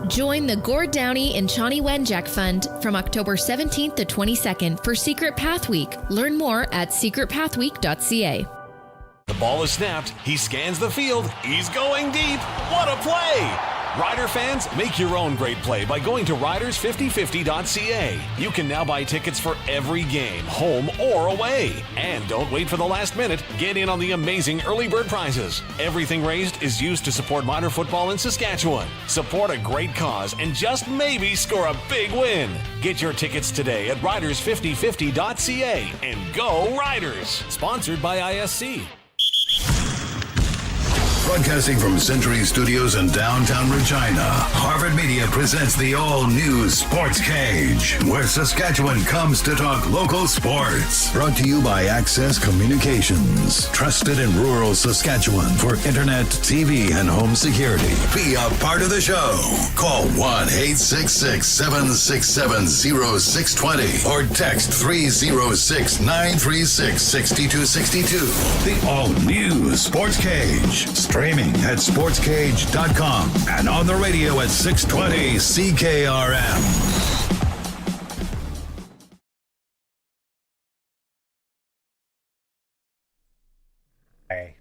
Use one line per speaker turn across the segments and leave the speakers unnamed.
Join the Gord Downey and Chani Wenjack Fund from October 17th to 22nd for Secret Path Week. Learn more at secretpathweek.ca.
The ball is snapped. He scans the field. He's going deep. What a play! Rider fans, make your own great play by going to riders5050.ca. You can now buy tickets for every game, home or away. And don't wait for the last minute. Get in on the amazing early bird prizes. Everything raised is used to support minor football in Saskatchewan. Support a great cause and just maybe score a big win. Get your tickets today at riders5050.ca and go Riders! Sponsored by ISC.
Broadcasting from Century Studios in downtown Regina, Harvard Media presents the all-new Sportscage, where Saskatchewan comes to talk local sports. Brought to you by Access Communications, trusted in rural Saskatchewan for internet, TV, and home security. Be a part of the show. Call 1-866-767-0620 or text 306-936-6262. The all-new Sportscage. Streaming at sportscage.com and on the radio at 620 CKRM.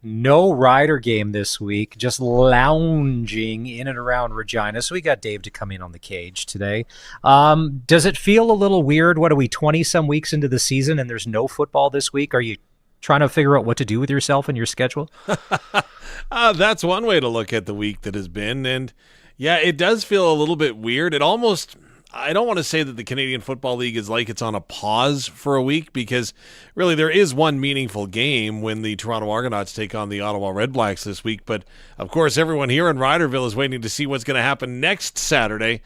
No Rider game this week, just lounging in and around Regina. So we got Dave to come in on the cage today. Does it feel a little weird? What are we, 20-some weeks into the season and there's no football this week? Are you trying to figure out what to do with yourself and your schedule?
That's one way to look at the week that has been. And yeah, it does feel a little bit weird. It almost, I don't want to say that the Canadian Football League is like it's on a pause for a week, because really there is one meaningful game when the Toronto Argonauts take on the Ottawa Red Blacks this week. But of course, everyone here in Riderville is waiting to see what's going to happen next Saturday.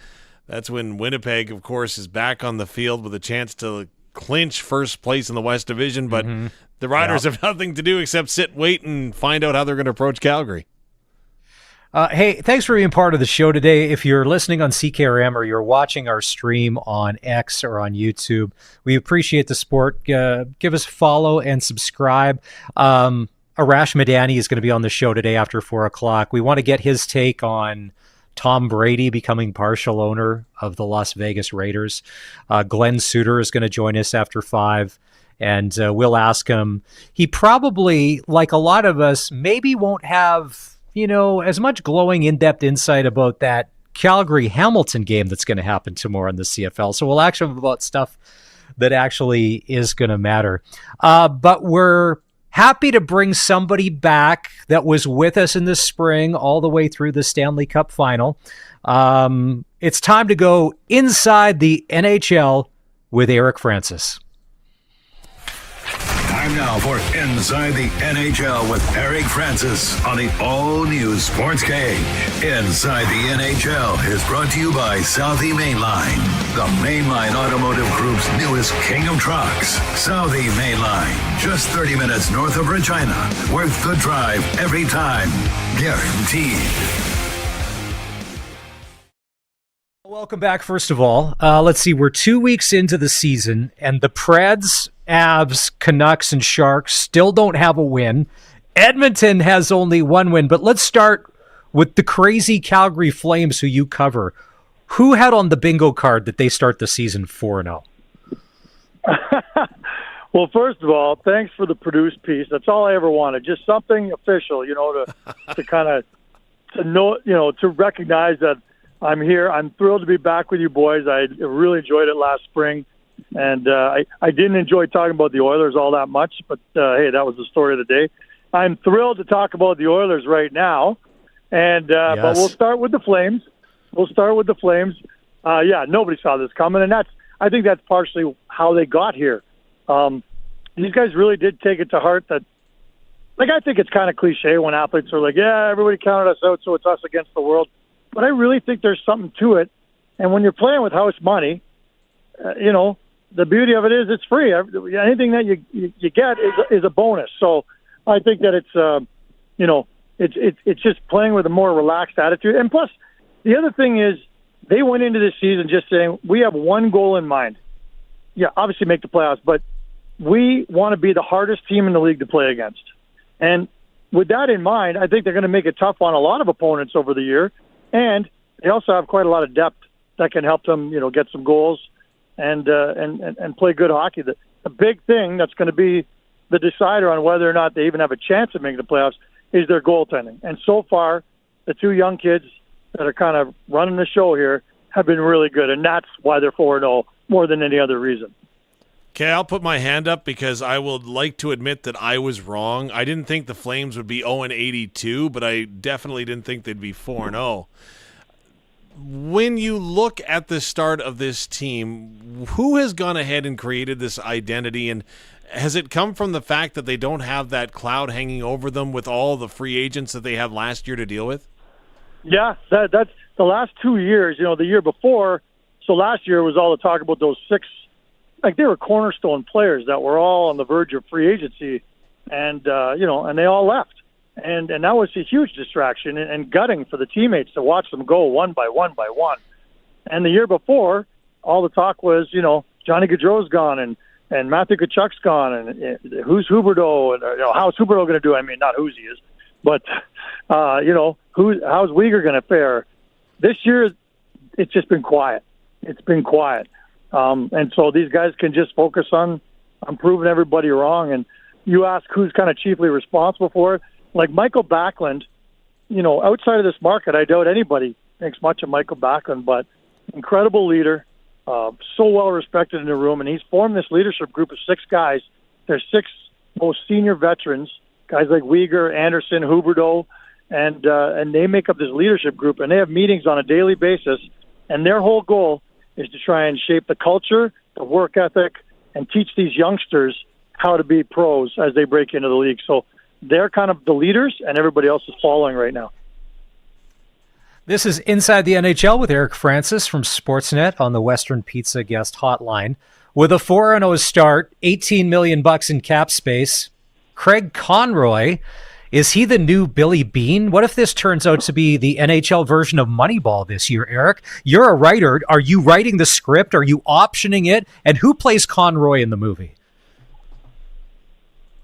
That's when Winnipeg, of course, is back on the field with a chance to clinch first place in the West Division. But the Riders have nothing to do except sit, wait, and find out how they're going to approach Calgary.
Hey, thanks for being part of the show today. If you're listening on CKRM or you're watching our stream on X or on YouTube, we appreciate the support. Give us a follow and subscribe. Arash Madani is going to be on the show today after 4 o'clock. We want to get his take on Tom Brady becoming partial owner of the Las Vegas Raiders. Glen Suitor is going to join us after 5. And we'll ask him. He probably, like a lot of us, maybe won't have, as much glowing, in-depth insight about that Calgary-Hamilton game that's going to happen tomorrow in the CFL. So we'll ask him about stuff that actually is going to matter. But we're happy to bring somebody back that was with us in the spring all the way through the Stanley Cup final. It's time to go inside the NHL with Eric Francis.
Time now for Inside the NHL with Eric Francis on the all-new Sportscage. Inside the NHL is brought to you by Southie Mainline, the Mainline Automotive Group's newest king of trucks. Southie Mainline, just 30 minutes north of Regina. Worth the drive every time. Guaranteed.
Welcome back, first of all. Let's see, we're 2 weeks into the season, and the Preds, Avs, Canucks, and Sharks still don't have a win. Edmonton has only one win, but let's start with the crazy Calgary Flames, who you cover. Who had on the bingo card that they start the season 4-0?
Well, first of all, thanks for the produced piece. That's all I ever wanted. Just something official, to kind of to recognize that I'm here. I'm thrilled to be back with you boys. I really enjoyed it last spring. And I didn't enjoy talking about the Oilers all that much, but hey, that was the story of the day. I'm thrilled to talk about the Oilers right now. And
yes.
But we'll start with the Flames. Yeah, nobody saw this coming, and I think that's partially how they got here. These guys really did take it to heart that, I think it's kind of cliche when athletes are like, yeah, everybody counted us out, so it's us against the world. But I really think there's something to it. And when you're playing with house money, the beauty of it is it's free. Anything that you get is a bonus. So I think that it's just playing with a more relaxed attitude. And plus, the other thing is they went into this season just saying, we have one goal in mind. Yeah, obviously make the playoffs, but we want to be the hardest team in the league to play against. And with that in mind, I think they're going to make it tough on a lot of opponents over the year. And they also have quite a lot of depth that can help them, get some goals and play good hockey. The big thing that's going to be the decider on whether or not they even have a chance of making the playoffs is their goaltending. And so far, the two young kids that are kind of running the show here have been really good, and that's why they're 4-0 more than any other reason.
Okay, I'll put my hand up because I would like to admit that I was wrong. I didn't think the Flames would be 0-82, but I definitely didn't think they'd be 4-0. When you look at the start of this team, who has gone ahead and created this identity, and has it come from the fact that they don't have that cloud hanging over them with all the free agents that they had last year to deal with?
Yeah, that's the last 2 years. The year before, so last year was all the talk about those 6, they were cornerstone players that were all on the verge of free agency, and and they all left. And that was a huge distraction and gutting for the teammates to watch them go one by one by one. And the year before, all the talk was, Johnny Gaudreau's gone and Matthew Tkachuk's gone and who's Huberdeau and how's Huberdeau going to do? I mean, not whose he is, but how's Uyghur going to fare? This year, it's just been quiet. It's been quiet, and so these guys can just focus on proving everybody wrong. And you ask who's kind of chiefly responsible for it. Like Michael Backlund, outside of this market, I doubt anybody thinks much of Michael Backlund, but incredible leader, so well respected in the room, and he's formed this leadership group of 6 guys. They're 6 most senior veterans, guys like Uyghur, Anderson, Huberdeau, and they make up this leadership group, and they have meetings on a daily basis, and their whole goal is to try and shape the culture, the work ethic, and teach these youngsters how to be pros as they break into the league. So they're kind of the leaders, and everybody else is following right now.
This is Inside the NHL with Eric Francis from Sportsnet on the Western Pizza Guest Hotline. With a 4-0 start, $18 million in cap space, Craig Conroy, is he the new Billy Beane? What if this turns out to be the NHL version of Moneyball this year, Eric? You're a writer. Are you writing the script? Are you optioning it? And who plays Conroy in the movie?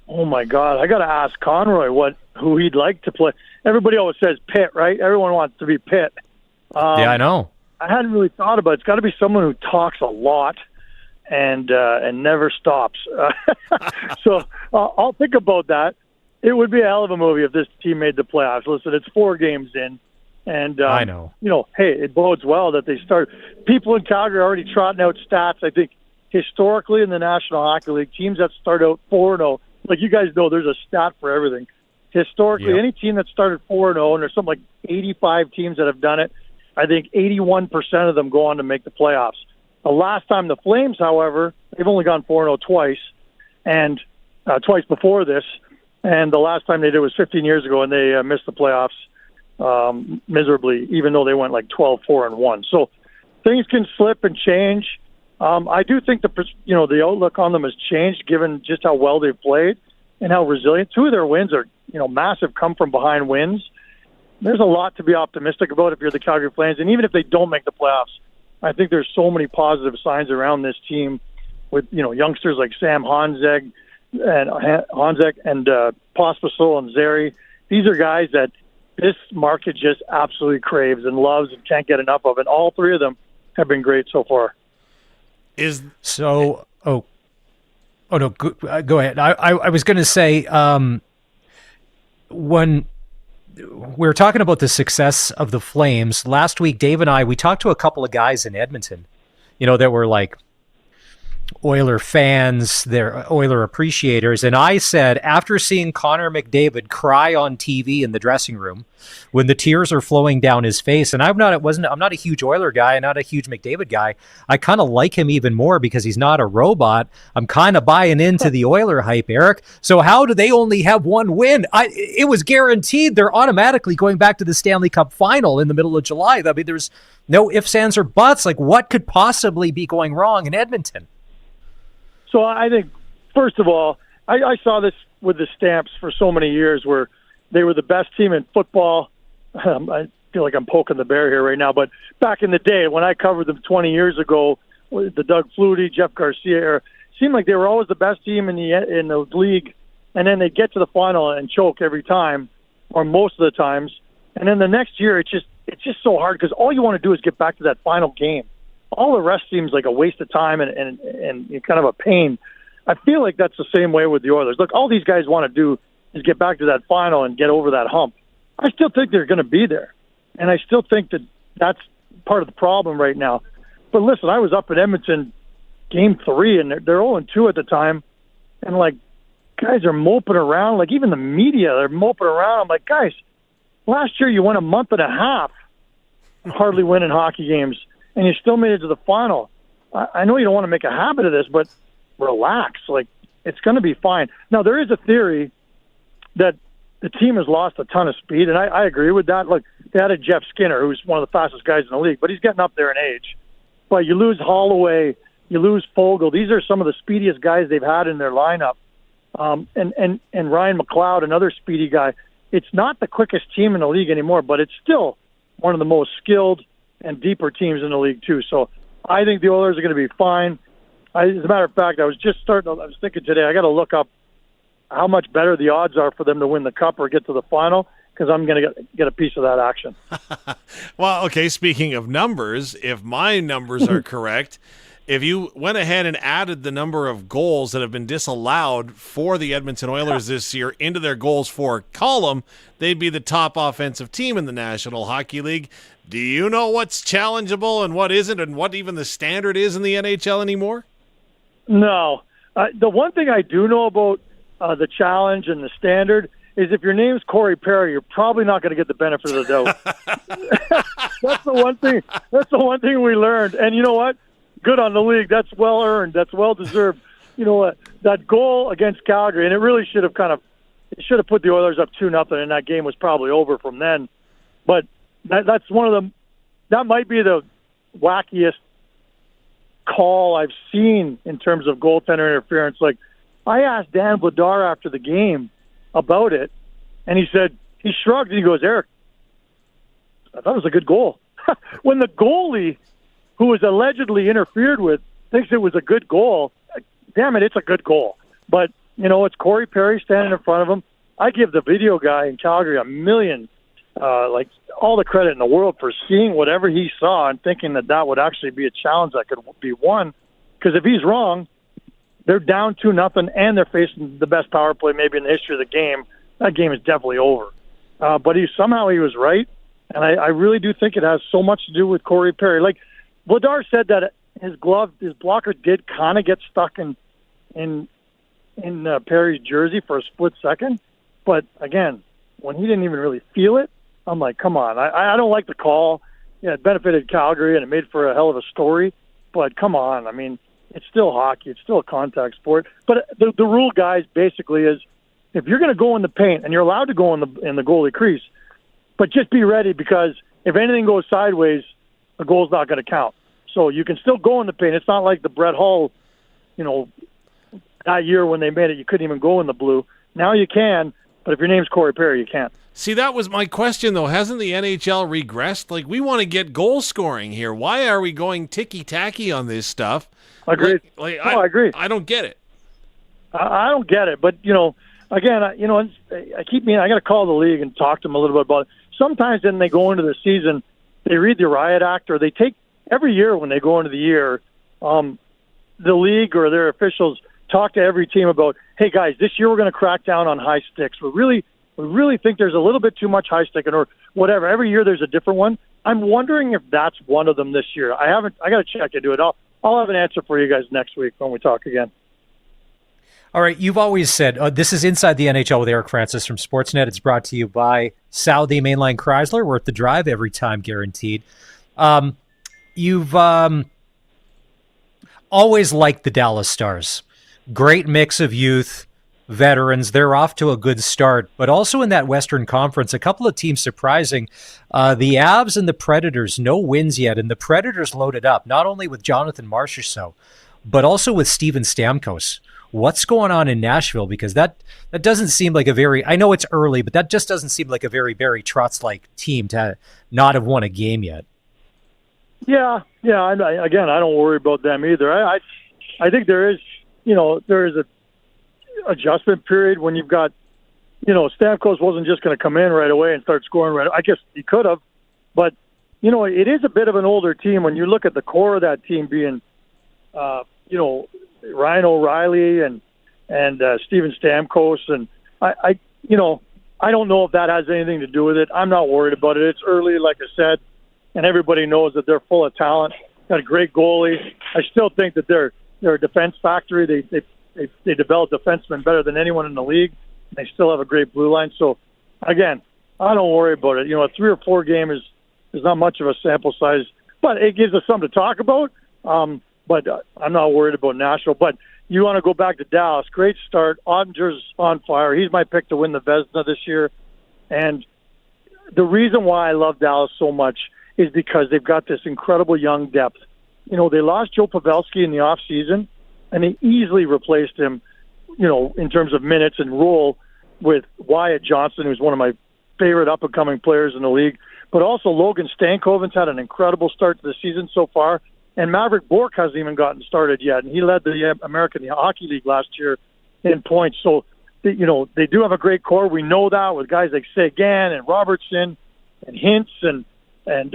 Oh my God! I got to ask Conroy who he'd like to play. Everybody always says Pitt, right? Everyone wants to be Pitt.
Yeah, I know.
I hadn't really thought about it. It's got to be someone who talks a lot and never stops. So I'll think about that. It would be a hell of a movie if this team made the playoffs. Listen, it's 4 games in, and
I know.
Hey, it bodes well that they start. People in Calgary are already trotting out stats. I think historically in the National Hockey League, teams that start out 4-0. Like you guys know, there's a stat for everything. Historically, any team that started 4-0, and there's something like 85 teams that have done it, I think 81% of them go on to make the playoffs. The last time the Flames, however, they've only gone 4-0 twice, and twice before this, and the last time they did was 15 years ago, and they missed the playoffs miserably, even though they went like 12-4-1. So things can slip and change. I do think the outlook on them has changed given just how well they've played and how resilient. 2 of their wins are massive come from behind wins. There's a lot to be optimistic about if you're the Calgary Flames, and even if they don't make the playoffs, I think there's so many positive signs around this team with youngsters like Sam Honzek and Pospisil and Zary. These are guys that this market just absolutely craves and loves and can't get enough of, and all 3 of them have been great so far.
Go ahead. I was going to say, when we were talking about the success of the Flames last week, Dave and we talked to a couple of guys in Edmonton, that were like Oiler fans, they're Oiler appreciators. And I said, after seeing Connor McDavid cry on TV in the dressing room when the tears are flowing down his face, and I'm not a huge Oiler guy, not a huge McDavid guy. I kind of like him even more because he's not a robot. I'm kind of buying into the Oiler hype, Eric. So how do they only have 1 win? It was guaranteed they're automatically going back to the Stanley Cup final in the middle of July. I mean, there's no ifs, ands, or buts. Like, what could possibly be going wrong in Edmonton?
So I think, first of all, I saw this with the Stamps for so many years where they were the best team in football. I feel like I'm poking the bear here right now, but back in the day when I covered them 20 years ago, the Doug Flutie, Jeff Garcia era, it seemed like they were always the best team in the league, and then they get to the final and choke every time, or most of the times. And then the next year, it it's just so hard because all you want to do is get back to that final game. All the rest seems like a waste of time and kind of a pain. I feel like that's the same way with the Oilers. Look, all these guys want to do is get back to that final and get over that hump. I still think they're going to be there, and I still think that that's part of the problem right now. But listen, I was up in Edmonton Game 3, and they're 0-2 at the time, and, like, guys are moping around. Like, even the media, they're moping around. I'm like, guys, last year you went a month and a half hardly winning hockey games, and you still made it to the final. I know you don't want to make a habit of this, but relax. Like, it's going to be fine. Now, there is a theory that the team has lost a ton of speed, and I agree with that. Look, they had a Jeff Skinner, who's one of the fastest guys in the league, but he's getting up there in age. But you lose Holloway, you lose Fogle. These are some of the speediest guys they've had in their lineup. And Ryan McLeod, another speedy guy. It's not the quickest team in the league anymore, but it's still one of the most skilled and deeper teams in the league too. So I think the Oilers are going to be fine. As a matter of fact, I was thinking today, I got to look up how much better the odds are for them to win the Cup or get to the final, because I'm going to get a piece of that action.
Well, okay, speaking of numbers, if my numbers are correct, if you went ahead and added the number of goals that have been disallowed for the Edmonton Oilers this year into their goals for column, they'd be the top offensive team in the National Hockey League. Do you know what's challengeable and what isn't, and what even the standard is in the NHL anymore?
No. The one thing I do know about the challenge and the standard is if your name's Corey Perry, you're probably not going to get the benefit of the doubt. That's the one thing. That's the one thing we learned. And you know what? Good on the league. That's well earned. That's well deserved. You know what? That goal against Calgary, and it really should have put the Oilers up 2-0, and that game was probably over from then. But that's one of them. That might be the wackiest call I've seen in terms of goaltender interference. Like, I asked Dan Vladar after the game about it, and he shrugged and he goes, "Eric, I thought it was a good goal." When the goalie, who was allegedly interfered with, thinks it was a good goal, damn it, it's a good goal. But, you know, it's Corey Perry standing in front of him. I give the video guy in Calgary a million, all the credit in the world for seeing whatever he saw and thinking that would actually be a challenge that could be won. Because if he's wrong, they're down 2-0 and they're facing the best power play maybe in the history of the game. That game is definitely over. But he was right, and I really do think it has so much to do with Corey Perry. Like, Vladar said that his blocker did kind of get stuck in Perry's jersey for a split second. But again, when he didn't even really feel it, I'm like, come on. I don't like the call. Yeah, it benefited Calgary and it made for a hell of a story. But come on, I mean, it's still hockey. It's still a contact sport. But the rule, guys, basically is if you're going to go in the paint, and you're allowed to go in the goalie crease, but just be ready, because if anything goes sideways, the goal's not going to count. So you can still go in the paint. It's not like the Brett Hull, that year when they made it, you couldn't even go in the blue. Now you can, but if your name's Corey Perry, you can't.
See, that was my question, though. Hasn't the NHL regressed? Like, we want to get goal scoring here. Why are we going ticky-tacky on this stuff?
Agreed. I agree.
I don't get it.
I don't get it. But, again, I got to call the league and talk to them a little bit about it. Sometimes then they go into the season, they read the riot act, or they take every year when they go into the year, the league or their officials talk to every team about, hey, guys, this year we're going to crack down on high sticks. We really think there's a little bit too much high sticking or whatever. Every year there's a different one. I'm wondering if that's one of them this year. I got to check into it. I'll have an answer for you guys next week when we talk again.
All right, you've always said, this is Inside the NHL with Eric Francis from Sportsnet. It's brought to you by Saudi Mainline Chrysler, worth the drive, every time guaranteed. You've always liked the Dallas Stars. Great mix of youth, veterans. They're off to a good start, but also in that Western Conference, a couple of teams surprising. The Avs and the Predators, no wins yet, and the Predators loaded up, not only with Jonathan Marchessault, but also with Steven Stamkos. What's going on in Nashville? Because that doesn't seem like a very, I know it's early, but that just doesn't seem like a very Barry Trotz-like team to not have won a game yet.
Yeah. Again, I don't worry about them either. I think there is a adjustment period when you've got, Stamkos wasn't just going to come in right away and start scoring right. I guess he could have, but it is a bit of an older team when you look at the core of that team being, Ryan O'Reilly and Steven Stamkos. And I don't know if that has anything to do with it. I'm not worried about it. It's early, like I said, and everybody knows that they're full of talent. Got a great goalie. I still think that they're a defense factory. They develop defensemen better than anyone in the league. They still have a great blue line. So, again, I don't worry about it. A 3 or 4 game is not much of a sample size, but it gives us something to talk about. But I'm not worried about Nashville. But you want to go back to Dallas. Great start. Ottinger's on fire. He's my pick to win the Vezina this year. And the reason why I love Dallas so much is because they've got this incredible young depth. They lost Joe Pavelski in the offseason, and they easily replaced him, in terms of minutes and role with Wyatt Johnson, who's one of my favorite up-and-coming players in the league. But also Logan Stankoven's had an incredible start to the season so far. And Maverick Bourque hasn't even gotten started yet. And he led the American Hockey League last year in points. So, they do have a great core. We know that with guys like Sagan and Robertson and Hintz and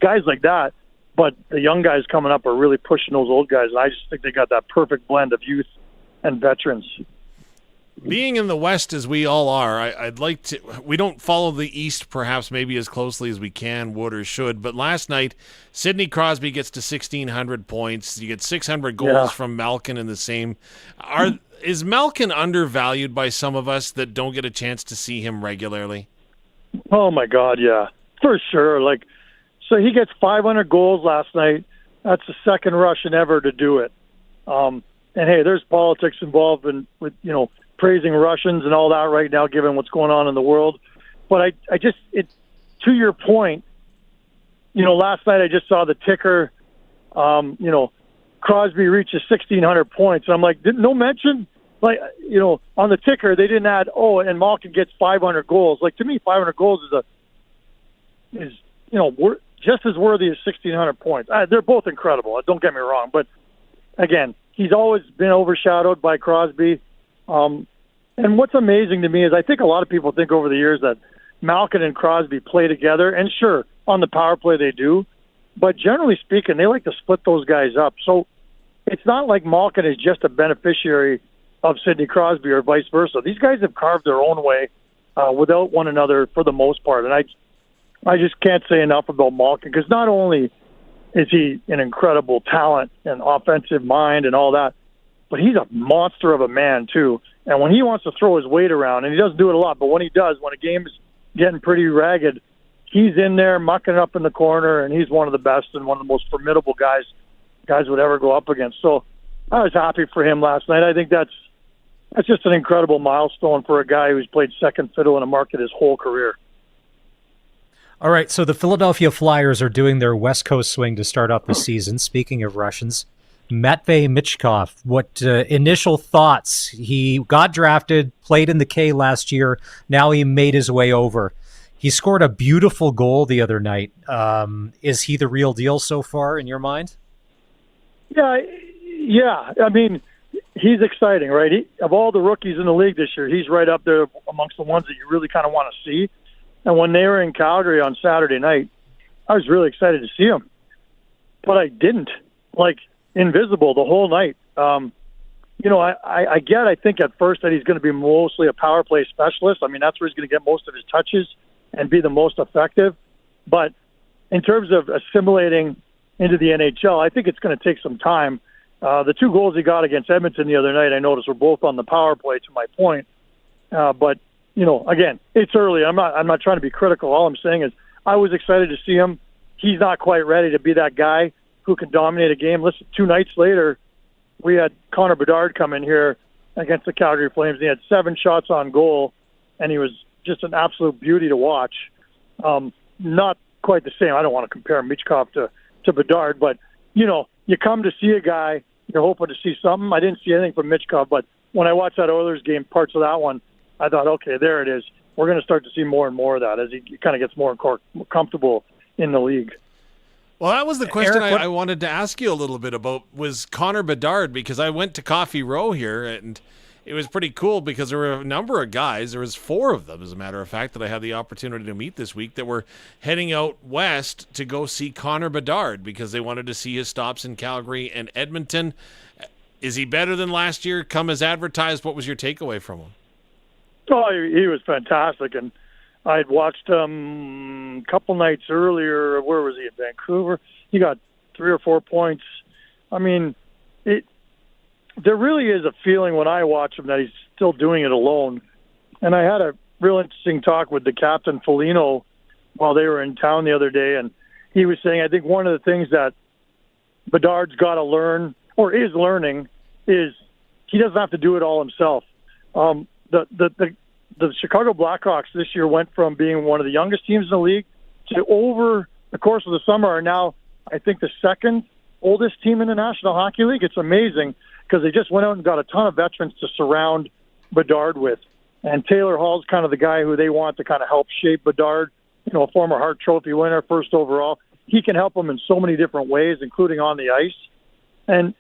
guys like that. But the young guys coming up are really pushing those old guys. And I just think they got that perfect blend of youth and veterans.
Being in the West as we all are, I'd like to – we don't follow the East perhaps maybe as closely as we can, would or should. But last night, Sidney Crosby gets to 1,600 points. You get 600 goals from Malkin in the same – Is Malkin undervalued by some of us that don't get a chance to see him regularly?
Oh, my God, yeah. For sure. So he gets 500 goals last night. That's the second Russian ever to do it. And, hey, there's politics involved with praising Russians and all that right now, given what's going on in the world. But to your point, last night I just saw the ticker, Crosby reaches 1,600 points. And I'm like, no mention? On the ticker, they didn't add, and Malkin gets 500 goals. To me, 500 goals is just as worthy as 1,600 points. They're both incredible. Don't get me wrong. But, again, he's always been overshadowed by Crosby. And what's amazing to me is I think a lot of people think over the years that Malkin and Crosby play together. And, sure, on the power play they do. But generally speaking, they like to split those guys up. So it's not like Malkin is just a beneficiary of Sidney Crosby or vice versa. These guys have carved their own way without one another for the most part. And I just can't say enough about Malkin because not only is he an incredible talent and offensive mind and all that, but he's a monster of a man too. And when he wants to throw his weight around, and he doesn't do it a lot, but when he does, when a game is getting pretty ragged, he's in there mucking up in the corner, and he's one of the best and one of the most formidable guys would ever go up against. So I was happy for him last night. I think that's just an incredible milestone for a guy who's played second fiddle in a market his whole career.
All right, so the Philadelphia Flyers are doing their West Coast swing to start off the season. Speaking of Russians, Matvei Michkov, what initial thoughts? He got drafted, played in the K last year. Now he made his way over. He scored a beautiful goal the other night. Is he the real deal so far in your mind?
Yeah. I mean, he's exciting, right? Of all the rookies in the league this year, he's right up there amongst the ones that you really kind of want to see. And when they were in Calgary on Saturday night, I was really excited to see him. But I didn't. Invisible the whole night. I think at first that he's going to be mostly a power play specialist. I mean, that's where he's going to get most of his touches and be the most effective. But in terms of assimilating into the NHL, I think it's going to take some time. The 2 goals he got against Edmonton the other night, I noticed, were both on the power play, to my point. But again, it's early. I'm not trying to be critical. All I'm saying is I was excited to see him. He's not quite ready to be that guy who can dominate a game. Listen, 2 nights later, we had Connor Bedard come in here against the Calgary Flames. He had 7 shots on goal, and he was just an absolute beauty to watch. Not quite the same. I don't want to compare Michkov to Bedard, but, you come to see a guy, you're hoping to see something. I didn't see anything from Michkov, but when I watched that Oilers game, parts of that one, I thought, okay, there it is. We're going to start to see more and more of that as he kind of gets more comfortable in the league.
Well, that was the question
Eric,
I wanted to ask you a little bit about was Connor Bedard, because I went to Coffee Row here, and it was pretty cool because there were a number of guys, there was 4 of them, as a matter of fact, that I had the opportunity to meet this week that were heading out west to go see Connor Bedard because they wanted to see his stops in Calgary and Edmonton. Is he better than last year, come as advertised? What was your takeaway from him?
Oh, he was fantastic, and I had watched him a couple nights earlier. Where was he? In Vancouver. He got 3 or 4 points. I mean, there really is a feeling when I watch him that he's still doing it alone. And I had a real interesting talk with the captain, Foligno, while they were in town the other day, and he was saying, I think one of the things that Bedard's got to learn, or is learning, is he doesn't have to do it all himself. The Chicago Blackhawks this year went from being one of the youngest teams in the league to, over the course of the summer, are now, I think, the second oldest team in the National Hockey League. It's amazing because they just went out and got a ton of veterans to surround Bedard with. And Taylor Hall's kind of the guy who they want to kind of help shape Bedard, a former Hart Trophy winner, first overall. He can help them in so many different ways, including on the ice. And,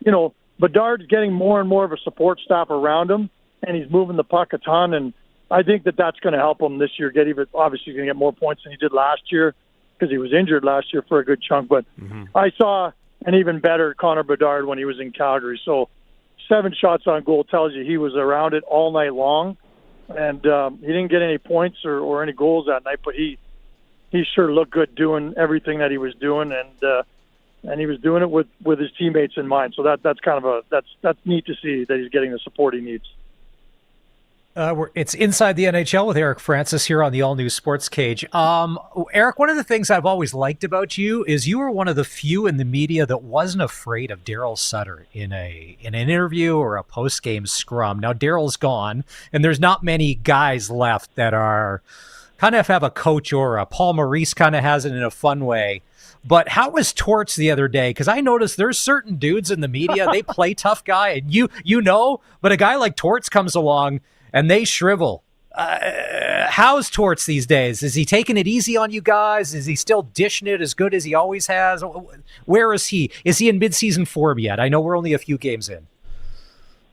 Bedard's getting more and more of a support staff around him, and he's moving the puck a ton. And I think that that's going to help him this year obviously going to get more points than he did last year because he was injured last year for a good chunk. But I saw an even better Connor Bedard when he was in Calgary. So 7 shots on goal tells you he was around it all night long. And he didn't get any points or any goals that night, but he sure looked good doing everything that he was doing. And he was doing it with his teammates in mind. So that's kind of that's neat to see that he's getting the support he needs.
It's Inside the NHL with Eric Francis here on the all-new Sportscage. Eric, one of the things I've always liked about you is you were one of the few in the media that wasn't afraid of Daryl Sutter in an interview or a post-game scrum. Now, Daryl's gone, and there's not many guys left that are kind of have a coach aura. Paul Maurice kind of has it in a fun way. But how was Torts the other day? Because I noticed there's certain dudes in the media, they play tough guy, and but a guy like Torts comes along and they shrivel. How's Torts these days? Is he taking it easy on you guys? Is he still dishing it as good as he always has? Where is he? Is he in midseason form yet? I know we're only a few games in.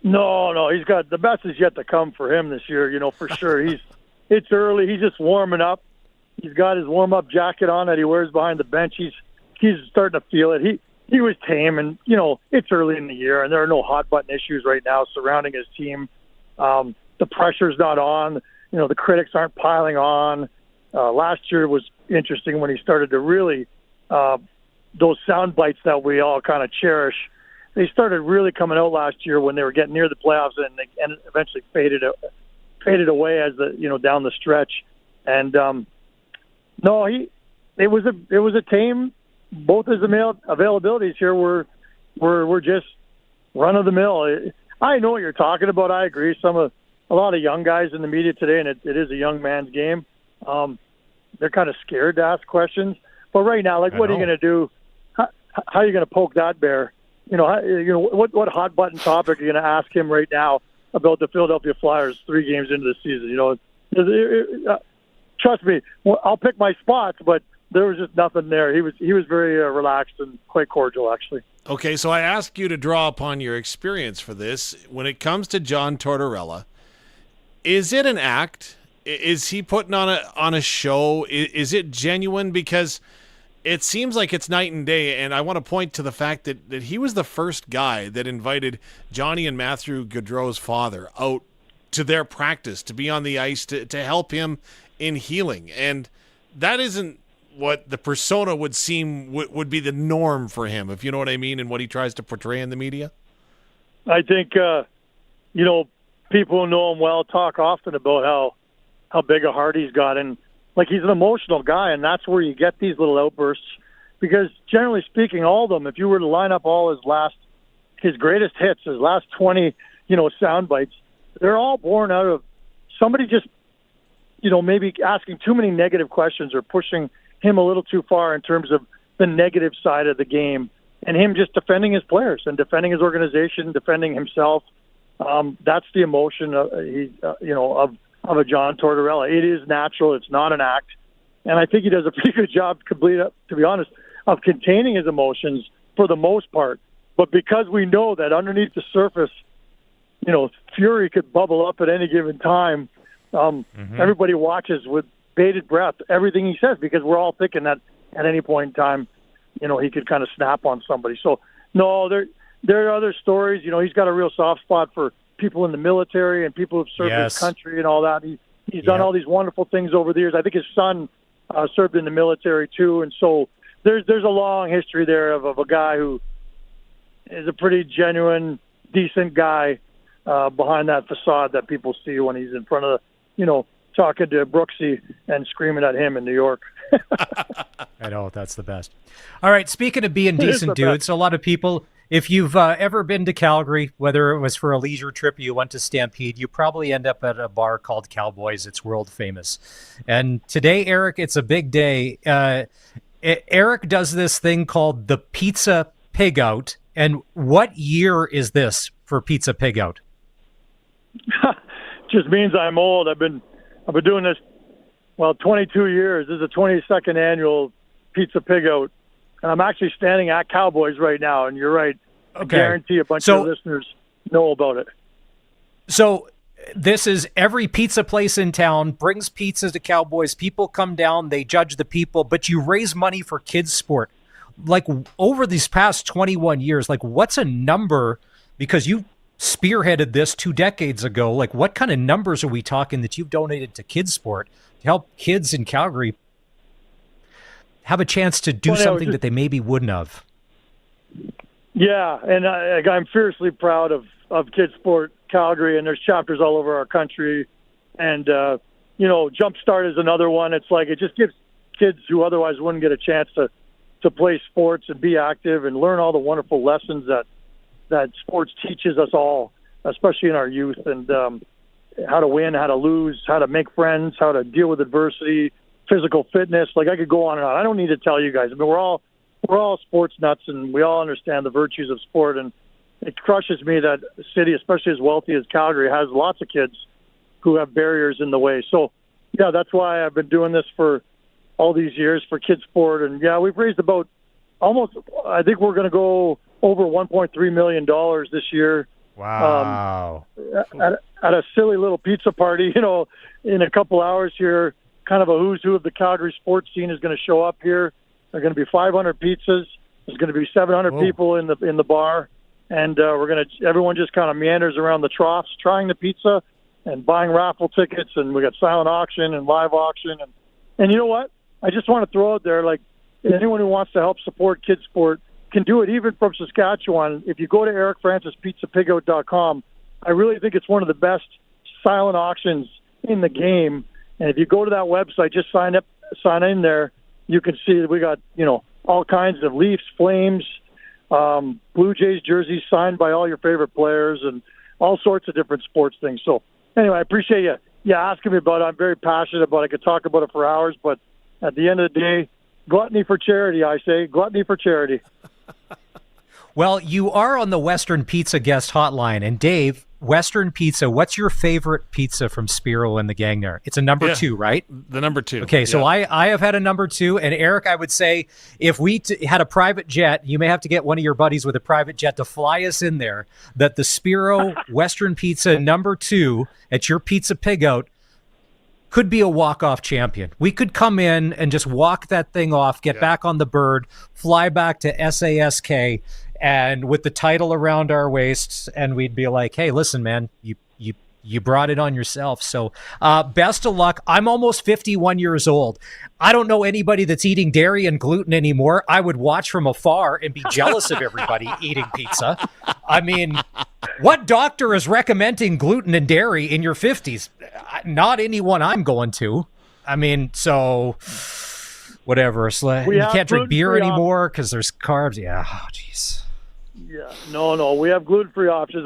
No, he's got the best is yet to come for him this year. For sure. It's early. He's just warming up. He's got his warm-up jacket on that he wears behind the bench. He's starting to feel it. He was tame, and it's early in the year, and there are no hot button issues right now surrounding his team. The pressure's not on. The critics aren't piling on. Last year was interesting when he started to really those sound bites that we all kind of cherish. They started really coming out last year when they were getting near the playoffs, and eventually faded away as down the stretch. And no, it was a tame. Both his availabilities here were just run of the mill. I know what you're talking about. I agree. A lot of young guys in the media today, and it is a young man's game. They're kind of scared to ask questions. But right now, what are you going to do? How are you going to poke that bear? What hot button topic are you going to ask him right now about the Philadelphia Flyers 3 games into the season? Trust me, I'll pick my spots, but there was just nothing there. He was very relaxed and quite cordial, actually.
Okay, so I ask you to draw upon your experience for this. When it comes to John Tortorella, is it an act? Is he putting on a show? Is it genuine? Because it seems like it's night and day, and I want to point to the fact that he was the first guy that invited Johnny and Matthew Gaudreau's father out to their practice, to be on the ice, to help him in healing. And that isn't what the persona would seem would be the norm for him, if you know what I mean, and what he tries to portray in the media.
I think, people who know him well talk often about how big a heart he's got. And he's an emotional guy, and that's where you get these little outbursts. Because generally speaking, all of them, if you were to line up all his greatest hits, his last 20, sound bites, they're all born out of somebody just, maybe asking too many negative questions or pushing him a little too far in terms of the negative side of the game, and him just defending his players and defending his organization, defending himself. That's the emotion of a John Tortorella. It is natural. It's not an act. And I think he does a pretty good job, to be honest, of containing his emotions for the most part. But because we know that underneath the surface, fury could bubble up at any given time. Everybody watches with bated breath everything he says, because we're all thinking that at any point in time, he could kind of snap on somebody. So, no, there are other stories. He's got a real soft spot for people in the military and people who've served his country and all that. He's done all these wonderful things over the years. I think his son served in the military too, and so there's a long history there of a guy who is a pretty genuine, decent guy behind that facade that people see when he's in front of talking to Brooksy and screaming at him in New York.
I know, that's the best. All right, speaking of being decent dudes, a lot of people, if you've ever been to Calgary, whether it was for a leisure trip or you went to Stampede, you probably end up at a bar called Cowboys. It's world famous. And today, Eric, it's a big day. Eric does this thing called the Pizza Pig Out. And what year is this for Pizza Pig Out?
Just means I'm old. I've been doing this, 22 years. This is the 22nd annual Pizza Pig Out. And I'm actually standing at Cowboys right now, and you're right. I guarantee a bunch of listeners know about it.
So this is every pizza place in town brings pizzas to Cowboys. People come down, they judge the people, but you raise money for kids' sport. Like, over these past 21 years, like, what's a number, because you spearheaded this 2 decades ago, like, what kind of numbers are we talking that you've donated to kids' sport to help kids in Calgary have a chance to do something that they maybe wouldn't have?
Yeah, and I'm fiercely proud of Kids Sport Calgary, and there's chapters all over our country. And, Jumpstart is another one. It's like it just gives kids who otherwise wouldn't get a chance to play sports and be active and learn all the wonderful lessons that sports teaches us all, especially in our youth, and how to win, how to lose, how to make friends, how to deal with adversity, physical fitness. Like, I could go on and on. I don't need to tell you guys. I mean, we're all sports nuts, and we all understand the virtues of sport. And it crushes me that a city, especially as wealthy as Calgary, has lots of kids who have barriers in the way. So, yeah, that's why I've been doing this for all these years for kids sport. And yeah, we've raised about I think we're going to go over $1.3 million this year.
Wow.
At a silly little pizza party, in a couple hours here, kind of a who's who of the Calgary sports scene is going to show up here. There are going to be 500 pizzas. There's going to be 700 people in the bar. And everyone just kind of meanders around the troughs trying the pizza and buying raffle tickets. And we got silent auction and live auction. And you know what? I just want to throw out there, like, anyone who wants to help support kids sport can do it even from Saskatchewan. If you go to ericfrancispizzapigout.com, I really think it's one of the best silent auctions in the game. And if you go to that website, just sign in there, you can see that we got, all kinds of Leafs, Flames, Blue Jays jerseys signed by all your favorite players, and all sorts of different sports things. So anyway, I appreciate you asking me about it. I'm very passionate about it. I could talk about it for hours, but at the end of the day, gluttony for charity, I say. Gluttony for charity.
Well, you are on the Western Pizza guest hotline. And Dave, Western Pizza, what's your favorite pizza from Spiro and the gang there? It's a number 2, right?
The number 2.
Okay, so I have had a number 2. And Eric, I would say if we had a private jet, you may have to get one of your buddies with a private jet to fly us in there, that the Spiro Western Pizza number 2 at your Pizza Pig Out could be a walk-off champion. We could come in and just walk that thing off, get back on the bird, fly back to SASK, and with the title around our waists, and we'd be like, hey, listen, man, you brought it on yourself. So best of luck. I'm almost 51 years old. I don't know anybody that's eating dairy and gluten anymore. I would watch from afar and be jealous of everybody eating pizza. I mean, what doctor is recommending gluten and dairy in your 50s? Not anyone I'm going to. I mean, so whatever. You can't drink beer anymore because there's carbs. Yeah, oh, jeez.
Yeah, no. We have gluten-free options.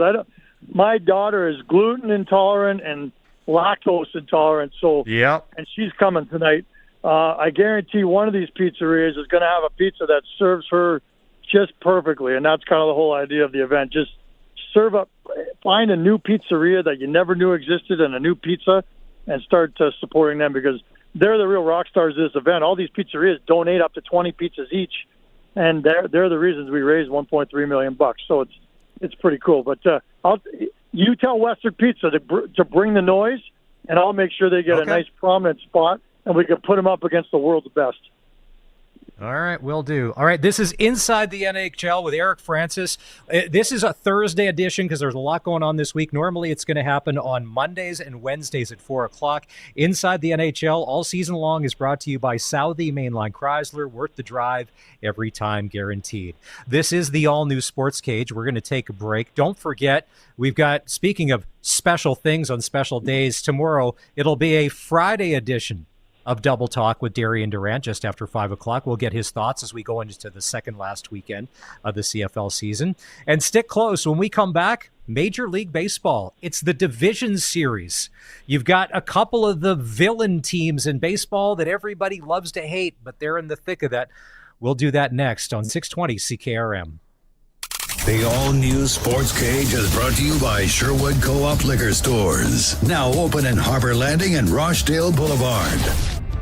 My daughter is gluten intolerant and lactose intolerant, and she's coming tonight. I guarantee one of these pizzerias is going to have a pizza that serves her just perfectly, and that's kind of the whole idea of the event. Just find a new pizzeria that you never knew existed and a new pizza, and start supporting them, because they're the real rock stars of this event. All these pizzerias donate up to 20 pizzas each, and they're the reasons we raised $1.3 million. So it's pretty cool. But you tell Western Pizza to bring the noise, and I'll make sure they get a nice prominent spot, and we can put them up against the world's best.
All right, will do. All right, this is Inside the NHL with Eric Francis. This is a Thursday edition because there's a lot going on this week. Normally, it's going to happen on Mondays and Wednesdays at 4 o'clock. Inside the NHL all season long is brought to you by Southie Mainline Chrysler. Worth the drive, every time guaranteed. This is the all-new Sportscage. We're going to take a break. Don't forget, we've got, speaking of special things on special days, tomorrow it'll be a Friday edition of Double Talk with Darian Durant just after 5 o'clock. We'll get his thoughts as we go into the second last weekend of the CFL season. And stick close. When we come back, Major League Baseball. It's the Division Series. You've got a couple of the villain teams in baseball that everybody loves to hate, but they're in the thick of that. We'll do that next on 620 CKRM.
The all-new Sports Cage is brought to you by Sherwood Co-op Liquor Stores. Now open in Harbor Landing and Rochdale Boulevard.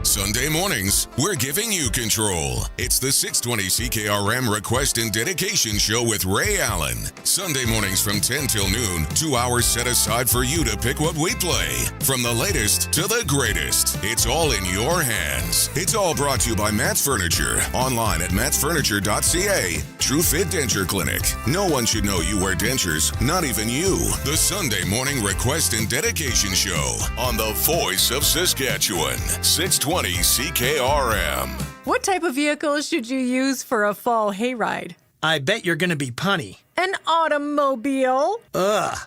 Sunday mornings, we're giving you control. It's the 620 CKRM Request and Dedication Show with Ray Allen. Sunday mornings from 10 till noon, 2 hours set aside for you to pick what we play. From the latest to the greatest, it's all in your hands. It's all brought to you by Matt's Furniture. Online at mattsfurniture.ca. True Fit Denture Clinic. No one should know you wear dentures, not even you. The Sunday morning Request and Dedication Show on the voice of Saskatchewan. 620 CKRM.
What type of vehicle should you use for a fall hayride?
I bet you're going to be punny.
An automobile?
Ugh.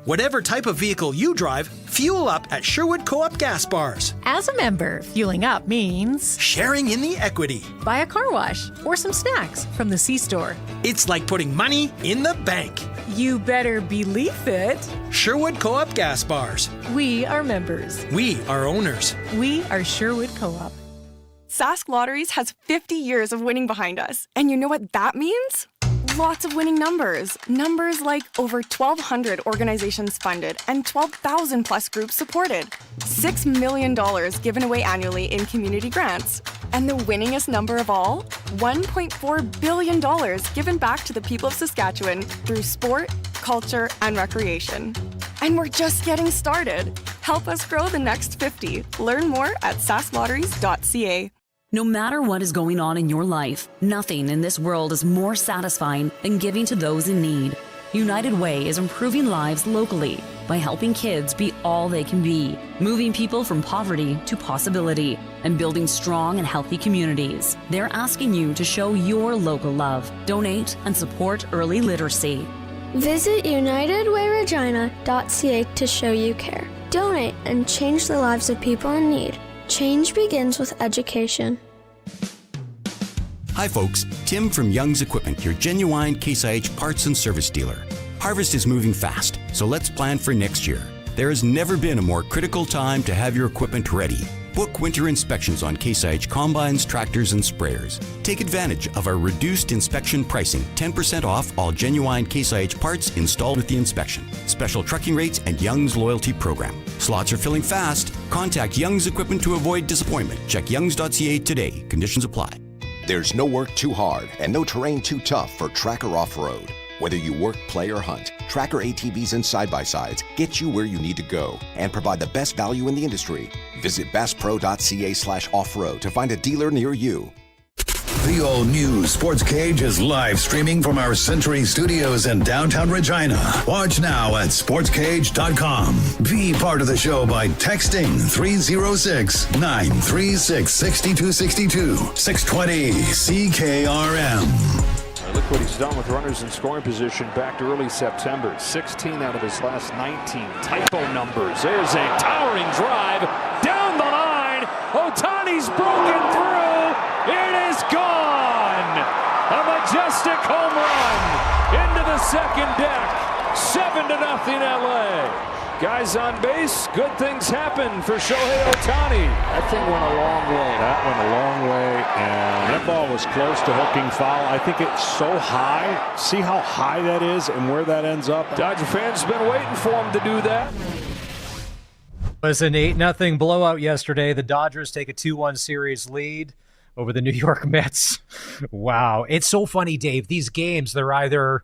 Whatever type of vehicle you drive, fuel up at Sherwood Co-op gas bars.
As a member, fueling up means
Sharing in the equity.
buy a car wash or some snacks from the C-store.
It's like putting money in the bank.
You better believe it.
Sherwood Co-op gas bars.
We are members.
We are owners.
We are Sherwood Co-op.
Sask Lotteries has 50 years of winning behind us. And you know what that means? Lots of winning numbers. Numbers like over 1,200 organizations funded and 12,000 plus groups supported. $6 million given away annually in community grants. And the winningest number of all? $1.4 billion given back to the people of Saskatchewan through sport, culture, and recreation. And we're just getting started. Help us grow the next 50. Learn more at sasklotteries.ca.
No matter what is going on in your life, nothing in this world is more satisfying than giving to those in need. United Way is improving lives locally by helping kids be all they can be, moving people from poverty to possibility, and building strong and healthy communities. They're asking you to show your local love, donate, and support early literacy.
Visit UnitedWayRegina.ca to show you care. Donate and change the lives of people in need. Change begins with education.
Hi folks, Tim from Young's Equipment, your genuine Case IH parts and service dealer. Harvest is moving fast, so let's plan for next year. There has never been a more critical time to have your equipment ready. Book winter inspections on Case IH combines, tractors, and sprayers. Take advantage of our reduced inspection pricing, 10% off all genuine Case IH parts installed with the inspection. Special trucking rates and Young's loyalty program. Slots are filling fast. Contact Young's Equipment to avoid disappointment. Check youngs.ca today. Conditions apply.
There's no work too hard and no terrain too tough for Tracker Off-Road. Whether you work, play, or hunt, Tracker ATVs and side-by-sides get you where you need to go and provide the best value in the industry. Visit basspro.ca/off-road to find a dealer near you.
The all-new Sports Cage is live streaming from our Century Studios in downtown Regina. Watch now at sportscage.com. Be part of the show by texting 306-936-6262. 620 CKRM.
Look what he's done with runners in scoring position back to early September. 16 out of his last 19. Typo numbers. There's a towering drive down the line. Ohtani's broken through. It is gone. A majestic home run into the second deck. 7-0 LA. Guys on base, good things happen for Shohei Ohtani.
That thing went a long way. That went a long way, and that ball was close to hooking foul. I think it's so high. See how high that is and where that ends up?
Dodger fans have been waiting for him to do that.
It was an 8-0 blowout yesterday. The Dodgers take a 2-1 series lead over the New York Mets. Wow. It's so funny, Dave. These games, they're either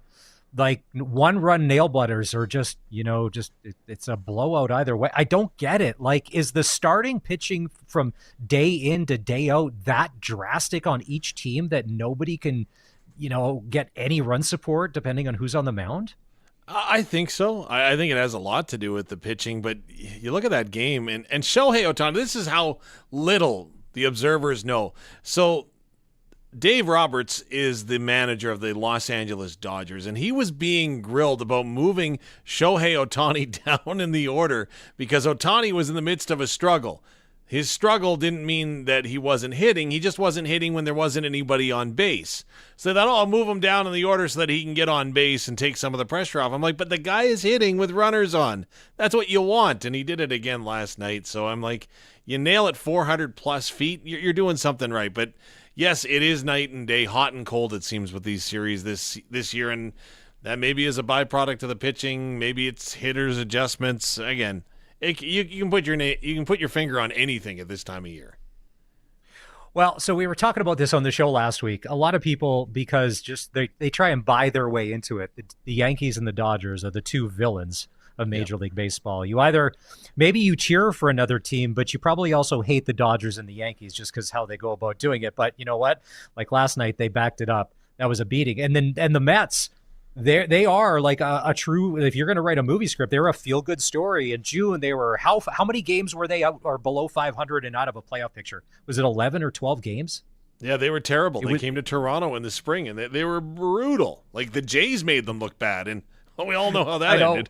like one-run nail-biters are just, it's a blowout either way. I don't get it. Like, is the starting pitching from day in to day out that drastic on each team that nobody can, get any run support depending on who's on the mound?
I think so. I think it has a lot to do with the pitching, but you look at that game, and Shohei Ohtani, this is how little the observers know. So Dave Roberts is the manager of the Los Angeles Dodgers, and he was being grilled about moving Shohei Ohtani down in the order because Ohtani was in the midst of a struggle. His struggle didn't mean that he wasn't hitting. He just wasn't hitting when there wasn't anybody on base. So they thought, I'll move him down in the order so that he can get on base and take some of the pressure off. I'm like, but the guy is hitting with runners on. That's what you want. And he did it again last night. So I'm like, you nail it 400 plus feet, you're doing something right. But yes, it is night and day, hot and cold, it seems, with these series this year. And that maybe is a byproduct of the pitching. Maybe it's hitters' adjustments. Again, you can put your finger on anything at this time of year.
Well, so we were talking about this on the show last week. A lot of people, because just they try and buy their way into it. The Yankees and the Dodgers are the two villains of Major League Baseball. Maybe you cheer for another team, but you probably also hate the Dodgers and the Yankees just because how they go about doing it. But you know what? Like last night, they backed it up. That was a beating. And the Mets, they are like a true, if you're going to write a movie script, they're a feel-good story. In June, they were, how many games were they out or below 500 and out of a playoff picture? Was it 11 or 12 games?
Yeah, they were terrible. They came to Toronto in the spring, and they were brutal. Like, the Jays made them look bad, and we all know how that ended.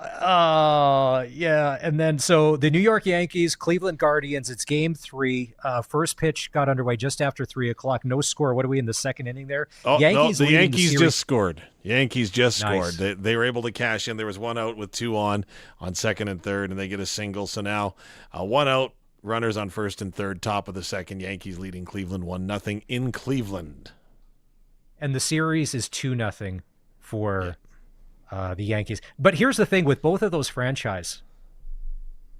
Yeah. And then so the New York Yankees, Cleveland Guardians, it's game 3. First pitch got underway just after 3:00. No score. What are we in the second inning there?
The Yankees just scored.
Nice.
They were able to cash in. There was one out with 2 on second and third, and they get a single. So now 1 out, runners on first and third, top of the second. Yankees leading Cleveland 1-0 in Cleveland.
And the series is 2-0 for the Yankees. But here's the thing with both of those franchises,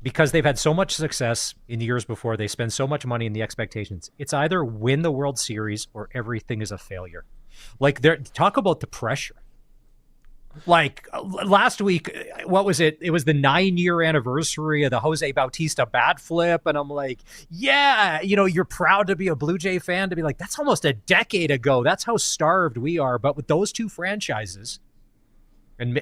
because they've had so much success in the years before, they spend so much money in the expectations. It's either win the World Series or everything is a failure. Like, talk about the pressure. Like last week, what was it? It was the 9-year anniversary of the Jose Bautista bat flip. And I'm like, yeah, you're proud to be a Blue Jay fan, to be like, that's almost a decade ago. That's how starved we are. But with those two franchises, and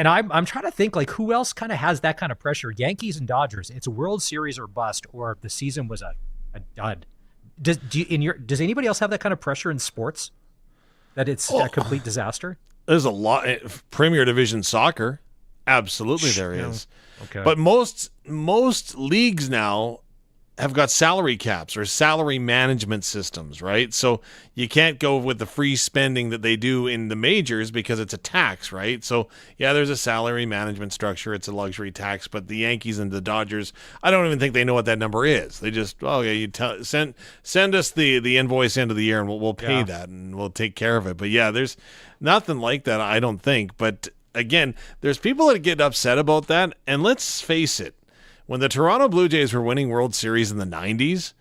I'm trying to think, like, who else kind of has that kind of pressure? Yankees and Dodgers. It's a World Series or bust, or the season was a dud. Does anybody else have that kind of pressure in sports? That it's a complete disaster?
There's a lot. Premier Division soccer, absolutely there is.
Okay.
But most leagues now have got salary caps or salary management systems, right? So you can't go with the free spending that they do in the majors because it's a tax, right? So yeah, there's a salary management structure. It's a luxury tax, but the Yankees and the Dodgers, I don't even think they know what that number is. They just, send us the invoice end of the year and we'll pay that and we'll take care of it. But yeah, there's nothing like that, I don't think. But again, there's people that get upset about that. And let's face it, when the Toronto Blue Jays were winning World Series in the 90s,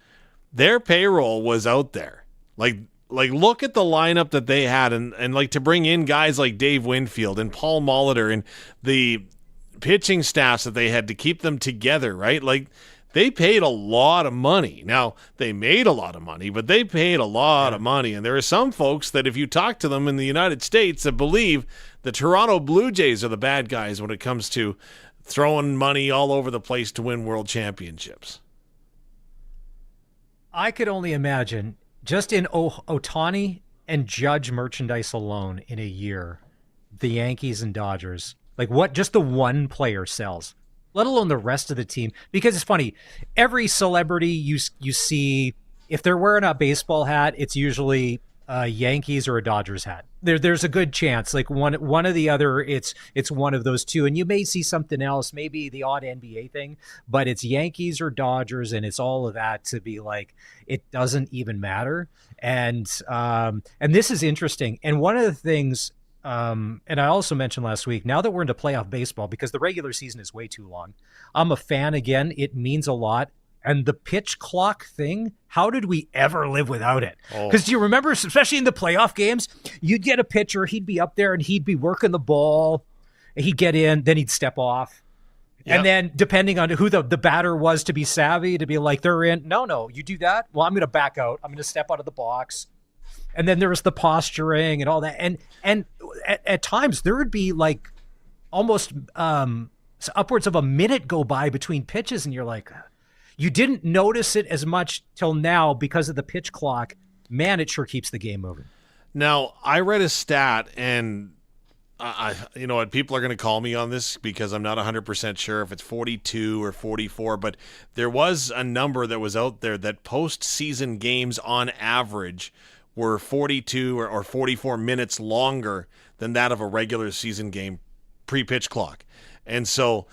their payroll was out there. Like look at the lineup that they had, and like to bring in guys like Dave Winfield and Paul Molitor and the pitching staffs that they had to keep them together, right? Like, they paid a lot of money. Now, they made a lot of money, but they paid a lot of money. And there are some folks that if you talk to them in the United States that believe the Toronto Blue Jays are the bad guys when it comes to throwing money all over the place to win world championships.
I could only imagine, just in Ohtani and Judge merchandise alone in a year, the Yankees and Dodgers, like what just the one player sells, let alone the rest of the team. Because it's funny, every celebrity you see, if they're wearing a baseball hat, it's usually a Yankees or a Dodgers hat. There's a good chance, like one or the other, it's one of those two. And you may see something else, maybe the odd NBA thing, but it's Yankees or Dodgers, and it's all of that to be like, it doesn't even matter. And this is interesting. And one of the things, and I also mentioned last week, now that we're into playoff baseball, because the regular season is way too long, I'm a fan again. It means a lot. And the pitch clock thing, how did we ever live without it? Because do you remember, especially in the playoff games, you'd get a pitcher, he'd be up there and he'd be working the ball. He'd get in, then he'd step off. Yep. And then depending on who the batter was to be savvy, to be like, they're in. No, you do that? Well, I'm going to back out. I'm going to step out of the box. And then there was the posturing and all that. And at times there would be like almost upwards of a minute go by between pitches. And you're like, you didn't notice it as much till now because of the pitch clock. Man, it sure keeps the game moving.
Now, I read a stat, and you know what, people are going to call me on this because I'm not 100% sure if it's 42 or 44, but there was a number that was out there that postseason games on average were 42 or 44 minutes longer than that of a regular season game pre-pitch clock. And so,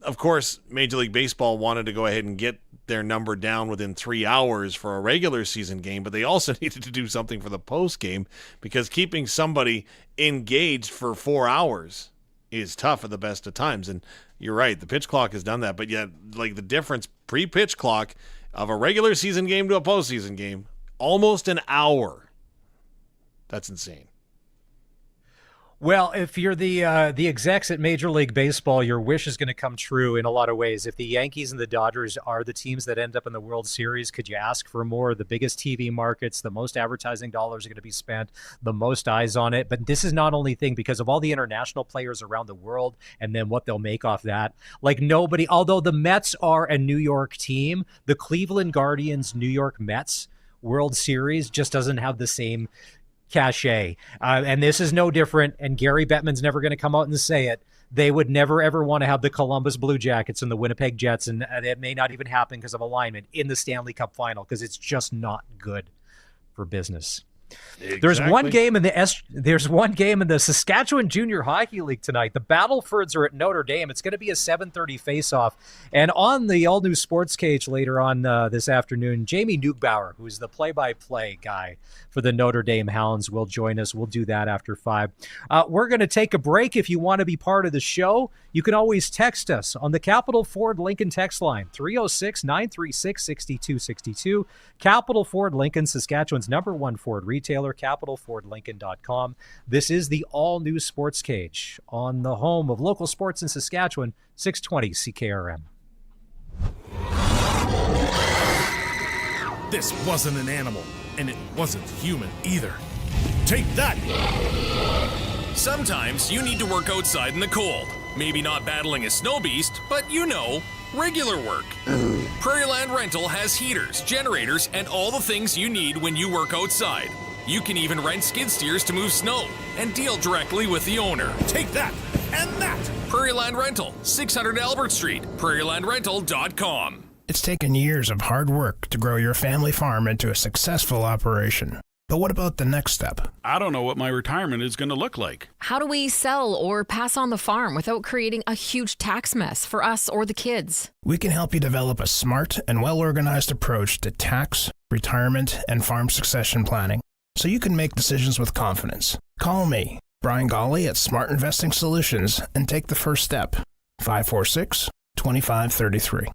of course, Major League Baseball wanted to go ahead and get their number down within 3 hours for a regular season game, but they also needed to do something for the post game because keeping somebody engaged for 4 hours is tough at the best of times. And you're right, the pitch clock has done that, but yet like the difference pre-pitch clock of a regular season game to a postseason game, almost an hour. That's insane.
Well, if you're the execs at Major League Baseball, your wish is going to come true in a lot of ways. If the Yankees and the Dodgers are the teams that end up in the World Series, could you ask for more? The biggest TV markets, the most advertising dollars are going to be spent, the most eyes on it. But this is not only thing because of all the international players around the world and then what they'll make off that. Like nobody, although the Mets are a New York team, the Cleveland Guardians, New York Mets World Series just doesn't have the same cachet. And this is no different. And Gary Bettman's never going to come out and say it. They would never, ever want to have the Columbus Blue Jackets and the Winnipeg Jets, and it may not even happen because of alignment in the Stanley Cup final because it's just not good for business. Exactly. There's one game in the Saskatchewan Junior Hockey League tonight. The Battlefords are at Notre Dame. It's going to be a 7:30 face-off. And on the all-new Sportscage later on this afternoon, Jamie Neugbauer, who's the play-by-play guy for the Notre Dame Hounds, will join us. We'll do that after 5. We're going to take a break. If you want to be part of the show, you can always text us on the Capital Ford Lincoln text line, 306-936-6262. Capital Ford Lincoln, Saskatchewan's #1 Ford retailer, capitalfordlincoln.com. This is the all-new Sportscage on the home of local sports in Saskatchewan, 620 CKRM.
This wasn't an animal, and it wasn't human either. Take that!
Sometimes you need to work outside in the cold. Maybe not battling a snow beast, but regular work. Prairieland Rental has heaters, generators, and all the things you need when you work outside. You can even rent skid steers to move snow and deal directly with the owner.
Take that and that!
Prairieland Rental, 600 Albert Street, prairielandrental.com.
It's taken years of hard work to grow your family farm into a successful operation. But what about the next step?
I don't know what my retirement is going to look like.
How do we sell or pass on the farm without creating a huge tax mess for us or the kids?
We can help you develop a smart and well-organized approach to tax, retirement, and farm succession planning, so you can make decisions with confidence. Call me, Brian Golly at Smart Investing Solutions, and take the first step. 546-2533.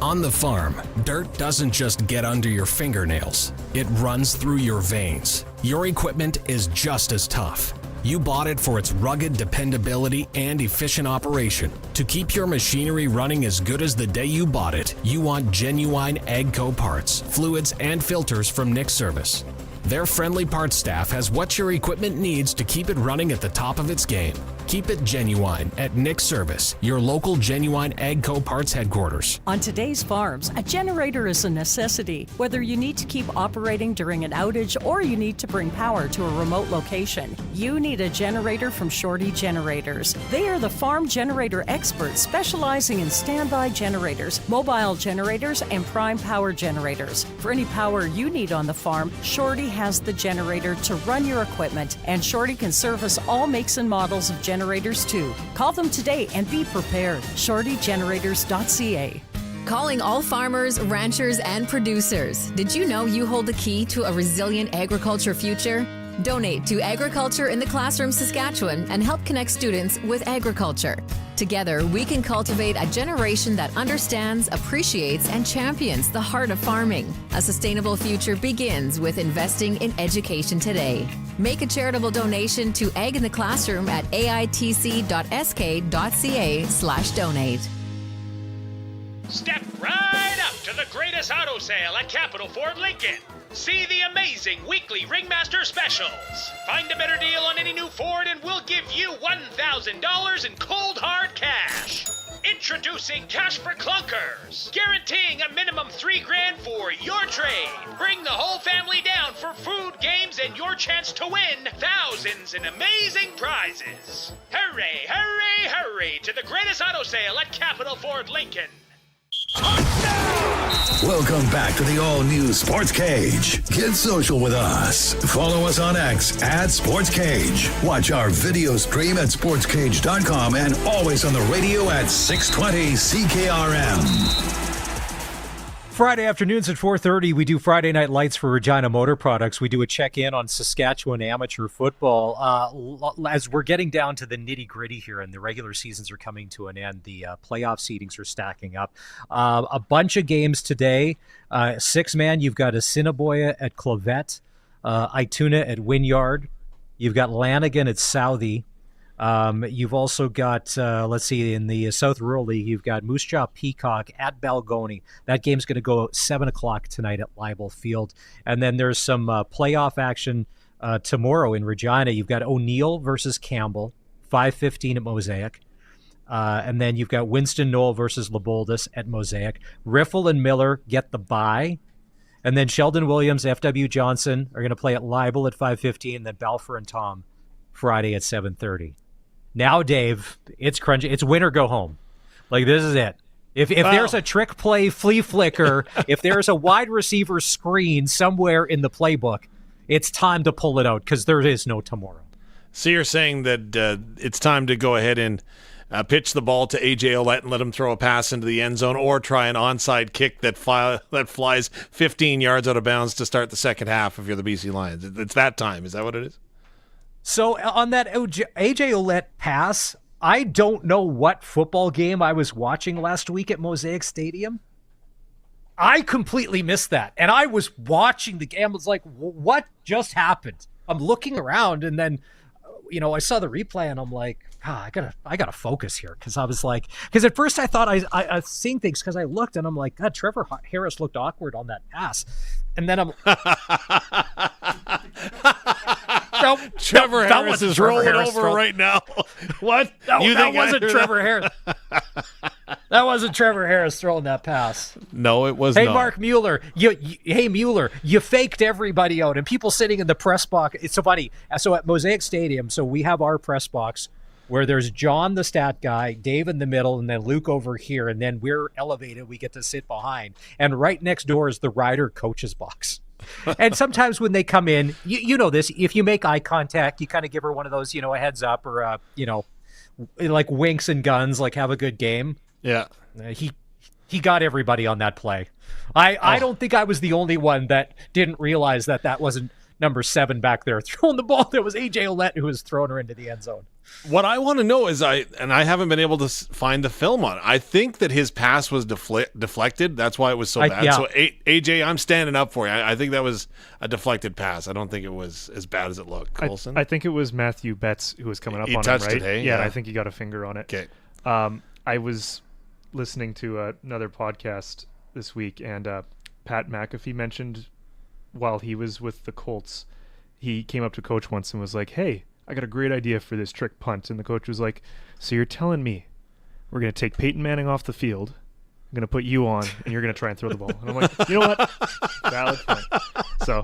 On the farm, dirt doesn't just get under your fingernails. It runs through your veins. Your equipment is just as tough. You bought it for its rugged dependability and efficient operation. To keep your machinery running as good as the day you bought it, you want genuine AGCO parts, fluids, and filters from Nick Service. Their friendly parts staff has what your equipment needs to keep it running at the top of its game. Keep it genuine at Nick Service, your local genuine AGCO parts headquarters.
On today's farms, a generator is a necessity. Whether you need to keep operating during an outage or you need to bring power to a remote location, you need a generator from Shorty Generators. They are the farm generator experts specializing in standby generators, mobile generators, and prime power generators. For any power you need on the farm, Shorty has the generator to run your equipment, and Shorty can service all makes and models of generators too. Call them today and be prepared. ShortyGenerators.ca.
Calling all farmers, ranchers, and producers. Did you know you hold the key to a resilient agriculture future? Donate to Agriculture in the Classroom Saskatchewan and help connect students with agriculture. Together, we can cultivate a generation that understands, appreciates, and champions the heart of farming. A sustainable future begins with investing in education today. Make a charitable donation to Ag in the Classroom at aitc.sk.ca/donate.
Step right up to the greatest auto sale at Capital Ford Lincoln. See the amazing weekly Ringmaster specials. Find a better deal on any new Ford and we'll give you $1,000 in cold hard cash. Introducing Cash for Clunkers, guaranteeing a minimum $3,000 for your trade. Bring the whole family down for food, games, and your chance to win thousands in amazing prizes. Hurry, hurry, hurry to the greatest auto sale at Capital Ford Lincoln.
Welcome back to the all-new Sports Cage. Get social with us. Follow us on X at Sports Cage. Watch our video stream at sportscage.com and always on the radio at 620 CKRM.
Friday afternoons at 4:30, we do Friday Night Lights for Regina Motor Products. We do a check-in on Saskatchewan amateur football. As we're getting down to the nitty-gritty here and the regular seasons are coming to an end, the playoff seedings are stacking up. A bunch of games today. Six-man, you've got Assiniboia at Clavette, Ituna at Wynyard. You've got Lanigan at Southey. You've also got, in the South Rural League, you've got Moose Jaw Peacock at Balgony. That game's going to go 7 o'clock tonight at Leibel Field. And then there's some playoff action tomorrow in Regina. You've got O'Neill versus Campbell, 5:15 at Mosaic. And then you've got Winston Knoll versus Leboldus at Mosaic. Riffle and Miller get the bye. And then Sheldon Williams, F.W. Johnson are going to play at Leibel at 5:15. And then Balfour and Tom Friday at 7:30. Now, Dave, it's crunchy. It's win or go home. Like, this is it. If there's a trick play flea flicker, if there's a wide receiver screen somewhere in the playbook, it's time to pull it out because there is no tomorrow.
So you're saying that it's time to go ahead and pitch the ball to A.J. Ouellette and let him throw a pass into the end zone or try an onside kick that flies 15 yards out of bounds to start the second half if you're the BC Lions. It's that time. Is that what it is?
So on that A.J. Ouellette pass, I don't know what football game I was watching last week at Mosaic Stadium. I completely missed that. And I was watching the game. I was like, what just happened? I'm looking around and then, I saw the replay and I'm like, I gotta focus here. Cause I was like, cause at first I thought I was seeing things cause I looked and I'm like, God, Trevor Harris looked awkward on that pass. And then I'm
Trevor Harris is rolling over right now. What?
That wasn't Trevor Harris. That wasn't Trevor Harris throwing that pass.
No, it was not.
Hey, Mark Mueller. Mueller, you faked everybody out. And people sitting in the press box. It's so funny. So at Mosaic Stadium, so we have our press box where there's John, the stat guy, Dave in the middle, and then Luke over here. And then we're elevated. We get to sit behind. And right next door is the rider coach's box. And sometimes when they come in, you know this, if you make eye contact, you kind of give her one of those, a heads up or, like winks and guns, like have a good game.
Yeah.
He got everybody on that play. I don't think I was the only one that didn't realize that wasn't number 7 back there throwing the ball. There was A.J. Ouellette who was throwing her into the end zone.
What I want to know is I haven't been able to find the film on it. I think that his pass was deflected. That's why it was so bad.
Yeah.
So AJ, I'm standing up for you. I think that was a deflected pass. I don't think it was as bad as it looked. Colson?
I think it was Matthew Betts who was coming up
He
on
touched
him, right?
it, hey?
Yeah,
Yeah.
I think he got a finger on it.
Okay.
I was listening to another podcast this week, and Pat McAfee mentioned while he was with the Colts, he came up to coach once and was like, "Hey, I got a great idea for this trick punt." And the coach was like, "So you're telling me we're going to take Peyton Manning off the field, I'm going to put you on, and you're going to try and throw the ball?" And I'm like, you know what? Valid point. So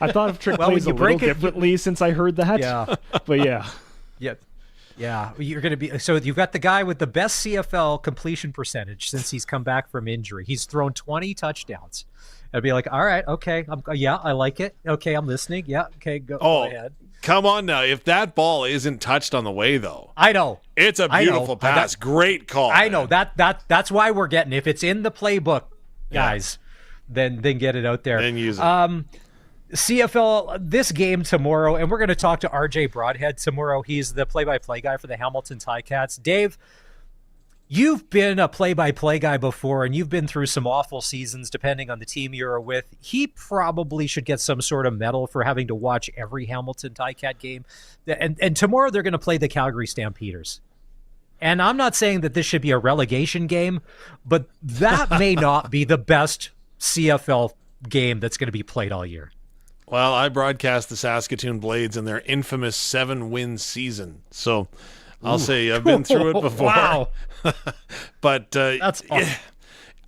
I thought of trick plays a little differently since I heard that.
Yeah.
But yeah.
Yeah, you're going to be. So you've got the guy with the best CFL completion percentage since he's come back from injury. He's thrown 20 touchdowns. I'd be like, all right, okay, I like it. Okay, I'm listening. Yeah, okay, go ahead.
Come on now. If that ball isn't touched on the way, though.
I know.
It's a beautiful pass. Great call.
I know. That's why we're getting. If it's in the playbook, guys, then get it out there.
Then use it.
CFL, this game tomorrow, and we're going to talk to RJ Broadhead tomorrow. He's the play-by-play guy for the Hamilton Ticats. Dave, you've been a play-by-play guy before, and you've been through some awful seasons depending on the team you're with. He probably should get some sort of medal for having to watch every Hamilton Ticat game. And tomorrow they're going to play the Calgary Stampeders. And I'm not saying that this should be a relegation game, but that may not be the best CFL game that's going to be played all year.
Well, I broadcast the Saskatoon Blades in their infamous 7-win season. So I'll say I've been through it before.
Wow.
But
that's awesome.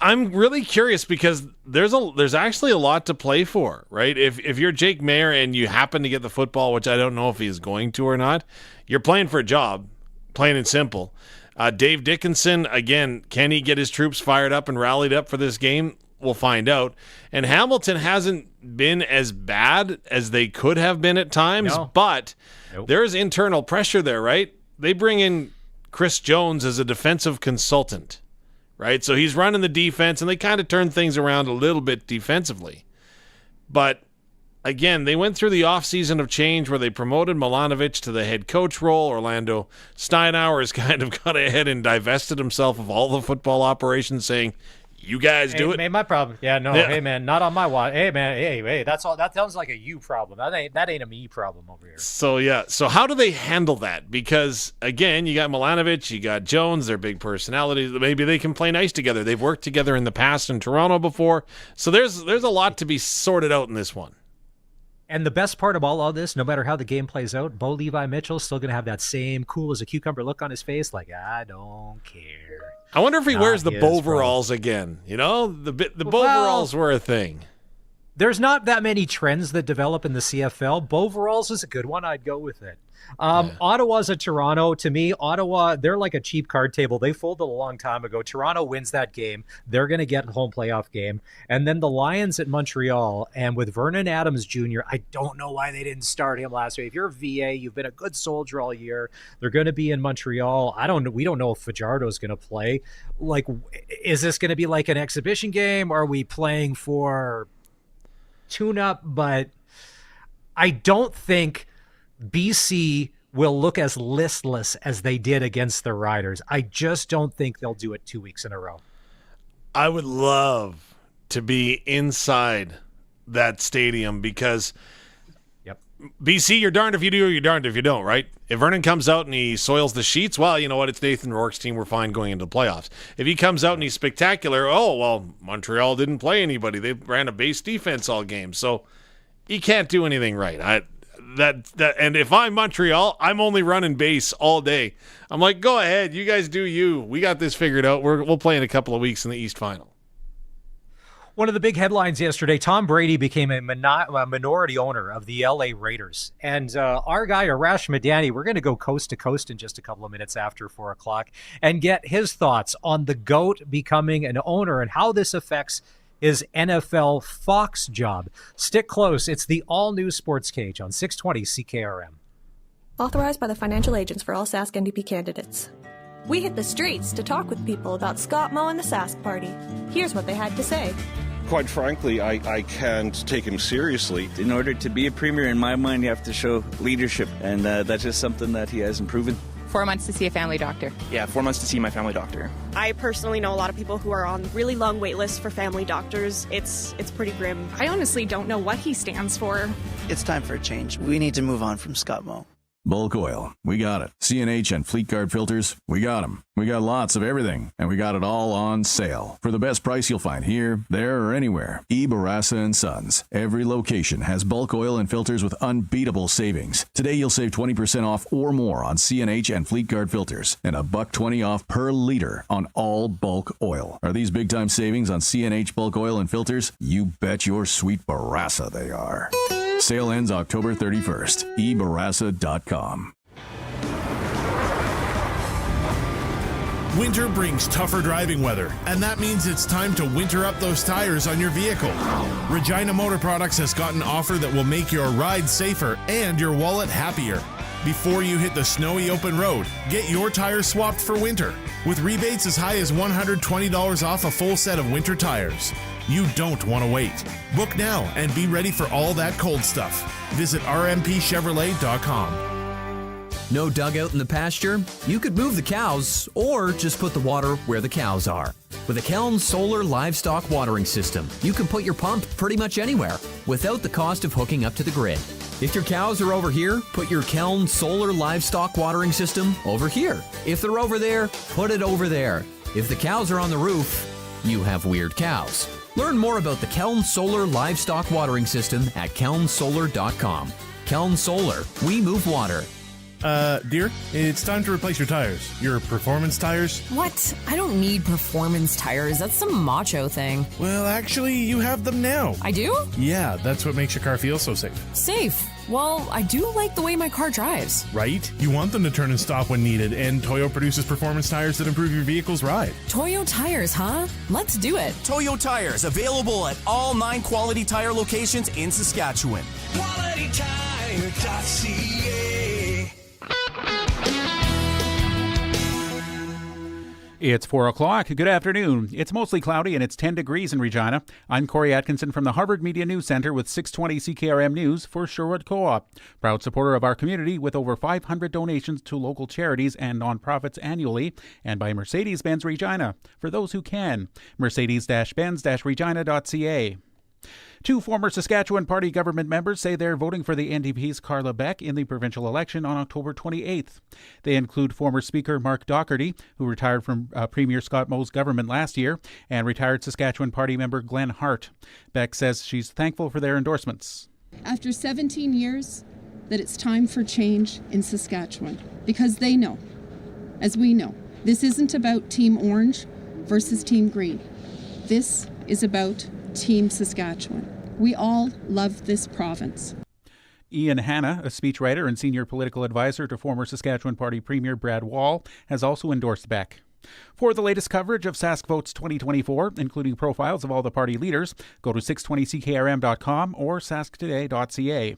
I'm really curious because there's actually a lot to play for, right? If you're Jake Mayer and you happen to get the football, which I don't know if he's going to or not, you're playing for a job, plain and simple. Dave Dickinson, again, can he get his troops fired up and rallied up for this game? We'll find out. And Hamilton hasn't been as bad as they could have been at times, but there's internal pressure there, right? They bring in Chris Jones as a defensive consultant, right? So he's running the defense, and they kind of turn things around a little bit defensively. But again, they went through the offseason of change where they promoted Milanovic to the head coach role. Orlando Steinauer has kind of got ahead and divested himself of all the football operations, saying, you guys do it.
Ain't my problem. Yeah, no. Yeah. Hey, man, not on my watch. Hey, man. Hey. That's all. That sounds like a you problem. That ain't a me problem over here.
So yeah. So how do they handle that? Because again, you got Milanovic, you got Jones. They're big personalities. Maybe they can play nice together. They've worked together in the past in Toronto before. So there's a lot to be sorted out in this one.
And the best part of all of this, no matter how the game plays out, Bo Levi Mitchell's still going to have that same cool as a cucumber look on his face, like, I don't care.
I wonder if he wears the Boveralls again. You know, the Boveralls were a thing.
There's not that many trends that develop in the CFL. Boveralls is a good one. I'd go with it. Ottawa's a Toronto. To me, Ottawa, they're like a cheap card table. They folded a long time ago. Toronto wins that game. They're going to get a home playoff game. And then the Lions at Montreal. And with Vernon Adams Jr., I don't know why they didn't start him last week. If you're a VA, you've been a good soldier all year. They're going to be in Montreal. We don't know if Fajardo's going to play. Like, is this going to be like an exhibition game? Or are we playing for tune-up? But I don't think BC will look as listless as they did against the Riders. I just don't think they'll do it 2 weeks in a row.
I would love to be inside that stadium because BC, you're darned if you do or you're darned if you don't, right? If Vernon comes out and he soils the sheets, well, you know what? It's Nathan Rourke's team. We're fine going into the playoffs. If he comes out and he's spectacular, oh, well, Montreal didn't play anybody. They ran a base defense all game. So you can't do anything right. And if I'm Montreal, I'm only running base all day. I'm like, go ahead. You guys do you. We got this figured out. We'll play in a couple of weeks in the East Final.
One of the big headlines yesterday, Tom Brady became a minority owner of the LA Raiders. And our guy, Arash Madani, we're going to go coast to coast in just a couple of minutes after 4 o'clock and get his thoughts on the GOAT becoming an owner and how this affects his NFL Fox job. Stick close. It's the all-new Sportscage on 620 CKRM.
Authorized by the financial agents for all Sask NDP candidates. We hit the streets to talk with people about Scott Moe and the Sask Party. Here's what they had to say.
Quite frankly, I can't take him seriously.
In order to be a premier, in my mind, you have to show leadership, and that's just something that he hasn't proven.
4 months to see a family doctor.
Yeah, 4 months to see my family doctor.
I personally know a lot of people who are on really long wait lists for family doctors. It's pretty grim.
I honestly don't know what he stands for.
It's time for a change. We need to move on from Scott Moe.
Bulk oil, we got it. CNH and Fleet Guard filters, we got them. We got lots of everything, and we got it all on sale. For the best price you'll find here, there, or anywhere. E. Barassa & Sons. Every location has bulk oil and filters with unbeatable savings. Today you'll save 20% off or more on CNH and Fleet Guard filters, and $1.20 off per liter on all bulk oil. Are these big-time savings on CNH bulk oil and filters? You bet your sweet Barassa they are. Sale ends October 31st. ebarassa.com.
Winter brings tougher driving weather, and that means it's time to winter up those tires on your vehicle. Regina Motor Products has got an offer that will make your ride safer and your wallet happier. Before you hit the snowy open road, get your tires swapped for winter with rebates as high as $120 off a full set of winter tires. You don't want to wait. Book now and be ready for all that cold stuff. Visit rmpchevrolet.com.
No dugout in the pasture? You could move the cows or just put the water where the cows are. With a Keln Solar Livestock Watering System, you can put your pump pretty much anywhere without the cost of hooking up to the grid. If your cows are over here, put your Keln Solar Livestock Watering System over here. If they're over there, put it over there. If the cows are on the roof, you have weird cows. Learn more about the Keln Solar Livestock Watering System at kelnsolar.com. Keln Solar, we move water.
Dear, it's time to replace your tires. Your performance tires.
What? I don't need performance tires. That's some macho thing.
Well, actually, you have them now.
I do?
Yeah, that's what makes your car feel so safe.
Safe? Well, I do like the way my car drives.
Right? You want them to turn and stop when needed, and Toyo produces performance tires that improve your vehicle's ride.
Toyo tires, huh? Let's do it.
Toyo tires, available at all 9 Quality Tire locations in Saskatchewan. QualityTire.ca.
It's 4 o'clock. Good afternoon. It's mostly cloudy and it's 10 degrees in Regina. I'm Corey Atkinson from the Harvard Media News Center with 620 CKRM News for Sherwood Co-op. Proud supporter of our community with over 500 donations to local charities and nonprofits annually, and by Mercedes-Benz Regina. For those who can, Mercedes-Benz-Regina.ca. 2 former Saskatchewan Party government members say they're voting for the NDP's Carla Beck in the provincial election on October 28th. They include former Speaker Mark Docherty, who retired from Premier Scott Moe's government last year, and retired Saskatchewan Party member Glen Hart. Beck says she's thankful for their endorsements.
After 17 years, that it's time for change in Saskatchewan, because they know, as we know, this isn't about Team Orange versus Team Green. This is about Team Saskatchewan. We all love this province.
Ian Hanna, a speechwriter and senior political advisor to former Saskatchewan Party Premier Brad Wall, has also endorsed Beck. For the latest coverage of Sask Votes 2024, including profiles of all the party leaders, go to 620ckrm.com or sasktoday.ca.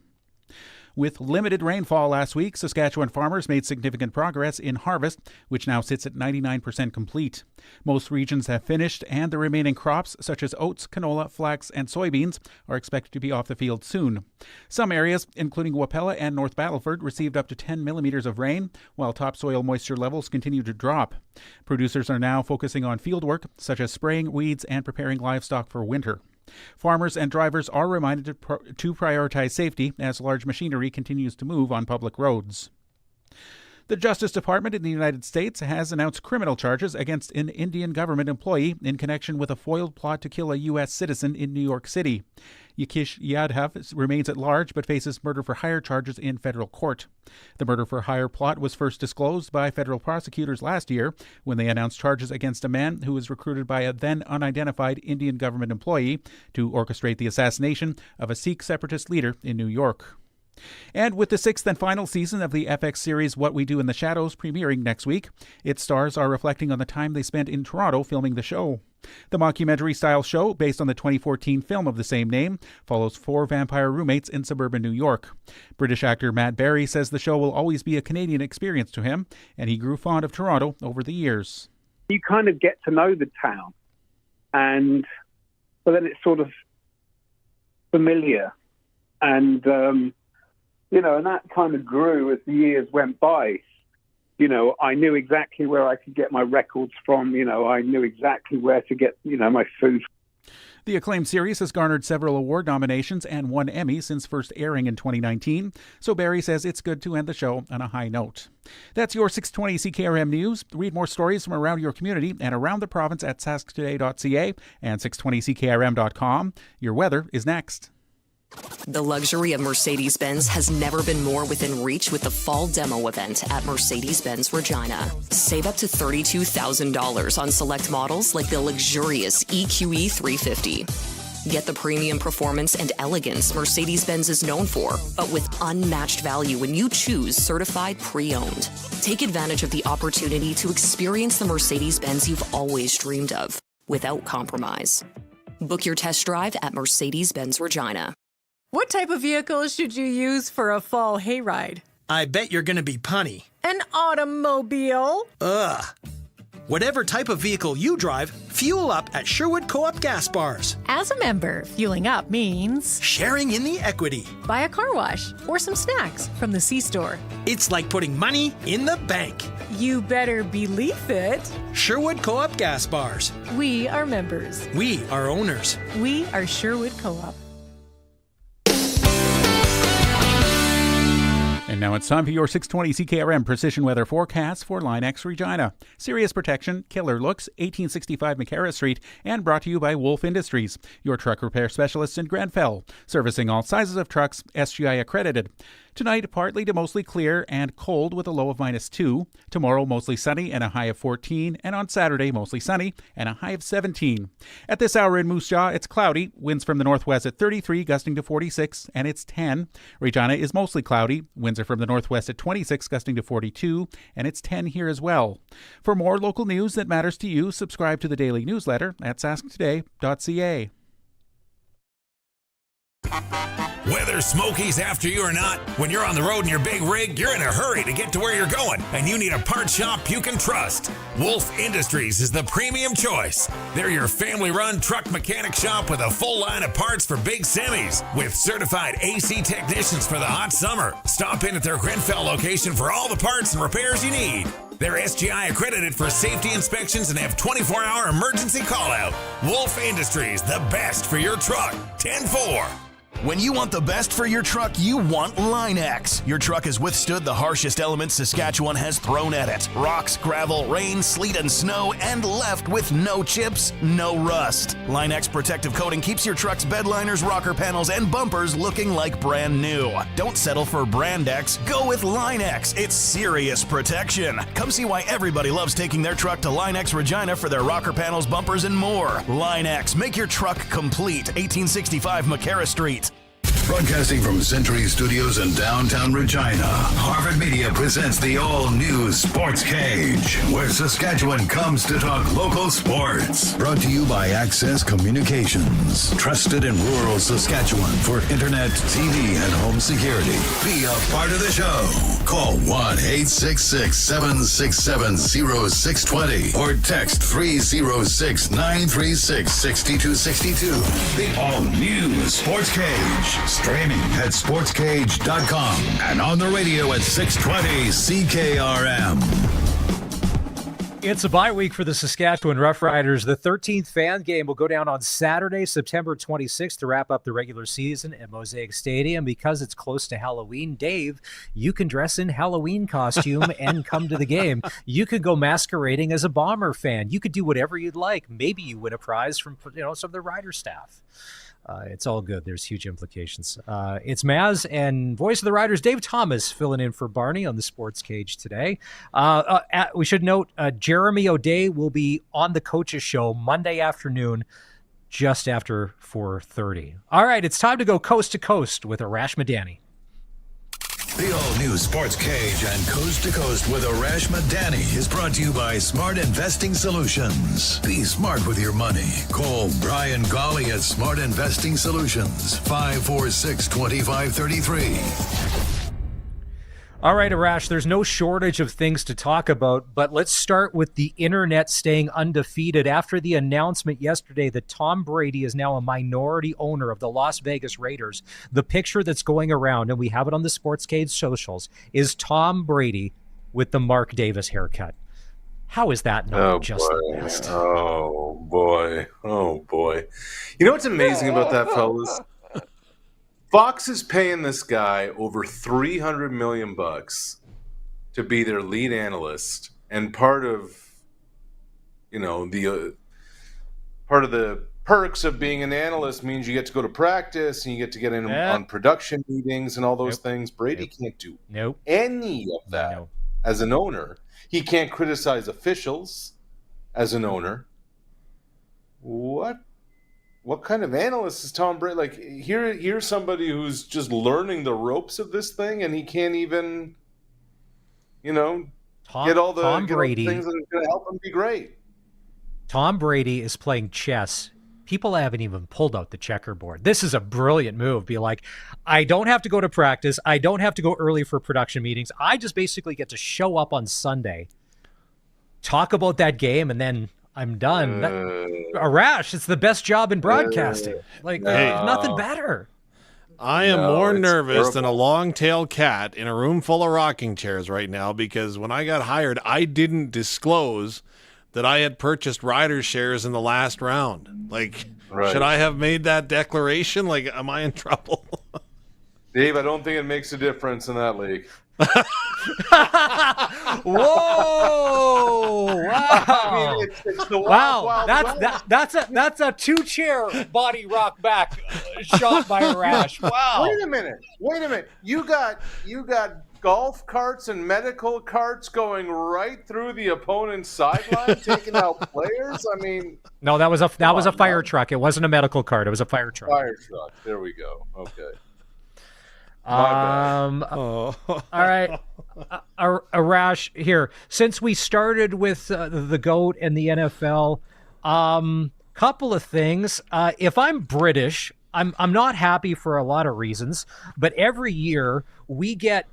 With limited rainfall last week, Saskatchewan farmers made significant progress in harvest, which now sits at 99% complete. Most regions have finished, and the remaining crops, such as oats, canola, flax, and soybeans, are expected to be off the field soon. Some areas, including Wapella and North Battleford, received up to 10 millimeters of rain, while topsoil moisture levels continue to drop. Producers are now focusing on field work, such as spraying weeds and preparing livestock for winter. Farmers and drivers are reminded to prioritize safety as large machinery continues to move on public roads. The Justice Department in the United States has announced criminal charges against an Indian government employee in connection with a foiled plot to kill a U.S. citizen in New York City. Yakish Yadhav remains at large but faces murder-for-hire charges in federal court. The murder-for-hire plot was first disclosed by federal prosecutors last year when they announced charges against a man who was recruited by a then unidentified Indian government employee to orchestrate the assassination of a Sikh separatist leader in New York. And with the 6th and final season of the FX series What We Do in the Shadows premiering next week, its stars are reflecting on the time they spent in Toronto filming the show. The mockumentary-style show, based on the 2014 film of the same name, follows 4 vampire roommates in suburban New York. British actor Matt Berry says the show will always be a Canadian experience to him, and he grew fond of Toronto over the years.
You kind of get to know the town, but then it's sort of familiar, and and that kind of grew as the years went by. I knew exactly where I could get my records from. I knew exactly where to get, my food.
The acclaimed series has garnered several award nominations and 1 Emmy since first airing in 2019, so Barry says it's good to end the show on a high note. That's your 620 CKRM News. Read more stories from around your community and around the province at sasktoday.ca and 620ckrm.com. Your weather is next.
The luxury of Mercedes-Benz has never been more within reach with the fall demo event at Mercedes-Benz Regina. Save up to $32,000 on select models like the luxurious EQE 350. Get the premium performance and elegance Mercedes-Benz is known for, but with unmatched value when you choose certified pre-owned. Take advantage of the opportunity to experience the Mercedes-Benz you've always dreamed of, without compromise. Book your test drive at Mercedes-Benz Regina.
What type of vehicle should you use for a fall hayride?
I bet you're going to be punny.
An automobile?
Ugh. Whatever type of vehicle you drive,
Fuel up at Sherwood Co-op gas bars.
As a member, fueling up means
Sharing in the equity.
buy a car wash or some snacks from the C-store.
It's like putting money in the bank.
You better believe it.
Sherwood Co-op gas bars.
We are members.
We are owners.
We are Sherwood Co-op.
And now it's time for your 620 CKRM precision weather forecast for Line X Regina. Serious protection, killer looks, 1865 McCarra Street, and brought to you by Wolf Industries, your truck repair specialists in Grenfell, servicing all sizes of trucks, SGI accredited. Tonight, partly to mostly clear and cold with a low of -2. Tomorrow, mostly sunny and a high of 14. And on Saturday, mostly sunny and a high of 17. At this hour in Moose Jaw, it's cloudy. Winds from the northwest at 33, gusting to 46, and it's 10. Regina is mostly cloudy. Winds are from the northwest at 26, gusting to 42, and it's 10 here as well. For more local news that matters to you, subscribe to the daily newsletter at sasktoday.ca.
Whether Smokey's after you or not, when you're on the road in your big rig, you're in a hurry to get to where you're going, and you need a part shop you can trust. Wolf Industries is the premium choice. They're your family-run truck mechanic shop with a full line of parts for big semis, with certified AC technicians for the hot summer. Stop in at their Grenfell location for all the parts and repairs you need. They're SGI accredited for safety inspections and have 24-hour emergency call-out. Wolf Industries, the best for your truck. 10-4.
When you want the best for your truck, you want Line X. Your truck has withstood the harshest elements Saskatchewan has thrown at it. Rocks, gravel, rain, sleet, and snow, and left with no chips, no rust. Line X protective coating keeps your truck's bed liners, rocker panels, and bumpers looking like brand new. Don't settle for Brand X. Go with Line X. It's serious protection. Come see why everybody loves taking their truck to Line X Regina for their rocker panels, bumpers, and more. Line X. Make your truck complete. 1865 McCarra Street.
Broadcasting from Century Studios in downtown Regina, Harvard Media presents the all-new Sportscage, where Saskatchewan comes to talk local sports. Brought to you by Access Communications, trusted in rural Saskatchewan for internet, TV, and home security. Be a part of the show. Call 1-866-767-0620 or text 306-936-6262. The all-new Sportscage. Streaming at sportscage.com and on the radio at 620 CKRM.
It's a bye week for the Saskatchewan Roughriders. The 13th fan game will go down on Saturday, September 26th to wrap up the regular season at Mosaic Stadium. Because it's close to Halloween, Dave, you can dress in Halloween costume and come to the game. You could go masquerading as a Bomber fan. You could do whatever you'd like. Maybe you win a prize from some of the Rider staff. It's all good. There's huge implications. It's Maz and voice of the Riders, Dave Thomas, filling in for Barney on the Sports Cage today. We should note Jeremy O'Day will be on the Coaches Show Monday afternoon, just after 4:30. All right, it's time to go coast to coast with Arash Madani.
The all-new Sports Cage and Coast to Coast with Arash Madani is brought to you by Smart Investing Solutions. Be smart with your money. Call Brian Golly at Smart Investing Solutions, 546-2533.
All right, Arash, there's no shortage of things to talk about, but let's start with the internet staying undefeated after the announcement yesterday that Tom Brady is now a minority owner of the Las Vegas Raiders. The picture that's going around, and we have it on the Sportscage socials, is Tom Brady with the Mark Davis haircut. How is that not the best?
Oh, boy. Oh, boy. You know what's amazing about that, fellas? Fox is paying this guy over $300 million to be their lead analyst, and part of the perks of being an analyst means you get to go to practice and you get to get in on production meetings and all those things. Brady can't do any of that as an owner. He can't criticize officials as an owner. What kind of analyst is Tom Brady? Like, here's somebody who's just learning the ropes of this thing, and he can't even, get all the things that are going to help him be great.
Tom Brady is playing chess. People haven't even pulled out the checkerboard. This is a brilliant move. Be like, I don't have to go to practice. I don't have to go early for production meetings. I just basically get to show up on Sunday, talk about that game, and then I'm done. Arash, it's the best job in broadcasting. There's nothing better.
I am more nervous than a long-tailed cat in a room full of rocking chairs right now, because when I got hired, I didn't disclose that I had purchased Riders shares in the last round. Should I have made that declaration? Am I in trouble?
Dave, I don't think it makes a difference in that league.
Whoa! Wow!
I mean, it's the wild
That's a 2-chair body rock back shot by Arash. Wow!
Wait a minute! You got golf carts and medical carts going right through the opponent's sideline, taking out players. I mean,
no, that was a fire truck. It wasn't a medical cart. It was a fire truck.
Fire truck. There we go. Okay.
All right, Arash, here. Since we started with the GOAT and the NFL, couple of things. If I'm British, I'm not happy for a lot of reasons, but every year we get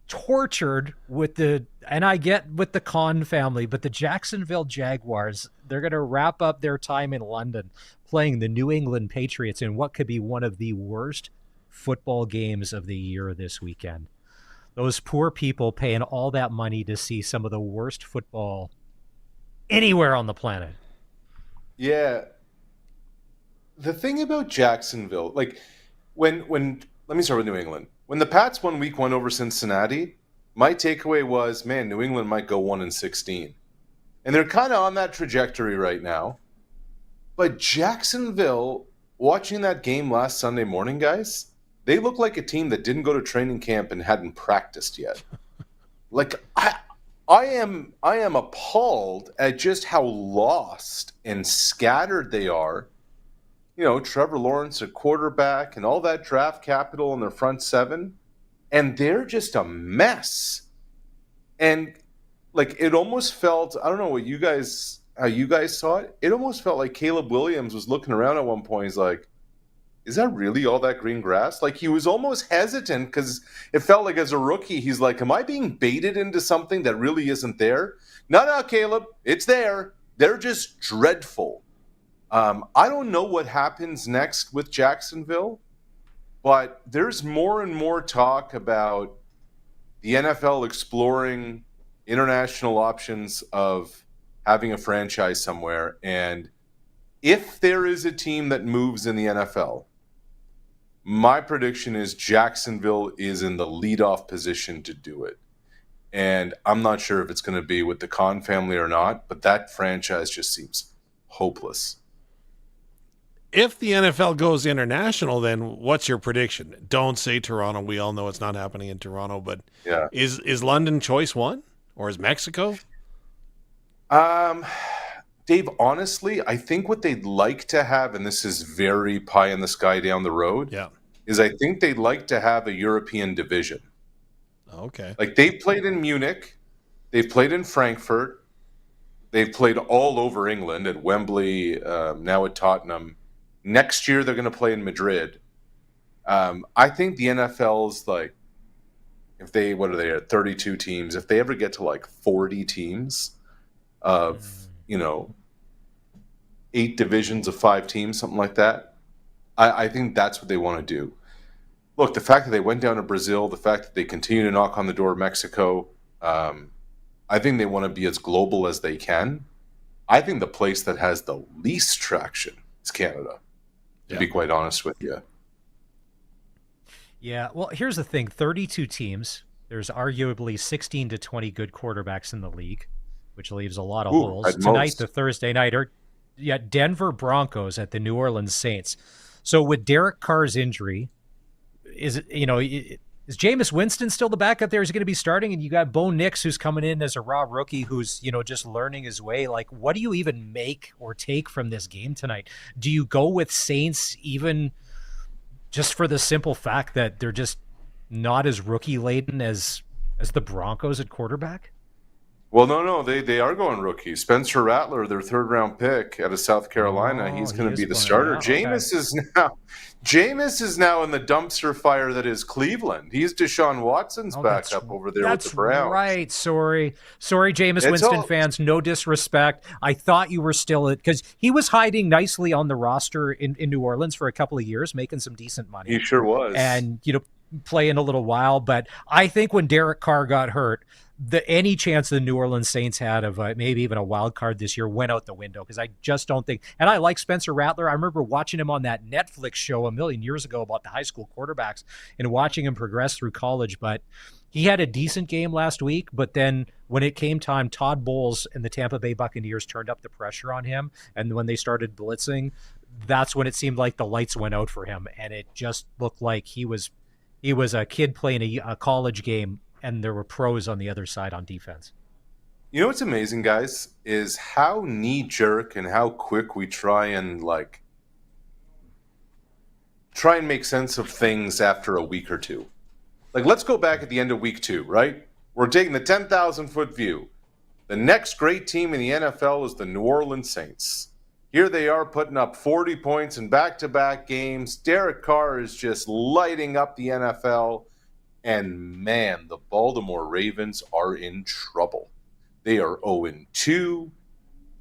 tortured with the Con family, but the Jacksonville Jaguars, they're going to wrap up their time in London playing the New England Patriots in what could be one of the worst football games of the year this weekend. Those poor people paying all that money to see some of the worst football anywhere on the planet.
Yeah. The thing about Jacksonville, when let me start with New England. When the Pats won week 1 over Cincinnati, my takeaway was, man, New England might go 1-16. And they're kind of on that trajectory right now. But Jacksonville, watching that game last Sunday morning, guys, they look like a team that didn't go to training camp and hadn't practiced yet. I am appalled at just how lost and scattered they are. You know, Trevor Lawrence at quarterback and all that draft capital in their front seven, and they're just a mess. And it almost felt, I don't know how you guys saw it. It almost felt like Caleb Williams was looking around at one point. He's like, is that really all that green grass? He was almost hesitant because it felt like as a rookie, he's like, am I being baited into something that really isn't there? No, Caleb, it's there. They're just dreadful. I don't know what happens next with Jacksonville, but there's more and more talk about the NFL exploring international options of having a franchise somewhere. And if there is a team that moves in the NFL, my prediction is Jacksonville is in the leadoff position to do it. And I'm not sure if it's going to be with the Con family or not, but that franchise just seems hopeless.
If the NFL goes international, then what's your prediction? Don't say Toronto. We all know it's not happening in Toronto, but
yeah.
Is London choice one, or is Mexico?
Dave, honestly, I think what they'd like to have, and this is very pie in the sky down the road, is I think they'd like to have a European division.
Okay.
They've played in Munich, they've played in Frankfurt, they've played all over England at Wembley, now at Tottenham. Next year they're going to play in Madrid. I think the NFL's if they, what are they at, 32 teams, if they ever get to 40 teams of 8 divisions of 5 teams, something like that, I think that's what they want to do. Look, the fact that they went down to Brazil, the fact that they continue to knock on the door of Mexico, I think they want to be as global as they can. I think the place that has the least traction is Canada, to be quite honest with you.
Yeah, well, here's the thing. 32 teams. There's arguably 16 to 20 good quarterbacks in the league, which leaves a lot of holes. Tonight, the Thursday nighter, Denver Broncos at the New Orleans Saints. So with Derek Carr's injury, is Jameis Winston still the backup there? Is he going to be starting? And you got Bo Nix, who's coming in as a raw rookie, who's just learning his way. What do you even make or take from this game tonight? Do you go with Saints even just for the simple fact that they're just not as rookie laden as the Broncos at quarterback?
Well, no, they are going rookie. Spencer Rattler, their third-round pick out of South Carolina, he's going to be the starter. Jameis is now in the dumpster fire that is Cleveland. He's Deshaun Watson's backup over there with the Browns.
Right. Sorry, Jameis Winston fans. No disrespect. I thought you were still because he was hiding nicely on the roster in New Orleans for a couple of years, making some decent money.
He sure was,
and playing a little while. But I think when Derek Carr got hurt, any chance the New Orleans Saints had of maybe even a wild card this year went out the window, because I just don't think. And I like Spencer Rattler. I remember watching him on that Netflix show a million years ago about the high school quarterbacks and watching him progress through college. But he had a decent game last week. But then when it came time, Todd Bowles and the Tampa Bay Buccaneers turned up the pressure on him. And when they started blitzing, that's when it seemed like the lights went out for him. And it just looked like he was a kid playing a college game, and there were pros on the other side on defense.
You know what's amazing, guys, is how knee-jerk and how quick we try and make sense of things after a week or two. Like, let's go back at the end of week 2, right? We're taking the 10,000-foot view. The next great team in the NFL is the New Orleans Saints. Here they are putting up 40 points in back-to-back games. Derek Carr is just lighting up the NFL. And man, the Baltimore Ravens are in trouble. They are 0-2.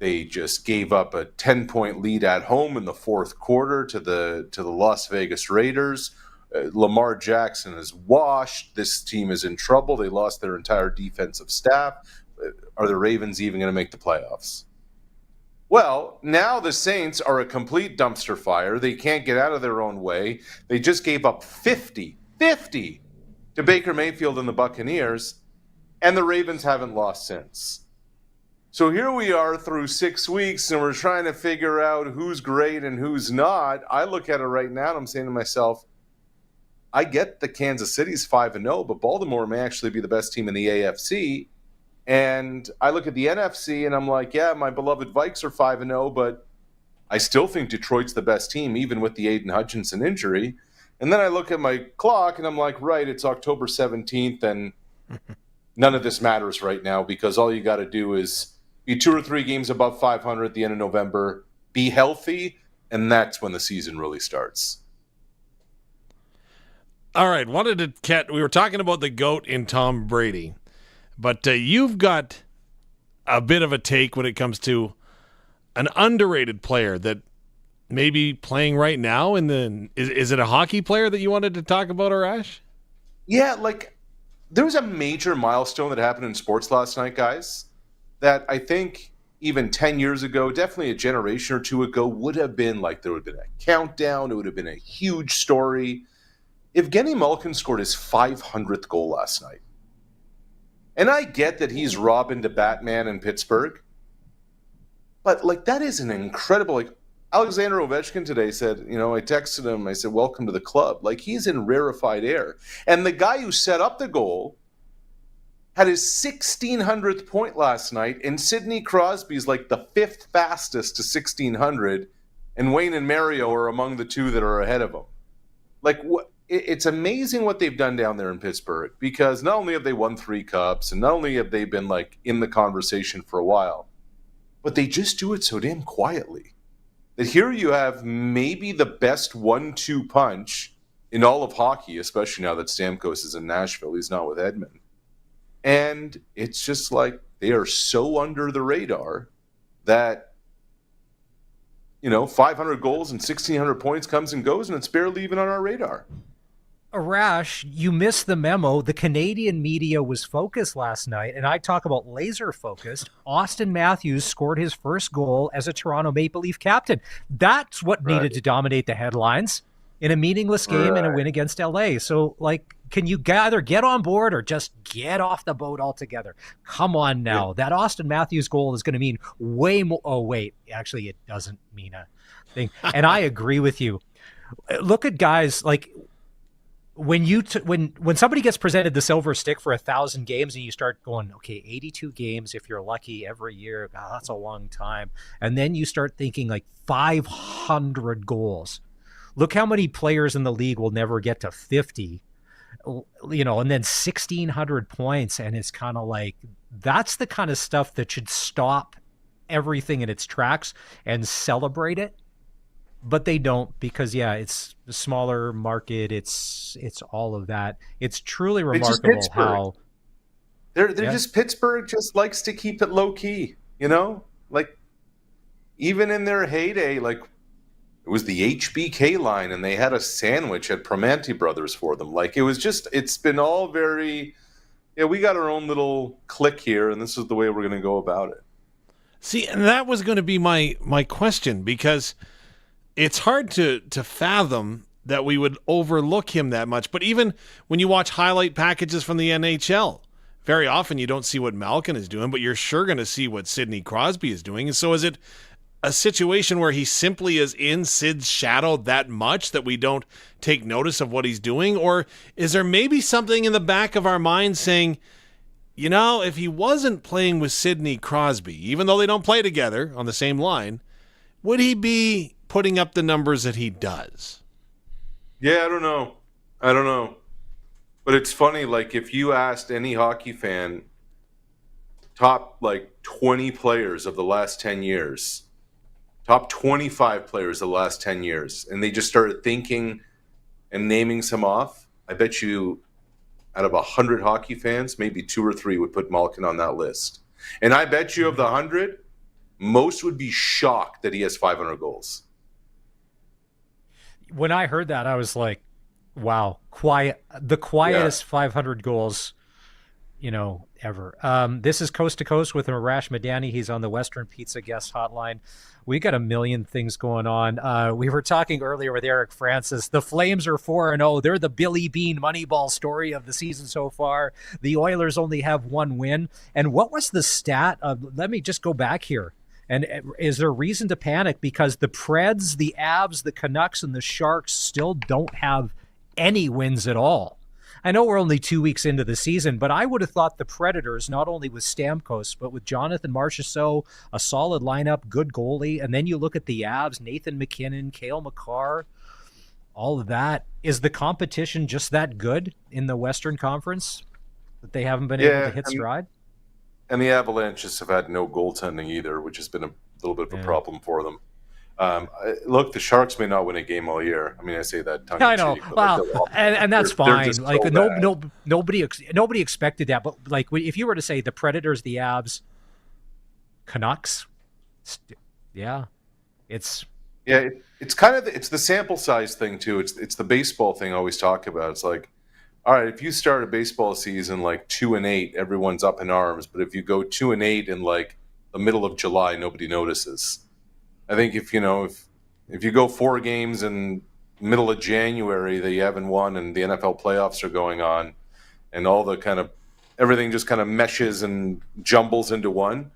They just gave up a 10-point lead at home in the fourth quarter to the Las Vegas Raiders. Lamar Jackson is washed. This team is in trouble. They lost their entire defensive staff. Are the Ravens even going to make the playoffs? Well, now the Saints are a complete dumpster fire. They can't get out of their own way. They just gave up 50 to Baker Mayfield and the Buccaneers, and the Ravens haven't lost since. So here we are through 6 weeks, and we're trying to figure out who's great and who's not. I look at it right now, and I'm saying to myself, I get that Kansas City's 5-0, but Baltimore may actually be the best team in the AFC. And I look at the NFC, and I'm like, yeah, my beloved Vikes are 5-0, but I still think Detroit's the best team, even with the Aiden Hutchinson injury. And then I look at my clock, and I'm like, right, it's October 17th, and none of this matters right now, because all you got to do is be 2 or 3 games above 500 at the end of November, be healthy, and that's when the season really starts.
All right, we were talking about the GOAT in Tom Brady, but you've got a bit of a take when it comes to an underrated player that maybe playing right now. Is it a hockey player that you wanted to talk about, Arash?
Yeah, there was a major milestone that happened in sports last night, guys, that I think even 10 years ago, definitely a generation or two ago, would have been there would have been a countdown. It would have been a huge story. Evgeny Malkin scored his 500th goal last night. And I get that he's Robin to Batman in Pittsburgh, but that is an incredible, Alexander Ovechkin today said, I texted him, I said, welcome to the club. He's in rarefied air. And the guy who set up the goal had his 1,600th point last night, and Sidney Crosby's the 5th fastest to 1,600, and Wayne and Mario are among the 2 that are ahead of him. It's amazing what they've done down there in Pittsburgh, because not only have they won 3 cups, and not only have they been in the conversation for a while, but they just do it so damn quietly. That here you have maybe the best 1-2 punch in all of hockey, especially now that Stamkos is in Nashville. He's not with Edmonton. And it's just they are so under the radar that, 500 goals and 1,600 points comes and goes, and it's barely even on our radar.
Arash, you missed the memo. The Canadian media was focused last night, and I talk about laser focused. Austin Matthews scored his first goal as a Toronto Maple Leaf captain. That's what needed to dominate the headlines in a meaningless game and a win against LA. So, can you either get on board or just get off the boat altogether? Come on now. That Austin Matthews goal is going to mean way more. Oh, wait. Actually, it doesn't mean a thing. And I agree with you. Look at guys when somebody gets presented the silver stick for 1,000 games, and you start going, okay, 82 games if you're lucky every year, God, that's a long time. And then you start thinking 500 goals. Look how many players in the league will never get to 50. you know, and then 1,600 points. And it's kind of like, that's the kind of stuff that should stop everything in its tracks and celebrate it. But they don't, because it's a smaller market. It's all of that. It's truly remarkable how
they're just Pittsburgh just likes to keep it low key, you know? Like even in their heyday, like it was the HBK line and they had a sandwich at Primanti Brothers for them. Like it's been all very, we got our own little clique here and this is the way we're going to go about it.
See, and that was going to be my question, because it's hard to fathom that we would overlook him that much. But even when you watch highlight packages from the NHL, very often you don't see what Malkin is doing, but you're sure going to see what Sidney Crosby is doing. And so is it a situation where he simply is in Sid's shadow that much that we don't take notice of what he's doing? Or is there maybe something in the back of our mind saying, you know, if he wasn't playing with Sidney Crosby, even though they don't play together on the same line, would he be putting up the numbers that he does?
Yeah, I don't know. But it's funny, like if you asked any hockey fan top like 20 players of the last 10 years, top 25 players of the last 10 years, and they just started thinking and naming some off, I bet you out of 100 hockey fans, maybe 2 or 3 would put Malkin on that list. And I bet you of the 100, most would be shocked that he has 500 goals.
When I heard that, I was like, wow, the quietest 500 goals, you know, ever. This is Coast to Coast with Arash Madani. He's on the Western Pizza guest hotline. We got a million things going on. We were talking earlier with Eric Francis. The Flames are 4-0. They're the Billy Bean Moneyball story of the season so far. The Oilers only have 1 win. And what was the stat? Let me just go back here. And is there reason to panic? Because the Preds, the Avs, the Canucks, and the Sharks still don't have any wins at all. I know we're only 2 weeks into the season, but I would have thought the Predators, not only with Stamkos, but with Jonathan Marchessault, a solid lineup, good goalie, and then you look at the Avs, Nathan McKinnon, Cale Makar, all of that. Is the competition just that good in the Western Conference that they haven't been able to hit stride?
And the Avalanches have had no goaltending either, which has been a little bit of a problem for them. Look, the Sharks may not win a game all year. I mean, I say that tongue in cheek.
Well, and that's fine. Like
so
nobody expected that. But like, if you were to say the Predators, the Avs, Canucks, it's
kind of it's the sample size thing too. It's the baseball thing I always talk about. It's like, all right, if you start a baseball season like 2-8, everyone's up in arms. But if you go 2-8 in like the middle of July, nobody notices. I think if you go 4 games in middle of January that you haven't won and the NFL playoffs are going on and all the kind of everything just kind of meshes and jumbles into one.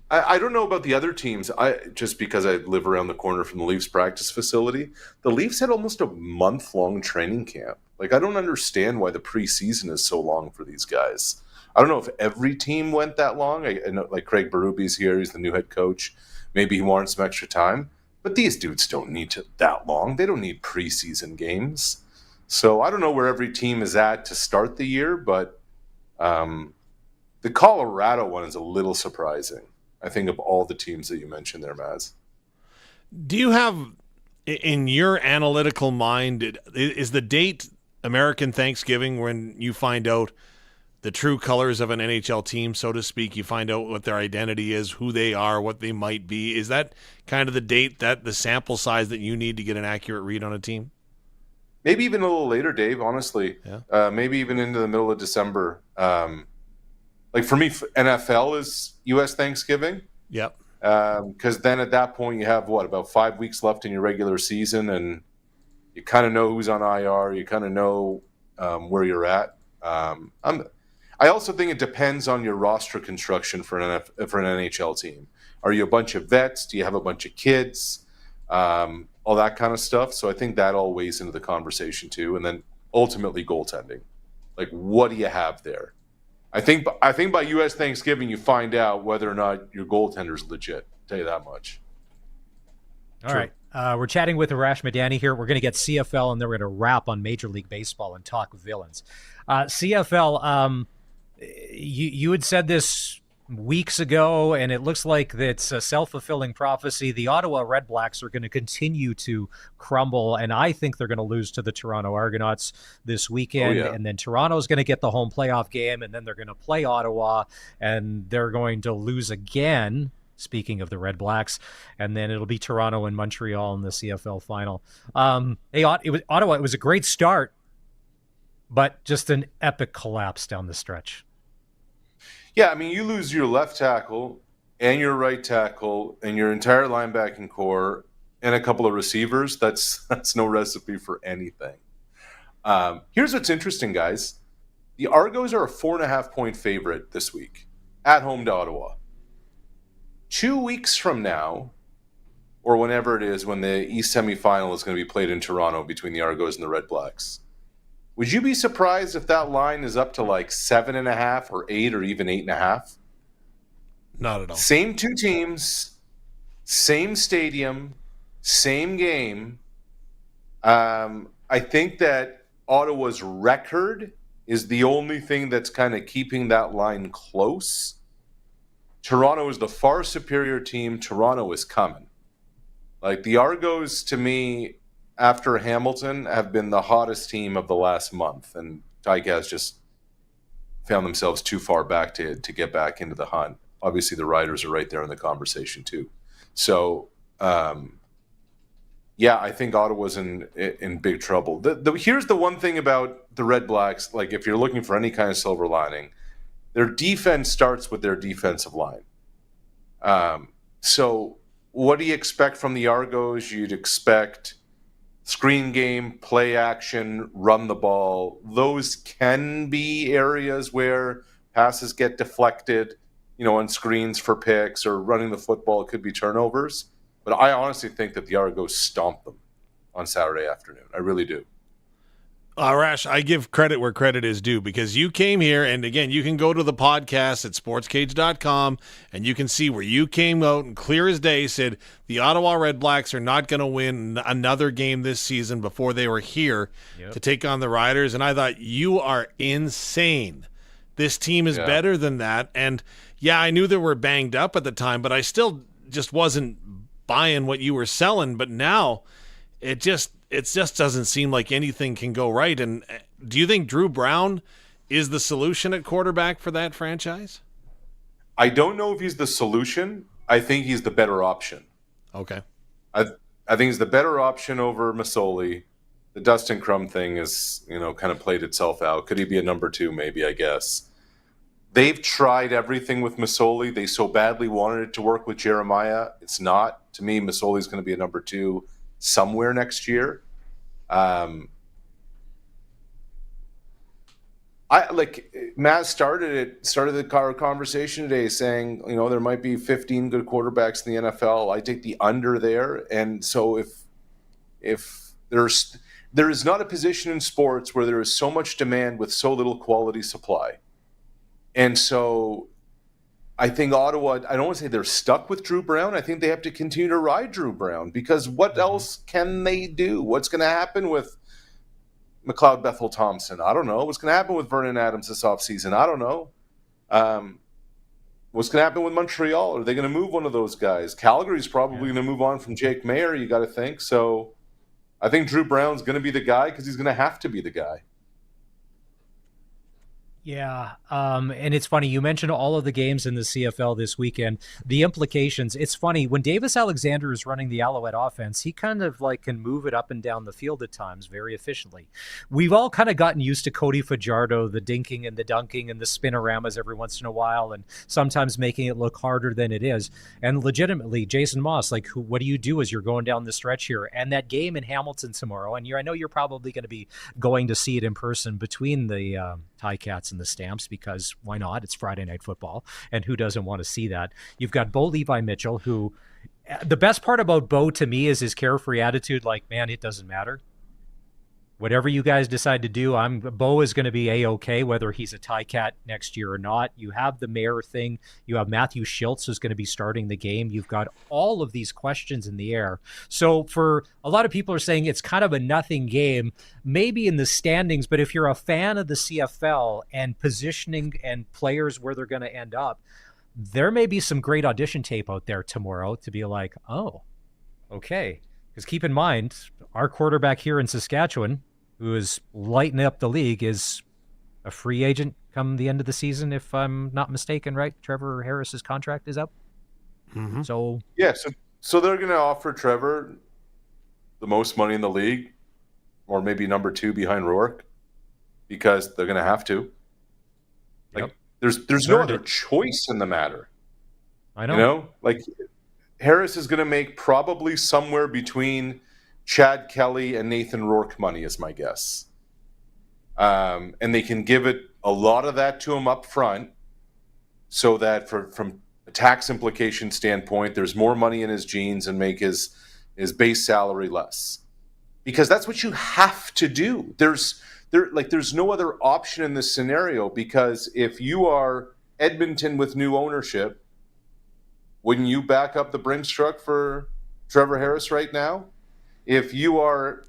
I don't know about the other teams. Just because I live around the corner from the Leafs practice facility, the Leafs had almost a month-long training camp. Like, I don't understand why the preseason is so long for these guys. I don't know if every team went that long. I know, like Craig Berube's here. He's the new head coach. Maybe he wanted some extra time. But these dudes don't need that long. They don't need preseason games. So I don't know where every team is at to start the year, but the Colorado one is a little surprising, I think, of all the teams that you mentioned there, Maz.
Do you have, in your analytical mind, is the date American Thanksgiving when you find out the true colors of an NHL team, so to speak? You find out what their identity is, who they are, what they might be. Is that kind of the date, that the sample size that you need to get an accurate read on a team?
Maybe even a little later, Dave, honestly. Yeah. Maybe even into the middle of December. Like for me, NFL is U.S. Thanksgiving.
Yep.
Because then at that point you have, about 5 weeks left in your regular season, and you kind of know who's on IR. You kind of know where you're at. I also think it depends on your roster construction for an NHL team. Are you a bunch of vets? Do you have a bunch of kids? All that kind of stuff. So I think that all weighs into the conversation too. And then ultimately goaltending. Like, what do you have there? I think by U.S. Thanksgiving you find out whether or not your goaltender's legit. I'll tell you that much.
All right. We're chatting with Arash Madani here. We're going to get CFL, and then we're going to wrap on Major League Baseball and talk villains. CFL, you had said this weeks ago, and it looks like that's a self-fulfilling prophecy. The Ottawa Red Blacks are going to continue to crumble, and I think they're going to lose to the Toronto Argonauts this weekend. And then Toronto's going to get the home playoff game, and then they're going to play Ottawa, and they're going to lose again, speaking of the Red Blacks, and then it'll be Toronto and Montreal in the CFL final. Ottawa, it was a great start, but just an epic collapse down the stretch.
Yeah, I mean, you lose your left tackle and your right tackle and your entire linebacking core and a couple of receivers. That's no recipe for anything. Here's what's interesting, guys. The Argos are a 4.5-point favorite this week at home to Ottawa. 2 weeks from now, or whenever it is, when the East semifinal is going to be played in Toronto between the Argos and the Red Blacks, would you be surprised if that line is up to like 7.5 or 8 or even 8.5?
Not at all.
Same two teams, same stadium, same game. I think that Ottawa's record is the only thing that's kind of keeping that line close. Toronto is the far superior team. Toronto is coming. Like, the Argos, to me, after Hamilton, have been the hottest team of the last month, and Ticats just found themselves too far back to get back into the hunt. Obviously, the Riders are right there in the conversation too. So, yeah, I think Ottawa's in big trouble. Here's the one thing about the Red Blacks, like, if you're looking for any kind of silver lining, their defense starts with their defensive line. So what do you expect from the Argos? You'd expect screen game, play action, run the ball. Those can be areas where passes get deflected, on screens for picks, or running the football. It could be turnovers. But I honestly think that the Argos stomped them on Saturday afternoon. I really do.
Arash, I give credit where credit is due, because you came here, and again, you can go to the podcast at sportscage.com, and you can see where you came out and clear as day said the Ottawa Red Blacks are not going to win another game this season before they were here to take on the Riders. And I thought, you are insane. This team is better than that. And yeah, I knew they were banged up at the time, but I still just wasn't buying what you were selling. But now it just doesn't seem like anything can go right. And do you think Drew Brown is the solution at quarterback for that franchise?
I don't know if he's the solution. I think he's the better option.
Okay.
I think he's the better option over Masoli. The Dustin Crum thing is, kind of played itself out. Could he be a number 2? Maybe, I guess. They've tried everything with Masoli. They so badly wanted it to work with Jeremiah. It's not. To me, Masoli's going to be a number 2 somewhere next year. Maz started the conversation today saying, there might be 15 good quarterbacks in the NFL. I take the under there. And so if there is not a position in sports where there is so much demand with so little quality supply. And so I think Ottawa, I don't want to say they're stuck with Drew Brown. I think they have to continue to ride Drew Brown, because what else can they do? What's going to happen with McLeod Bethel Thompson? I don't know. What's going to happen with Vernon Adams this offseason? I don't know. What's going to happen with Montreal? Are they going to move one of those guys? Calgary's probably going to move on from Jake Mayer, you got to think. So I think Drew Brown's going to be the guy, because he's going to have to be the guy.
Yeah, and it's funny, you mentioned all of the games in the CFL this weekend, the implications. It's funny, when Davis Alexander is running the Alouette offense, he kind of can move it up and down the field at times very efficiently. We've all kind of gotten used to Cody Fajardo, the dinking and the dunking and the spinoramas every once in a while, and sometimes making it look harder than it is. And legitimately, Jason Moss, what do you do as you're going down the stretch here? And that game in Hamilton tomorrow, and I know you're probably going to be going to see it in person between the Ticats and the Stamps, because why not? It's Friday Night Football, and who doesn't want to see that? You've got Bo Levi Mitchell, who the best part about Bo to me is his carefree attitude, man, it doesn't matter. whatever you guys decide to do, Bo is going to be A-okay, whether he's a Ticats next year or not. You have the mayor thing. You have Matthew Schultz, who's going to be starting the game. You've got all of these questions in the air. So for a lot of people are saying it's kind of a nothing game, maybe in the standings, but if you're a fan of the CFL and positioning and players where they're going to end up, there may be some great audition tape out there tomorrow to be like, oh, okay. Because keep in mind, our quarterback here in Saskatchewan, who is lighting up the league, is a free agent come the end of the season, if I'm not mistaken, right? Trevor Harris's contract is up.
Mm-hmm.
So
yeah, so they're going to offer Trevor the most money in the league, or maybe number 2 behind Rourke, because they're going to have to. Like, there's no other choice in the matter.
I know.
You know, like Harris is going to make probably somewhere between Chad Kelly and Nathan Rourke money, is my guess. And they can give it a lot of that to him up front, so that from a tax implication standpoint, there's more money in his jeans and make his base salary less. Because that's what you have to do. There's no other option in this scenario, because if you are Edmonton with new ownership, wouldn't you back up the Brinks truck for Trevor Harris right now? If you are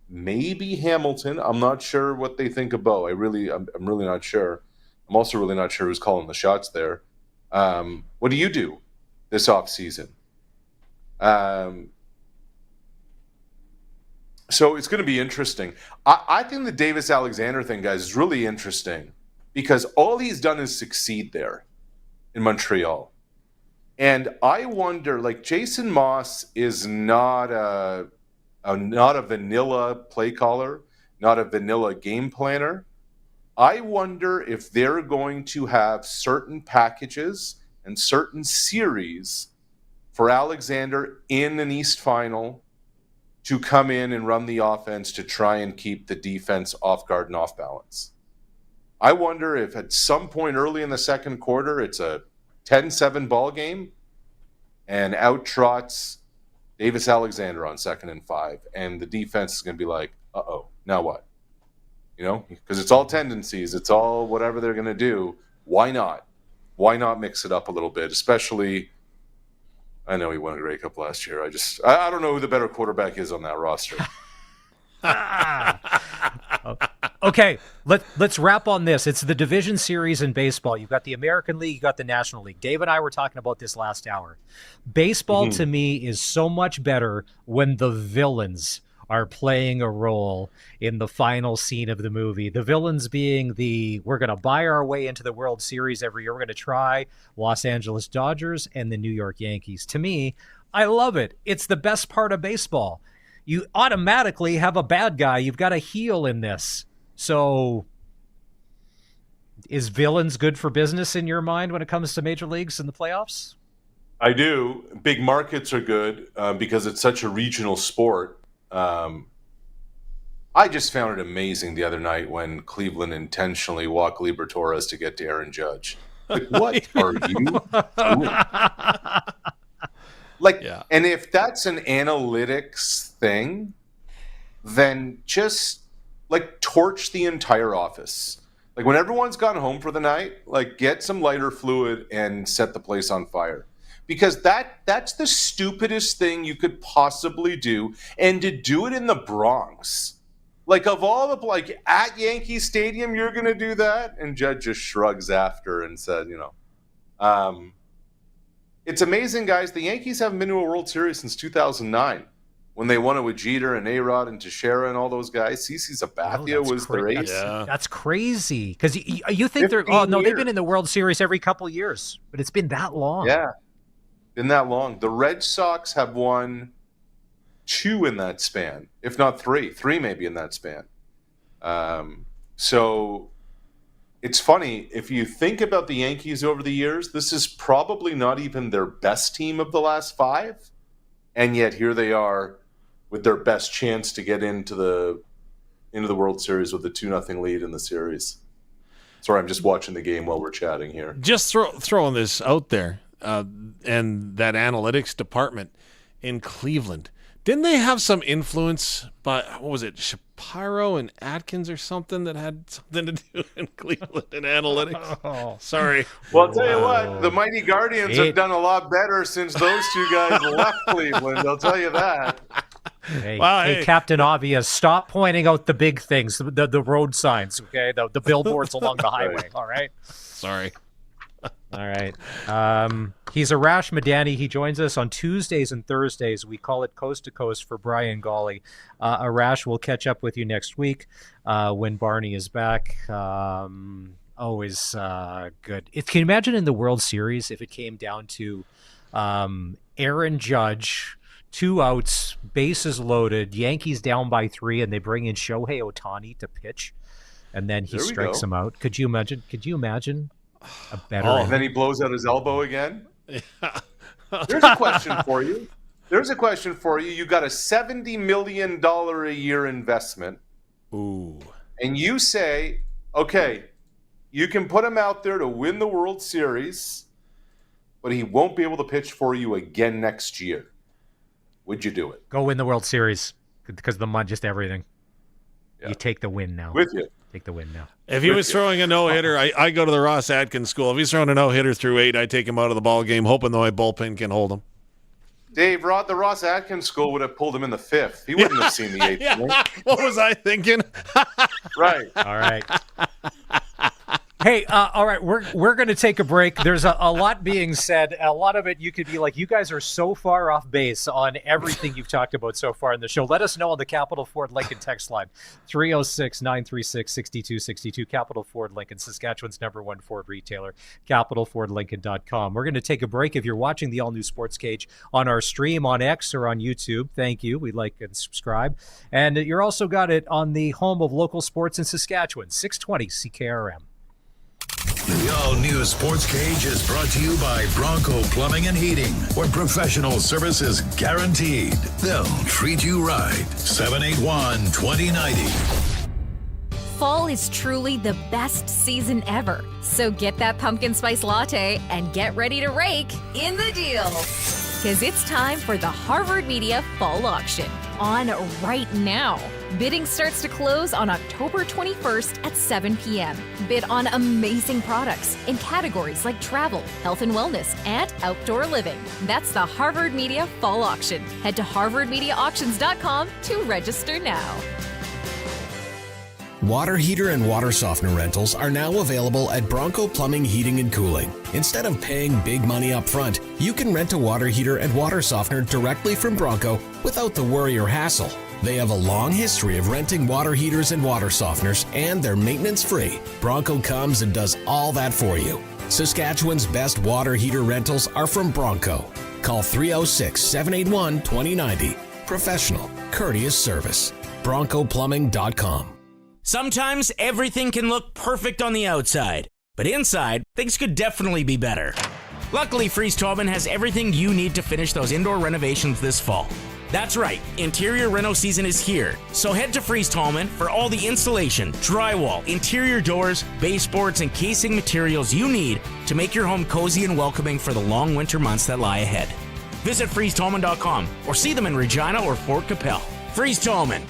maybe Hamilton, I'm not sure what they think of Bo. I'm really not sure. I'm also really not sure who's calling the shots there. What do you do this offseason? So it's going to be interesting. I think the Davis Alexander thing, guys, is really interesting, because all he's done is succeed there in Montreal. And I wonder, like, Jason Moss is not a vanilla play caller, not a vanilla game planner. I wonder if they're going to have certain packages and certain series for Alexander in an East Final to come in and run the offense to try and keep the defense off guard and off balance. I wonder if at some point early in the second quarter, it's a 10-7 ball game, and out trots Davis Alexander on 2nd and 5, and the defense is going to be like, uh-oh, now what? You know, because it's all tendencies, it's all whatever they're going to do. Why not? Why not mix it up a little bit? Especially, I know he won a Grey Cup last year. I don't know who the better quarterback is on that roster.
Okay, let's wrap on this. It's the division series in baseball. You've got the American League, you've got the National League. Dave and I were talking about this last hour. Baseball, to me, is so much better when the villains are playing a role in the final scene of the movie. The villains being we're going to buy our way into the World Series every year. We're going to try Los Angeles Dodgers and the New York Yankees. To me, I love it. It's the best part of baseball. You automatically have a bad guy. You've got a heel in this. So is villains good for business in your mind when it comes to major leagues and the playoffs?
I do. Big markets are good because it's such a regional sport. I just found it amazing the other night when Cleveland intentionally walked Gleyber Torres to get to Aaron Judge. Like, what are you doing? And if that's an analytics thing, then just torch the entire office. Like, when everyone's gone home for the night, get some lighter fluid and set the place on fire. Because that's the stupidest thing you could possibly do, and to do it in the Bronx. Of all the, at Yankee Stadium, you're going to do that? And Judge just shrugs after and said, it's amazing, guys. The Yankees haven't been to a World Series since 2009, when they won it with Jeter and A-Rod and Teixeira and all those guys. CeCe Sabathia was their ace.
That's crazy. Because you think they've been in the World Series every couple years, but it's been that long.
Yeah, been that long. The Red Sox have won 2 in that span, if not 3 maybe in that span. So it's funny, if you think about the Yankees over the years, this is probably not even their best team of the last 5, and yet here they are with their best chance to get into the World Series with a 2-0 lead in the series. Sorry, I'm just watching the game while we're chatting here.
Just throwing this out there, and that analytics department in Cleveland. Didn't they have some influence by, what was it, Shapiro and Atkins or something that had something to do in Cleveland and analytics?
Oh,
sorry.
Well, I'll tell you what, the Mighty Guardians have done a lot better since those two guys left Cleveland. I'll tell you that.
Hey, Captain Obvious, stop pointing out the big things, the road signs, okay? The billboards along the highway, all right?
Sorry.
All right. He's Arash Madani. He joins us on Tuesdays and Thursdays. We call it Coast to Coast for Brian Golly. Arash, will catch up with you next week when Barney is back. Always good. Can you imagine in the World Series if it came down to Aaron Judge, 2 outs, bases loaded, Yankees down by 3, and they bring in Shohei Ohtani to pitch, and then he strikes him out. Could you imagine? A better.
And then he blows out his elbow again. There's a question for you. You got a $70 million a year investment.
Ooh.
And you say, okay, you can put him out there to win the World Series, but he won't be able to pitch for you again next year. Would you do it?
Go win the World Series because of the money, just everything. Yeah. You take the win now.
With you.
Take the win now.
If he was throwing a no-hitter, I go to the Ross Atkins school. If he's throwing a no-hitter through 8, I take him out of the ball game, hoping that my bullpen can hold him.
Dave, the Ross Atkins school would have pulled him in the 5th. He wouldn't have seen the 8th.
Yeah. What was I thinking?
Right.
All right. Hey, all right, we're going to take a break. There's a lot being said. A lot of it you could be like, you guys are so far off base on everything you've talked about so far in the show. Let us know on the Capital Ford Lincoln text line, 306-936-6262. Capital Ford Lincoln, Saskatchewan's #1 Ford retailer, capitalfordlincoln.com. We're going to take a break. If you're watching the all-new Sportscage on our stream on X or on YouTube, thank you. We like and subscribe. And you're also got it on the home of local sports in Saskatchewan, 620 CKRM.
The all-new Sports Cage is brought to you by Bronco Plumbing and Heating, where professional service is guaranteed. They'll treat you right. 781-2090.
Fall is truly the best season ever. So get that pumpkin spice latte and get ready to rake in the deal. Because it's time for the Harvard Media Fall Auction on right now. Bidding starts to close on October 21st at 7 p.m. Bid on amazing products in categories like travel, health and wellness, and outdoor living. That's the Harvard Media Fall Auction. Head to harvardmediaauctions.com to register now.
Water heater and water softener rentals are now available at Bronco Plumbing, Heating, and Cooling. Instead of paying big money up front, you can rent a water heater and water softener directly from Bronco without the worry or hassle. They have a long history of renting water heaters and water softeners, and they're maintenance-free. Bronco comes and does all that for you. Saskatchewan's best water heater rentals are from Bronco. Call 306-781-2090. Professional, courteous service. BroncoPlumbing.com.
Sometimes everything can look perfect on the outside, but inside, things could definitely be better. Luckily, Freeze Tobin has everything you need to finish those indoor renovations this fall. That's right, interior reno season is here. So head to Freeze Tobin for all the installation, drywall, interior doors, baseboards, and casing materials you need to make your home cozy and welcoming for the long winter months that lie ahead. Visit freezetoman.com or see them in Regina or Fort Capel. Freeze Tobin.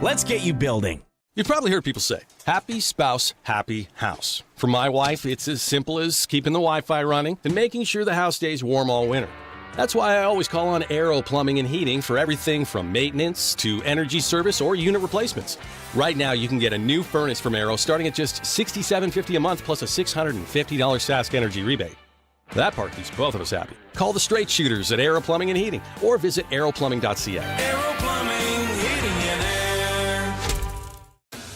Let's get you building.
You've probably heard people say, happy spouse, happy house. For my wife, it's as simple as keeping the Wi-Fi running and making sure the house stays warm all winter. That's why I always call on Aero Plumbing and Heating for everything from maintenance to energy service or unit replacements. Right now, you can get a new furnace from Aero starting at just $67.50 a month plus a $650 Sask Energy rebate. That part keeps both of us happy. Call the straight shooters at Aero Plumbing and Heating or visit aeroplumbing.ca.
Aero Plumbing, Heating, and Air.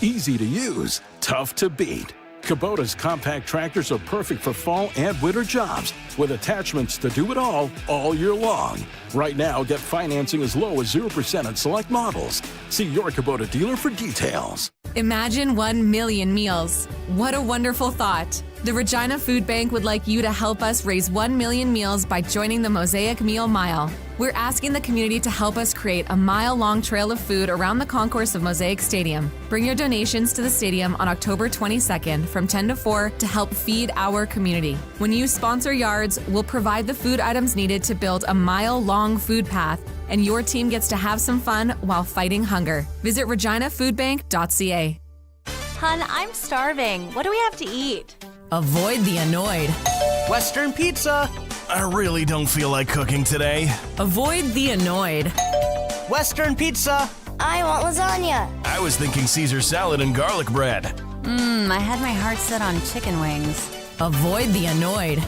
Easy to use, tough to beat. Kubota's compact tractors are perfect for fall and winter jobs with attachments to do it all year long. Right now, get financing as low as 0% on select models. See your Kubota dealer for details.
Imagine 1 million meals. What a wonderful thought. The Regina Food Bank would like you to help us raise 1 million meals by joining the Mosaic Meal Mile. We're asking the community to help us create a mile-long trail of food around the concourse of Mosaic Stadium. Bring your donations to the stadium on October 22nd from 10 to 4 to help feed our community. When you sponsor yards, we'll provide the food items needed to build a mile-long food path, and your team gets to have some fun while fighting hunger. Visit reginafoodbank.ca.
Hun, I'm starving. What do we have to eat?
Avoid the annoyed.
Western pizza. I really don't feel like cooking today.
Avoid the annoyed.
Western pizza.
I want lasagna.
I was thinking Caesar salad and garlic bread.
I had my heart set on chicken wings.
Avoid the annoyed.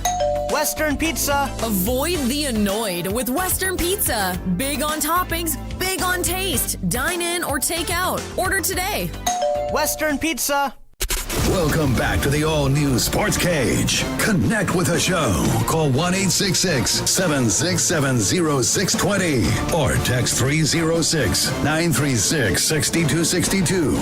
Western pizza.
Avoid the annoyed with Western Pizza. Big on toppings, big on taste. Dine in or take out. Order today.
Western pizza.
Welcome back to the all-new Sports Cage. Connect with the show. Call 1-866-767-0620 or text 306-936-6262.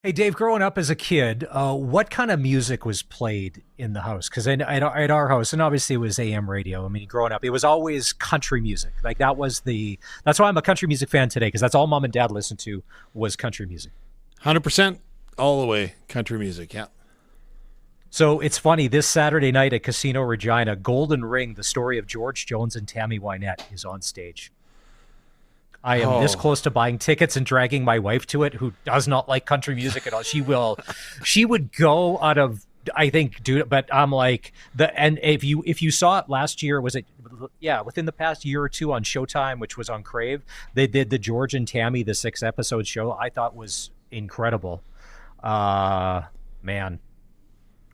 Hey, Dave, growing up as a kid, what kind of music was played in the house? Because at our house, and obviously it was AM radio. I mean, growing up, it was always country music. Like that's why I'm a country music fan today, because that's all mom and dad listened to was country music.
100% all the way country music, yeah.
So it's funny, this Saturday night at Casino Regina, Golden Ring, the story of George Jones and Tammy Wynette is on stage. I am this close to buying tickets and dragging my wife to it, who does not like country music at all. She would go out of, I think, but I'm like, and if you saw it last year, within the past year or two on Showtime, which was on Crave, they did the George and Tammy, the 6-episode show. I thought was incredible. Man,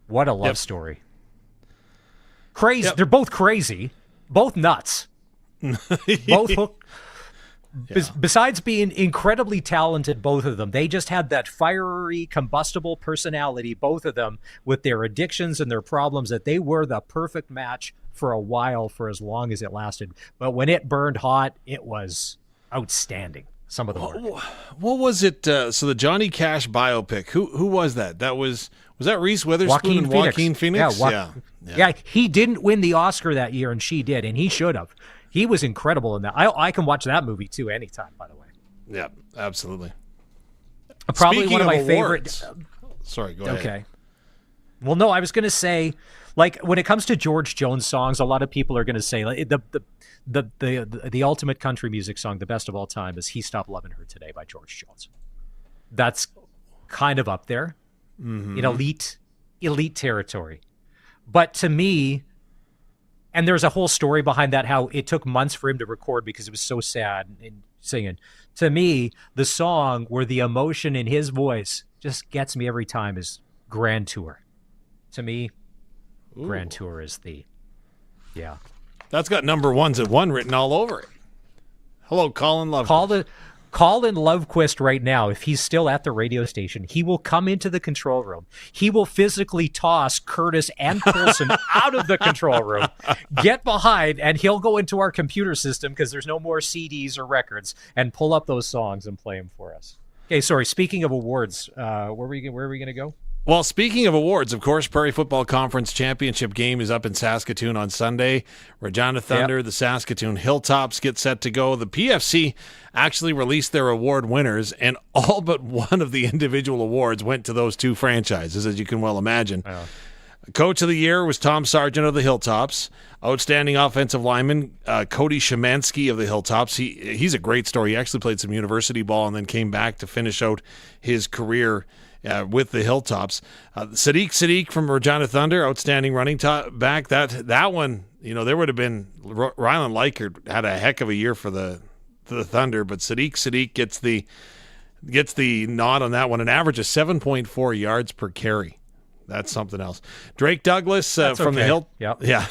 what a love story. Crazy. They're both crazy, both nuts, both hooked. Besides being incredibly talented, both of them, they just had that fiery, combustible personality, both of them, with their addictions and their problems, that they were the perfect match for a while, for as long as it lasted. But when it burned hot, it was outstanding. Some of the work.
What was it? So the Johnny Cash biopic, who was that? Was that Reese Witherspoon and Joaquin Phoenix?
Yeah, he didn't win the Oscar that year, and she did, and he should have. He was incredible in that. I can watch that movie too anytime, by the way.
Yeah, absolutely.
Probably
Speaking
one of my
awards,
favorite.
Sorry, go ahead.
Okay. Well, no, I was going to say, like, when it comes to George Jones songs, a lot of people are going to say, like, the ultimate country music song, the best of all time, is "He Stopped Loving Her Today" by George Jones. That's kind of up there in elite territory. But to me, and there's a whole story behind that, how it took months for him to record because it was so sad and singing. To me, the song where the emotion in his voice just gets me every time is "Grand Tour." To me, Grand Tour is
That's got number ones at one written all over it. Hello, Colin Love.
Colin Lovequist right now, if he's still at the radio station, he will come into the control room. He will physically toss Curtis and Colson out of the control room, get behind, and he'll go into our computer system, because there's no more CDs or records, and pull up those songs and play them for us. Okay, sorry, speaking of awards, where are we going to go?
Well, speaking of awards, of course, Prairie Football Conference Championship game is up in Saskatoon on Sunday. Regina Thunder, the Saskatoon Hilltops get set to go. The PFC actually released their award winners, and all but one of the individual awards went to those two franchises, as you can well imagine. Coach of the Year was Tom Sargent of the Hilltops. Outstanding offensive lineman, Cody Szymanski of the Hilltops. He's a great story. He actually played some university ball and then came back to finish out his career with the Hilltops. Sadiq from Regina Thunder, outstanding running back. That one, there would have been Rylan Likert had a heck of a year for the Thunder, but Sadiq gets the nod on that one. An average of 7.4 yards per carry. That's something else. Drake Douglas from the Hill. Yeah,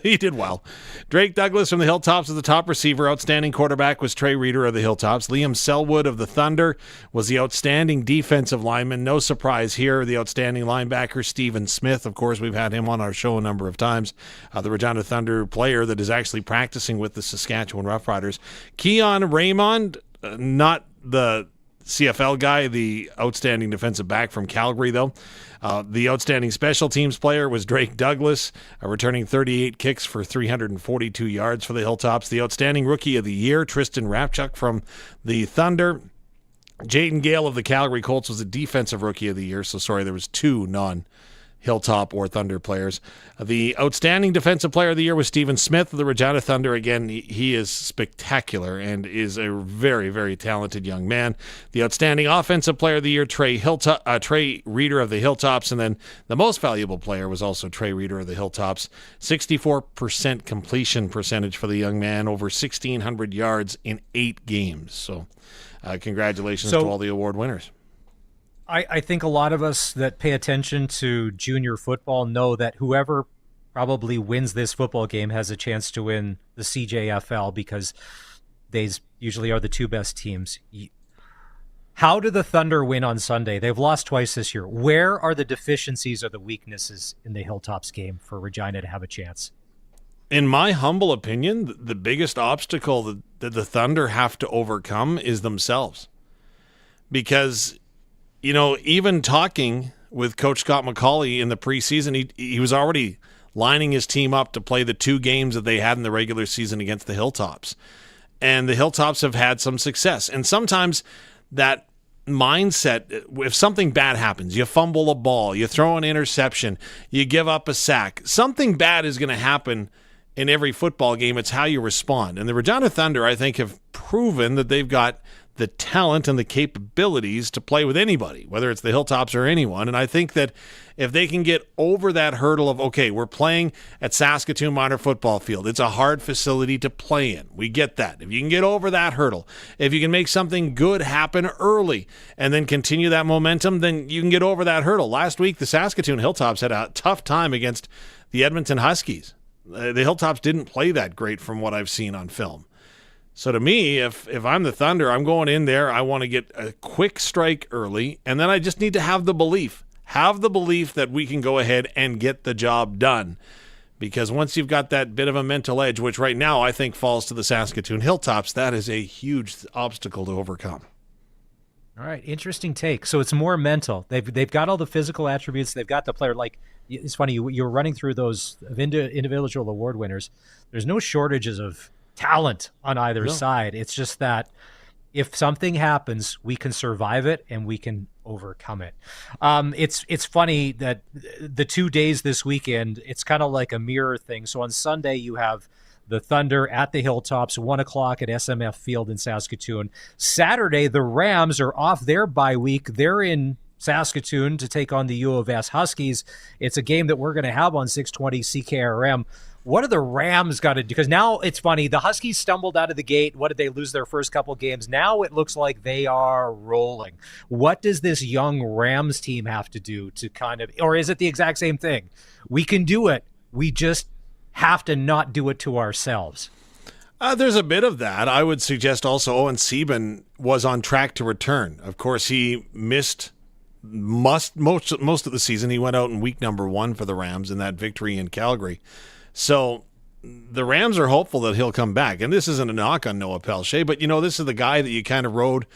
he did well. Drake Douglas from the Hilltops is the top receiver. Outstanding quarterback was Trey Reeder of the Hilltops. Liam Selwood of the Thunder was the outstanding defensive lineman. No surprise here. The outstanding linebacker, Stephen Smith. Of course, we've had him on our show a number of times. The Regina Thunder player that is actually practicing with the Saskatchewan Roughriders. Keon Raymond, not the CFL guy, the outstanding defensive back from Calgary, though. The outstanding special teams player was Drake Douglas, returning 38 kicks for 342 yards for the Hilltops. The outstanding rookie of the year, Tristan Rapchuk from the Thunder. Jaden Gale of the Calgary Colts was the defensive rookie of the year. So sorry, there was 2 non-Hilltop or Thunder players. The outstanding defensive player of the year was Stephen Smith of the Regina Thunder. Again, he is spectacular and is a very, very talented young man. The outstanding offensive player of the year, Trey Reeder of the Hilltops. And then the most valuable player was also Trey Reeder of the Hilltops. 64% completion percentage for the young man, over 1,600 yards in 8 games. So congratulations to all the award winners.
I think a lot of us that pay attention to junior football know that whoever probably wins this football game has a chance to win the CJFL because they usually are the 2 best teams. How do the Thunder win on Sunday? They've lost twice this year. Where are the deficiencies or the weaknesses in the Hilltops game for Regina to have a chance?
In my humble opinion, the biggest obstacle that the Thunder have to overcome is themselves. Because, you know, even talking with Coach Scott McCauley in the preseason, he was already lining his team up to play the 2 games that they had in the regular season against the Hilltops. And the Hilltops have had some success. And sometimes that mindset, if something bad happens, you fumble a ball, you throw an interception, you give up a sack, something bad is going to happen in every football game. It's how you respond. And the Regina Thunder, I think, have proven that they've got the talent and the capabilities to play with anybody, whether it's the Hilltops or anyone. And I think that if they can get over that hurdle of, okay, we're playing at Saskatoon Minor Football Field. It's a hard facility to play in. We get that. If you can get over that hurdle, if you can make something good happen early and then continue that momentum, then you can get over that hurdle. Last week, the Saskatoon Hilltops had a tough time against the Edmonton Huskies. The Hilltops didn't play that great from what I've seen on film. So to me, if I'm the Thunder, I'm going in there, I want to get a quick strike early, and then I just need to have the belief that we can go ahead and get the job done. Because once you've got that bit of a mental edge, which right now I think falls to the Saskatoon Hilltops, that is a huge obstacle to overcome.
All right, interesting take. So it's more mental. They've got all the physical attributes. They've got the player. Like, it's funny, you were running through those individual award winners. There's no shortages of talent on either side. It's just that if something happens, we can survive it and we can overcome it. It's funny that the 2 days this weekend, it's kind of like a mirror thing. So on Sunday, you have the Thunder at the Hilltops, 1 o'clock at SMF Field in Saskatoon. Saturday, the Rams are off their bye week. They're in Saskatoon to take on the U of S Huskies. It's a game that we're going to have on 620 CKRM. What do the Rams got to do? Because now it's funny. The Huskies stumbled out of the gate. What did they lose their first couple games? Now it looks like they are rolling. What does this young Rams team have to do to kind of, or is it the exact same thing? We can do it. We just have to not do it to ourselves.
There's a bit of that. I would suggest also Owen Sieben was on track to return. Of course, he missed most of the season. He went out in week number 1 for the Rams in that victory in Calgary. So the Rams are hopeful that he'll come back. And this isn't a knock on Noah Pelche, but, you know, this is the guy that you kind of rode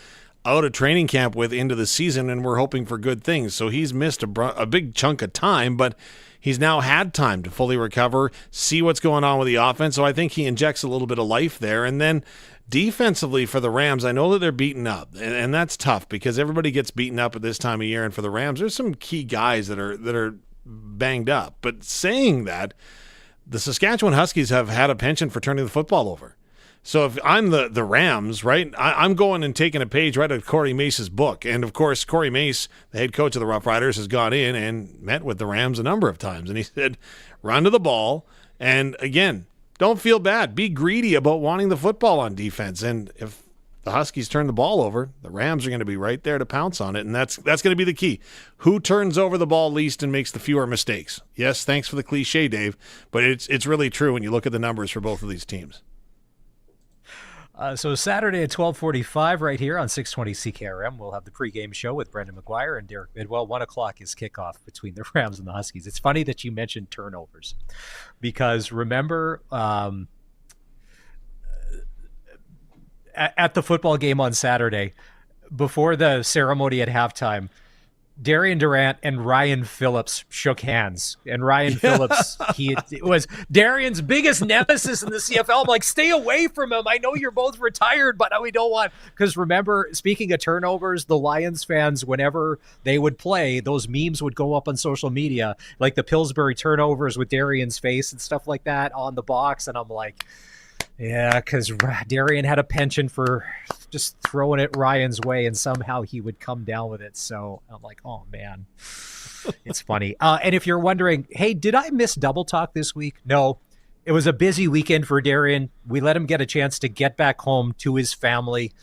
out of training camp with into the season, and we're hoping for good things. So he's missed a big chunk of time, but he's now had time to fully recover, see what's going on with the offense. So I think he injects a little bit of life there. And then defensively for the Rams, I know that they're beaten up, and that's tough because everybody gets beaten up at this time of year. And for the Rams, there's some key guys that are banged up. But saying that, the Saskatchewan Huskies have had a penchant for turning the football over. So if I'm the Rams, right, I'm going and taking a page right out of Corey Mace's book. And, of course, Corey Mace, the head coach of the Roughriders, has gone in and met with the Rams a number of times. And he said, run to the ball. And, again, don't feel bad. Be greedy about wanting the football on defense. And if the Huskies turn the ball over, the Rams are going to be right there to pounce on it. And that's going to be the key. Who turns over the ball least and makes the fewer mistakes? Yes, thanks for the cliche, Dave. But it's really true when you look at the numbers for both of these teams.
So Saturday at 12:45 right here on 620 CKRM, we'll have the pregame show with Brendan McGuire and Derek Bidwell. 1 o'clock is kickoff between the Rams and the Huskies. It's funny that you mentioned turnovers because remember at the football game on Saturday, before the ceremony at halftime, Darian Durant and Ryan Phillips shook hands. And Ryan Phillips, it was Darian's biggest nemesis in the CFL. I'm like, stay away from him. I know you're both retired, but we don't want... Because remember, speaking of turnovers, the Lions fans, whenever they would play, those memes would go up on social media, like the Pillsbury turnovers with Darian's face and stuff like that on the box. And I'm like... Yeah, because Darian had a penchant for just throwing it Ryan's way, and somehow he would come down with it. So I'm like, oh, man, it's funny. And if you're wondering, hey, did I miss Double Talk this week? No, it was a busy weekend for Darian. We let him get a chance to get back home to his family,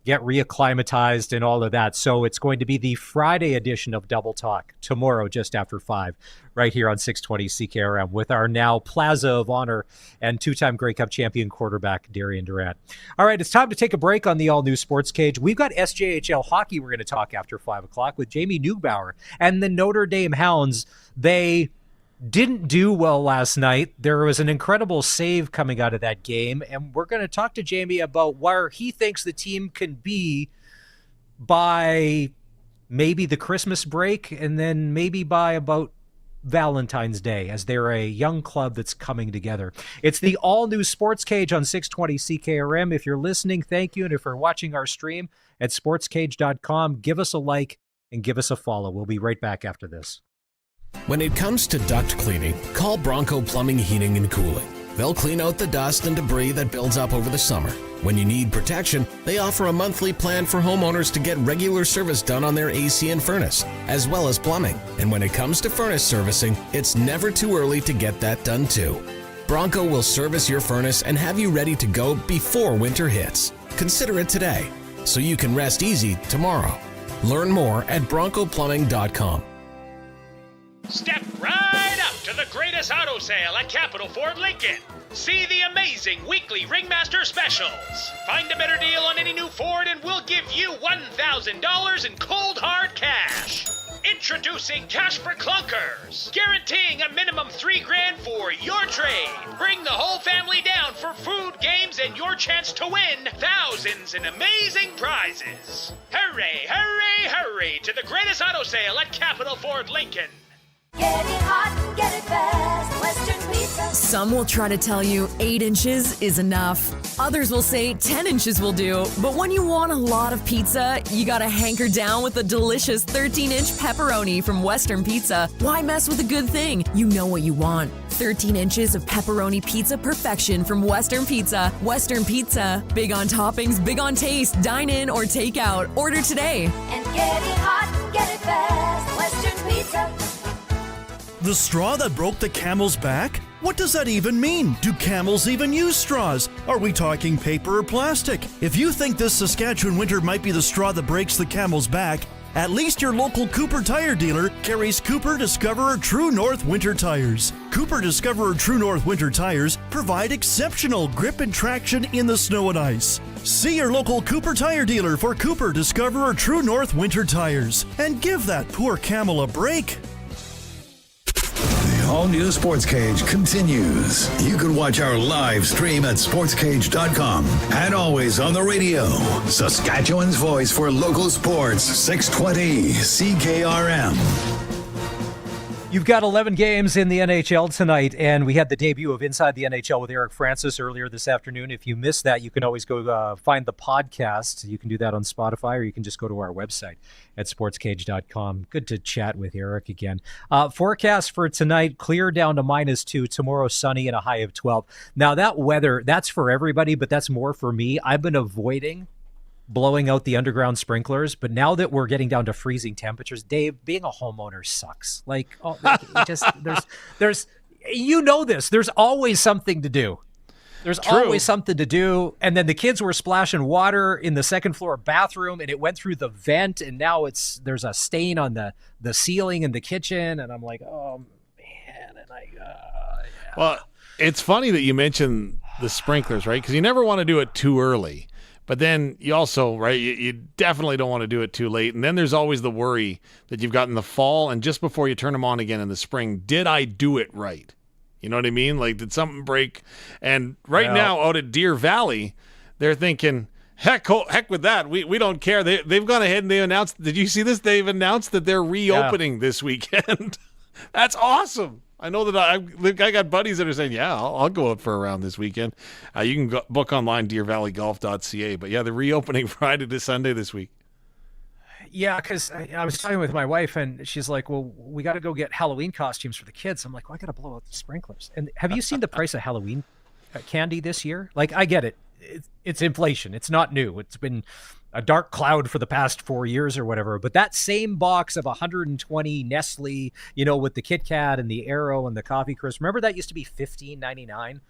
get reacclimatized and all of that. So it's going to be the Friday edition of Double Talk tomorrow, just after 5, right here on 620 CKRM with our now Plaza of Honor and two-time Grey Cup champion quarterback, Darian Durant. All right, it's time to take a break on the all-new Sports Cage. We've got SJHL hockey we're going to talk after 5 o'clock with Jamie Neubauer and the Notre Dame Hounds. They didn't do well last night. There was an incredible save coming out of that game, and we're going to talk to Jamie about where he thinks the team can be by maybe the Christmas break and then maybe by about Valentine's Day, as they're a young club that's coming together. It's the all-new Sports Cage on 620 CKRM. If you're listening, thank you. And if you're watching our stream at sportscage.com, give us a like and give us a follow. We'll be right back after this.
When it comes to duct cleaning, call Bronco Plumbing, Heating, and Cooling. They'll clean out the dust and debris that builds up over the summer. When you need protection, they offer a monthly plan for homeowners to get regular service done on their AC and furnace, as well as plumbing. And when it comes to furnace servicing, it's never too early to get that done too. Bronco will service your furnace and have you ready to go before winter hits. Consider it today, so you can rest easy tomorrow. Learn more at broncoplumbing.com.
Step right up to the greatest auto sale at Capital Ford Lincoln. See the amazing weekly Ringmaster specials. Find a better deal on any new Ford and we'll give you $1,000 in cold hard cash. Introducing Cash for Clunkers, guaranteeing a minimum $3,000 for your trade. Bring the whole family down for food, games, and your chance to win thousands in amazing prizes. Hurry, hurry, hurry to the greatest auto sale at Capital Ford Lincoln.
Get it hot, get it fast, Western Pizza.
Some will try to tell you 8 inches is enough. Others will say 10 inches will do. But when you want a lot of pizza, you gotta hanker down with a delicious 13-inch pepperoni from Western Pizza. Why mess with a good thing? You know what you want. 13 inches of pepperoni pizza perfection from Western Pizza. Western Pizza. Big on toppings, big on taste. Dine in or take out. Order today.
And get it hot, get it fast, Western Pizza.
The straw that broke the camel's back? What does that even mean? Do camels even use straws? Are we talking paper or plastic? If you think this Saskatchewan winter might be the straw that breaks the camel's back, at least your local Cooper tire dealer carries Cooper Discoverer True North winter tires. Cooper Discoverer True North winter tires provide exceptional grip and traction in the snow and ice. See your local Cooper tire dealer for Cooper Discoverer True North winter tires and give that poor camel a break.
All-new Sports Cage continues. You can watch our live stream at sportscage.com and always on the radio. Saskatchewan's voice for local sports, 620 CKRM.
You've got 11 games in the NHL tonight, and we had the debut of Inside the NHL with Eric Francis earlier this afternoon. If you missed that, you can always go find the podcast. You can do that on Spotify, or you can just go to our website at sportscage.com. Good to chat with Eric again. Forecast for tonight, clear down to -2. Tomorrow, sunny and a high of 12. Now, that weather, that's for everybody, but that's more for me. I've been avoiding blowing out the underground sprinklers, but now that we're getting down to freezing temperatures, Dave, being a homeowner sucks. Like, it just there's you know this. There's always something to do. There's always something to do. And then the kids were splashing water in the second floor bathroom, and it went through the vent, and now there's a stain on the ceiling in the kitchen, and I'm like, oh man, and yeah.
Well, it's funny that you mentioned the sprinklers, right? Because you never want to do it too early. But then you also, right, you definitely don't want to do it too late. And then there's always the worry that you've got in the fall and just before you turn them on again in the spring, did I do it right? You know what I mean? Like, did something break? And right now out at Deer Valley, they're thinking, Heck with that. We don't care. They've gone ahead and they announced. Did you see this? They've announced that they're reopening this weekend. That's awesome. I know that I got buddies that are saying, yeah, I'll go out for a round this weekend. You can book online, deervalleygolf.ca. But yeah, they're reopening Friday to Sunday this week.
Yeah, because I was talking with my wife, and she's like, well, we got to go get Halloween costumes for the kids. I'm like, well, I got to blow out the sprinklers. And have you seen the price of Halloween candy this year? Like, I get it. It's inflation. It's not new. It's been a dark cloud for the past 4 years or whatever. But that same box of 120 Nestle, with the Kit Kat and the Aero and the Coffee Crisp, remember that used to be $15.99?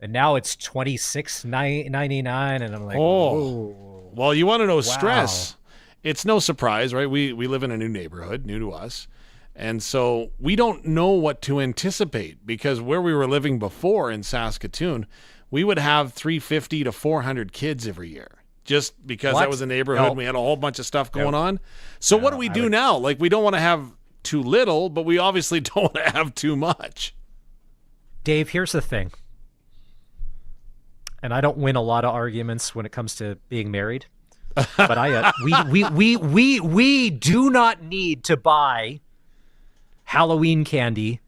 And now it's $26.99. And I'm like, oh.
Well, you want to know stress. It's no surprise, right? We live in a new neighborhood, new to us. And so we don't know what to anticipate because where we were living before in Saskatoon, we would have 350 to 400 kids every year just because that was a neighborhood. And we had a whole bunch of stuff going on. So what do we do now? Like, we don't want to have too little, but we obviously don't want to have too much.
Dave, here's the thing. And I don't win a lot of arguments when it comes to being married. But we do not need to buy Halloween candy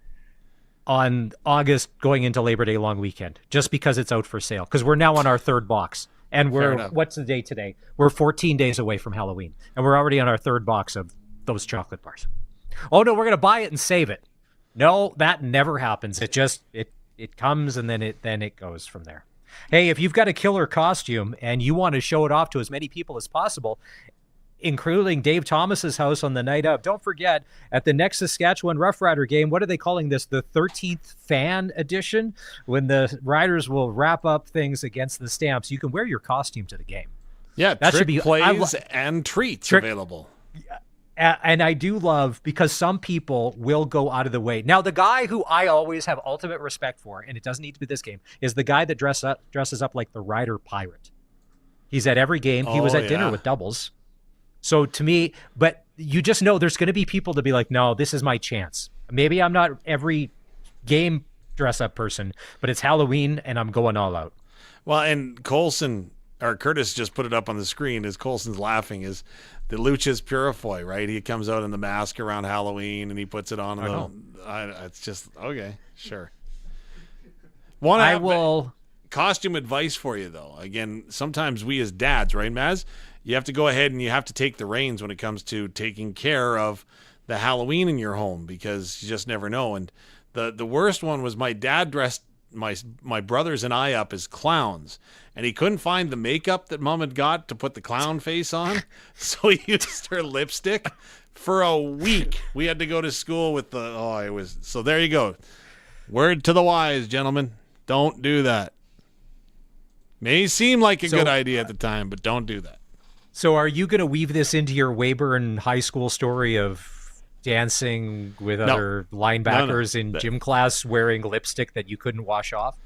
on August going into Labor Day long weekend just because it's out for sale. Because we're now on our third box. And what's the day today? We're 14 days away from Halloween. And we're already on our third box of those chocolate bars. Oh, no, we're going to buy it and save it. No, that never happens. It just, it comes and then it goes from there. Hey, if you've got a killer costume and you want to show it off to as many people as possible, including Dave Thomas's house on the night of, don't forget, at the next Saskatchewan Roughrider game, what are they calling this? The 13th fan edition? When the Riders will wrap up things against the Stamps, you can wear your costume to the game.
Yeah, that should be plays and treats available.
And I do love, because some people will go out of the way. Now, the guy who I always have ultimate respect for, and it doesn't need to be this game, is the guy that dresses up like the Rider Pirate. He's at every game. He was at dinner with Doubles. So to me, but you just know there's going to be people to be like, no, this is my chance. Maybe I'm not every game dress-up person, but it's Halloween, and I'm going all out.
Well, and Curtis just put it up on the screen as Colson's laughing, is the Luchas Purifoy, right? He comes out in the mask around Halloween and he puts it on. It's just, okay, sure. Costume advice for you, though. Again, sometimes we as dads, right, Maz? You have to go ahead and you have to take the reins when it comes to taking care of the Halloween in your home because you just never know. And the worst one was my dad dressed my brothers and I up as clowns, and he couldn't find the makeup that Mom had got to put the clown face on, so he used her lipstick for a week. We had to go to school with so there you go. Word to the wise, gentlemen. Don't do that. May seem like a good idea at the time, but don't do that.
So are you going to weave this into your Weyburn High School story of dancing with other linebackers in gym class wearing lipstick that you couldn't wash off?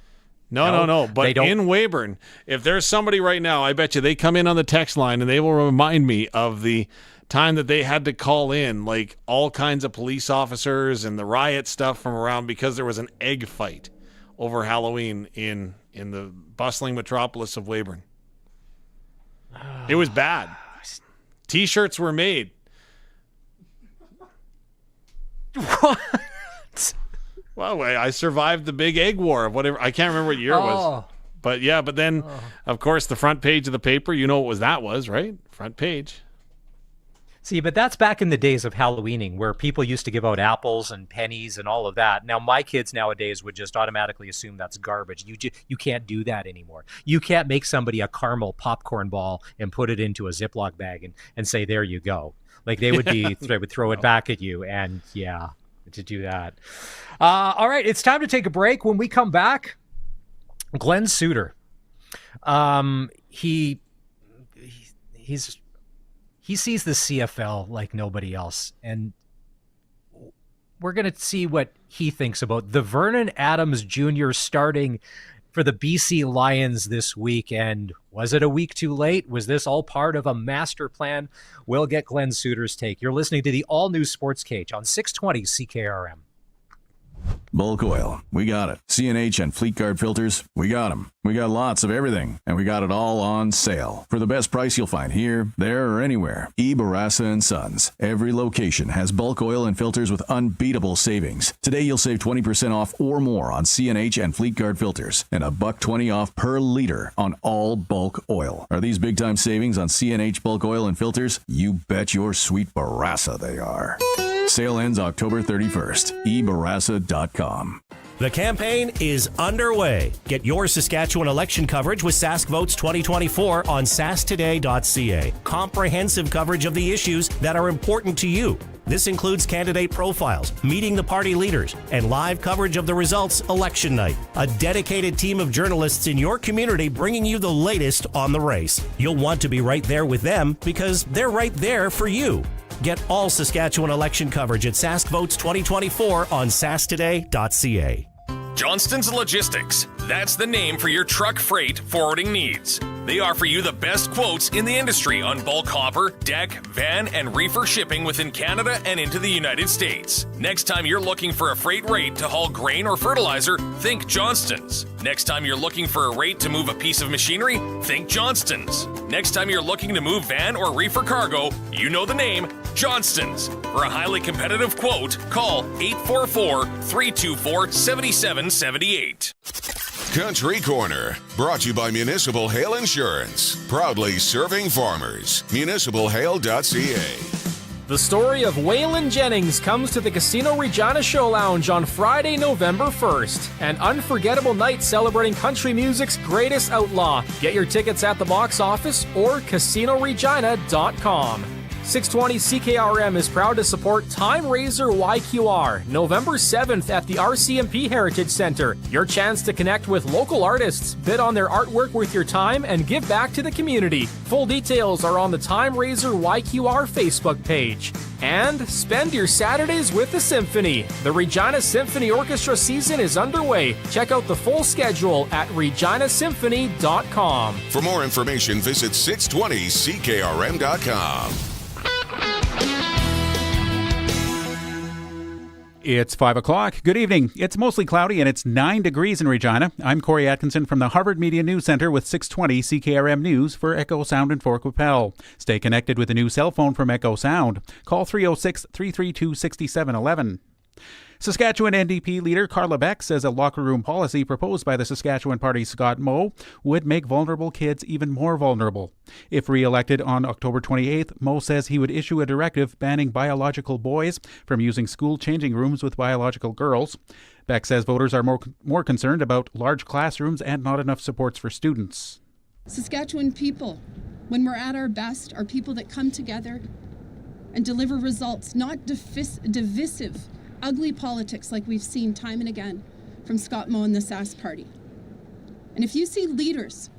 No. But in Weyburn, if there's somebody right now, I bet you they come in on the text line and they will remind me of the time that they had to call in like all kinds of police officers and the riot stuff from around because there was an egg fight over Halloween in the bustling metropolis of Weyburn. It was bad. T-shirts were made. What? Well, I survived the big egg war of whatever. I can't remember what year it was. But then, of course, the front page of the paper, you know what that was, right? Front page.
See, but that's back in the days of Halloweening where people used to give out apples and pennies and all of that. Now, my kids nowadays would just automatically assume that's garbage. You can't do that anymore. You can't make somebody a caramel popcorn ball and put it into a Ziploc bag and say, there you go. Like they would throw it back at you, and to do that. All right, it's time to take a break. When we come back, Glen Suitor. He sees the CFL like nobody else, and we're going to see what he thinks about the Vernon Adams Jr. starting for the BC Lions this week. And was it a week too late? Was this all part of a master plan? We'll get Glen Suitor's take. You're listening to the all-new Sportscage on 620 CKRM.
Bulk oil, we got it. CNH and Fleet Guard filters, we got them. We got lots of everything, and we got it all on sale. For the best price you'll find here, there, or anywhere. E. Barassa & Sons. Every location has bulk oil and filters with unbeatable savings. Today you'll save 20% off or more on CNH and Fleet Guard filters, and $1.20 off per liter on all bulk oil. Are these big-time savings on CNH bulk oil and filters? You bet your sweet Barassa they are. Sale ends October 31st. ebarassa.com.
The campaign is underway. Get your Saskatchewan election coverage with Sask Votes 2024 on sasktoday.ca. Comprehensive coverage of the issues that are important to you. This includes candidate profiles, meeting the party leaders, and live coverage of the results election night. A dedicated team of journalists in your community bringing you the latest on the race. You'll want to be right there with them because they're right there for you. Get all Saskatchewan election coverage at Sask Votes 2024 on sasktoday.ca.
Johnston's Logistics. That's the name for your truck freight forwarding needs. They offer you the best quotes in the industry on bulk hopper, deck, van, and reefer shipping within Canada and into the United States. Next time you're looking for a freight rate to haul grain or fertilizer, think Johnston's. Next time you're looking for a rate to move a piece of machinery, think Johnston's. Next time you're looking to move van or reefer cargo, you know the name, Johnston's. For a highly competitive quote, call 844-324-7778.
Country Corner, brought to you by Municipal Hail Insurance, proudly serving farmers. MunicipalHail.ca.
The story of Waylon Jennings comes to the Casino Regina Show Lounge on Friday, November 1st. An unforgettable night celebrating country music's greatest outlaw. Get your tickets at the box office or CasinoRegina.com. 620 CKRM is proud to support Time Raiser YQR, November 7th at the RCMP Heritage Center. Your chance to connect with local artists, bid on their artwork with your time, and give back to the community. Full details are on the Time Raiser YQR Facebook page. And spend your Saturdays with the Symphony. The Regina Symphony Orchestra season is underway. Check out the full schedule at reginasymphony.com.
For more information, visit 620CKRM.com.
It's 5 o'clock. Good evening. It's mostly cloudy and it's 9 degrees in Regina. I'm Corey Atkinson from the Harvard Media News Center with 620 CKRM News for Echo Sound and Fort Qu'Appelle. Stay connected with a new cell phone from Echo Sound. Call 306-332-6711. Saskatchewan NDP leader Carla Beck says a locker room policy proposed by the Saskatchewan Party's Scott Moe would make vulnerable kids even more vulnerable. If re-elected on October 28th, Moe says he would issue a directive banning biological boys from using school changing rooms with biological girls. Beck says voters are more concerned about large classrooms and not enough supports for students.
Saskatchewan people, when we're at our best, are people that come together and deliver results, not divisive, ugly politics like we've seen time and again from Scott Moe and the Sask Party. And if you see leaders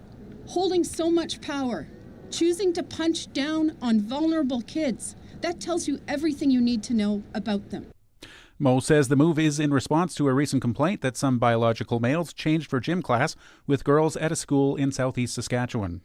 holding so much power, choosing to punch down on vulnerable kids, that tells you everything you need to know about them.
Moe says the move is in response to a recent complaint that some biological males changed for gym class with girls at a school in southeast Saskatchewan.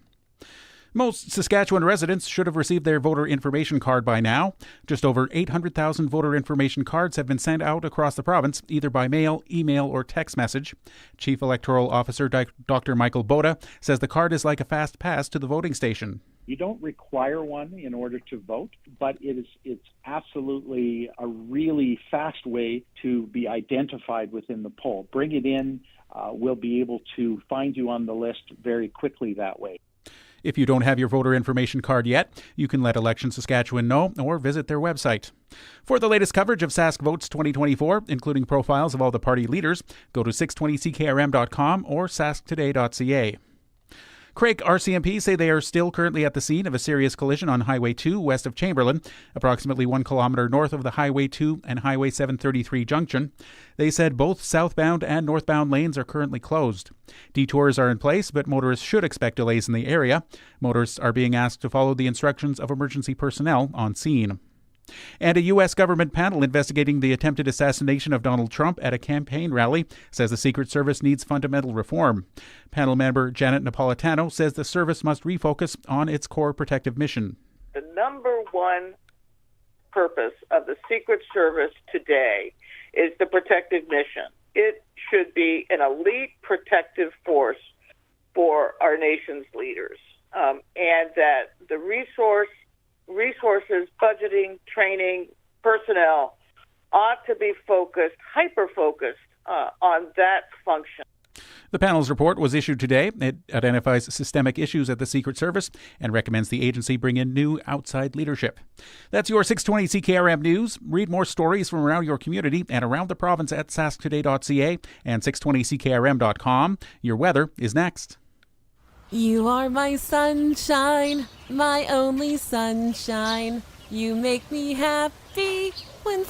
Most Saskatchewan residents should have received their voter information card by now. Just over 800,000 voter information cards have been sent out across the province, either by mail, email, or text message. Chief Electoral Officer Dr. Michael Boda says the card is like a fast pass to the voting station.
You don't require one in order to vote, but it's absolutely a really fast way to be identified within the poll. Bring it in. We'll be able to find you on the list very quickly that way.
If you don't have your voter information card yet, you can let Election Saskatchewan know or visit their website. For the latest coverage of Sask Votes 2024, including profiles of all the party leaders, go to 620ckrm.com or sasktoday.ca. Craig RCMP say they are still currently at the scene of a serious collision on Highway 2 west of Chamberlain, approximately 1 kilometer north of the Highway 2 and Highway 733 junction. They said both southbound and northbound lanes are currently closed. Detours are in place, but motorists should expect delays in the area. Motorists are being asked to follow the instructions of emergency personnel on scene. And a U.S. government panel investigating the attempted assassination of Donald Trump at a campaign rally says the Secret Service needs fundamental reform. Panel member Janet Napolitano says the service must refocus on its core protective mission.
The number one purpose of the Secret Service today is the protective mission. it should be an elite protective force for our nation's leaders, and that the resources, budgeting, training, personnel ought to be hyper-focused on that function.
The panel's report was issued today. It identifies systemic issues at the Secret Service and recommends the agency bring in new outside leadership. That's your 620 CKRM News. Read more stories from around your community and around the province at sasktoday.ca and 620ckrm.com. Your weather is next.
You are my sunshine, my only sunshine. You make me happy when...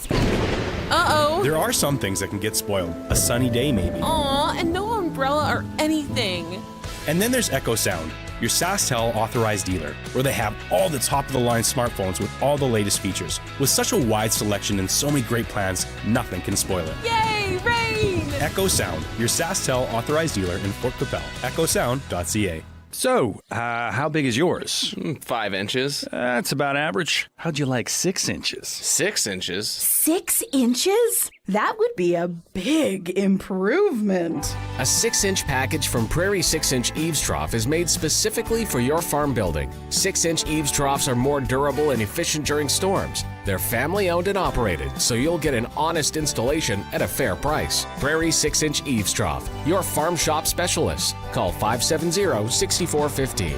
Uh-oh.
There are some things that can get spoiled. A sunny day, maybe.
Aw, and no umbrella or anything.
And then there's Echo Sound, your SaskTel authorized dealer, where they have all the top-of-the-line smartphones with all the latest features. With such a wide selection and so many great plans, nothing can spoil it.
Yay, rain!
Echo Sound, your SaskTel authorized dealer in Fort Capel. EchoSound.ca.
So, how big is yours? 5 inches. That's about average. How'd you like 6 inches? 6 inches?
6 inches? That would be a big improvement.
A 6-inch package from Prairie 6-inch eaves trough is made specifically for your farm building. 6-inch eaves troughs are more durable and efficient during storms. They're family owned and operated, so you'll get an honest installation at a fair price. Prairie 6-inch eaves trough, your farm shop specialist. Call 570-6415.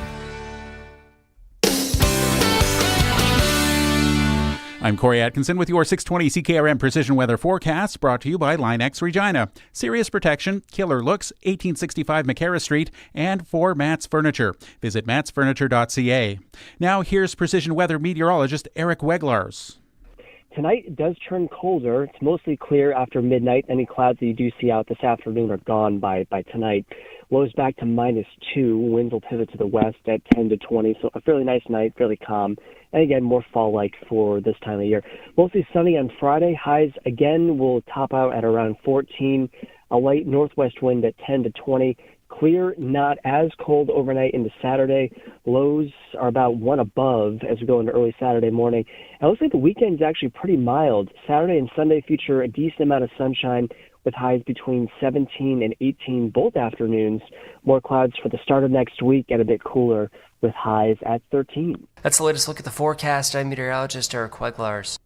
I'm Corey Atkinson with your 620 CKRM Precision Weather Forecast, brought to you by Line-X Regina. Serious protection, killer looks, 1865 McCarra Street, and for Matt's Furniture. Visit mattsfurniture.ca. Now here's Precision Weather meteorologist Eric Weglars.
Tonight it does turn colder. It's mostly clear after midnight. Any clouds that you do see out this afternoon are gone by tonight. Lows back to -2. Winds will pivot to the west at 10 to 20. So a fairly nice night, fairly calm. And again, more fall-like for this time of year. Mostly sunny on Friday. Highs again will top out at around 14. A light northwest wind at 10 to 20. Clear, not as cold overnight into Saturday. Lows are about 1 above as we go into early Saturday morning. And it looks like the weekend is actually pretty mild. Saturday and Sunday feature a decent amount of sunshine with highs between 17 and 18 both afternoons. More clouds for the start of next week and a bit cooler with highs at 13.
That's the latest look at the forecast. I'm meteorologist Eric Weglars.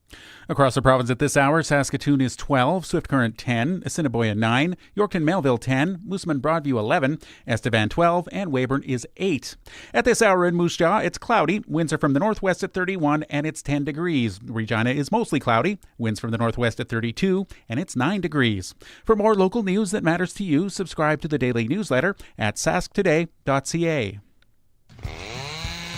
Across the province at this hour, Saskatoon is 12, Swift Current 10, Assiniboia 9, Yorkton Melville 10, Moosomin Broadview 11, Estevan 12, and Weyburn is 8. At this hour in Moose Jaw, it's cloudy. Winds are from the northwest at 31, and it's 10 degrees. Regina is mostly cloudy. Winds from the northwest at 32, and it's 9 degrees. For more local news that matters to you, subscribe to the daily newsletter at sasktoday.ca.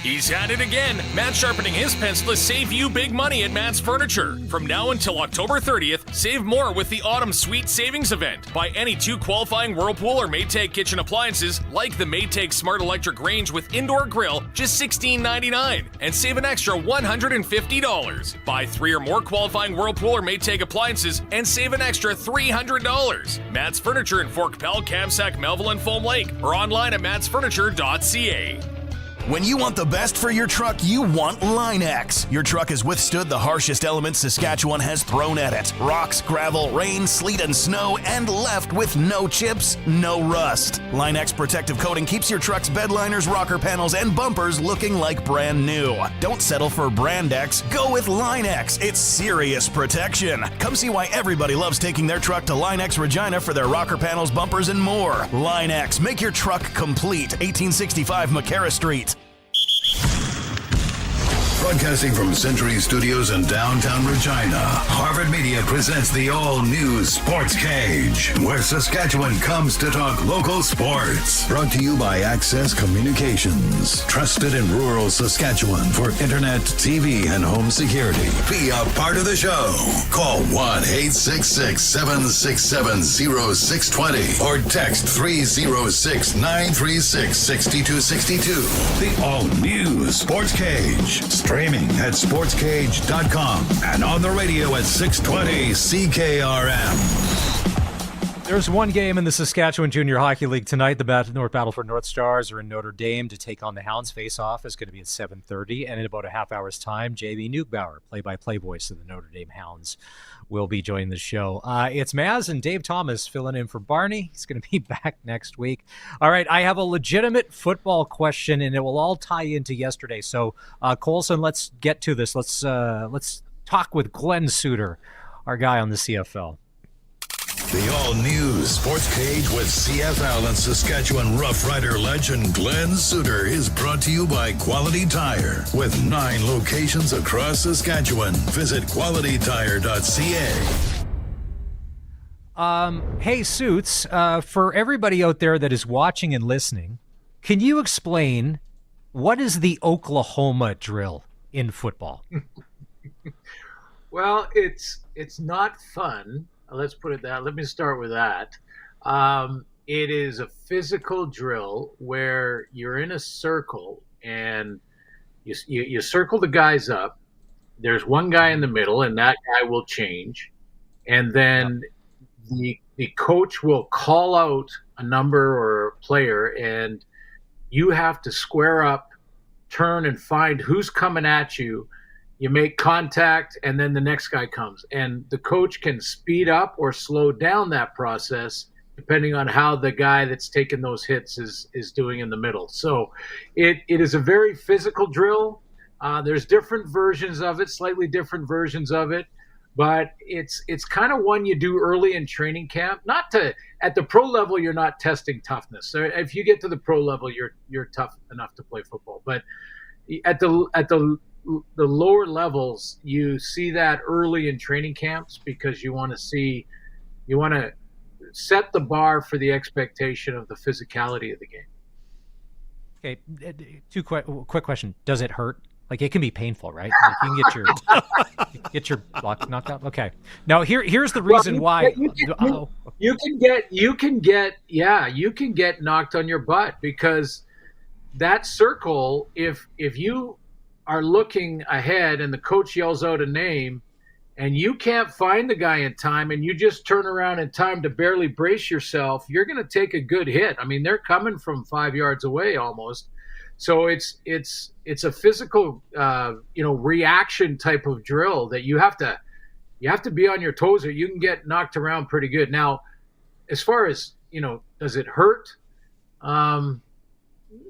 He's at it again. Matt's sharpening his pencil to save you big money at Matt's Furniture. From now until October 30th, save more with the Autumn Sweet Savings Event. Buy any 2 qualifying Whirlpool or Maytag kitchen appliances, like the Maytag Smart Electric Range with indoor grill, just $16.99, and save an extra $150. Buy 3 or more qualifying Whirlpool or Maytag appliances and save an extra $300. Matt's Furniture in Fort Capel, Kamsack, Melville, and Foam Lake, or online at mattsfurniture.ca.
When you want the best for your truck, you want Line-X. Your truck has withstood the harshest elements Saskatchewan has thrown at it. Rocks, gravel, rain, sleet, and snow, and left with no chips, no rust. Line-X protective coating keeps your truck's bed liners, rocker panels, and bumpers looking like brand new. Don't settle for Brand X. Go with Line-X. It's serious protection. Come see why everybody loves taking their truck to Line-X Regina for their rocker panels, bumpers, and more. Line-X. Make your truck complete. 1865 McCarra Street.
Broadcasting from Century Studios in downtown Regina, Harvard Media presents the all-new Sportscage, where Saskatchewan comes to talk local sports. Brought to you by Access Communications, trusted in rural Saskatchewan for internet, TV, and home security. Be a part of the show. Call 1-866-767-0620 or text 306-936-6262. The all-new Sportscage. Streaming at sportscage.com and on the radio at 620 CKRM.
There's one game in the Saskatchewan Junior Hockey League tonight. The North Battleford North Stars are in Notre Dame to take on the Hounds. Face-off is going to be at 7:30, and in about a half hour's time, JB Newbauer, play-by-play voice of the Notre Dame Hounds, will be joining the show. It's Maz and Dave Thomas filling in for Barney. He's going to be back next week. All right, I have a legitimate football question, and it will all tie into yesterday. So, Colson, let's get to this. Let's talk with Glen Suitor, our guy on the CFL.
The all-new Sportscage with CFL and Saskatchewan Roughrider legend Glen Suitor is brought to you by Quality Tire. With 9 locations across Saskatchewan, visit qualitytire.ca.
Hey, Suits, for everybody out there that is watching and listening, can you explain what is the Oklahoma drill in football?
Well, it's not fun. Let's put it that. Let me start with that. It is a physical drill where you're in a circle and you circle the guys up. There's one guy in the middle, and that guy will change. And then the coach will call out a number or a player, and you have to square up, turn, and find who's coming at you. You make contact, and then the next guy comes. And the coach can speed up or slow down that process depending on how the guy that's taking those hits is doing in the middle. So it is a very physical drill. There's different versions of it, slightly different versions of it. But it's kind of one you do early in training camp. At the pro level, you're not testing toughness. So if you get to the pro level, you're tough enough to play football. But at the lower levels, you see that early in training camps because you want to set the bar for the expectation of the physicality of the game.
Okay, quick question. Does it hurt? Like, it can be painful, right? Like, you can get your block knocked out. Okay. Now here's the reason why.
You can get knocked on your butt because that circle, if you are looking ahead and the coach yells out a name and you can't find the guy in time and you just turn around in time to barely brace yourself, you're going to take a good hit. I mean, they're coming from 5 yards away almost. So it's a physical, reaction type of drill that you have to be on your toes or you can get knocked around pretty good. Now, as far as, does it hurt?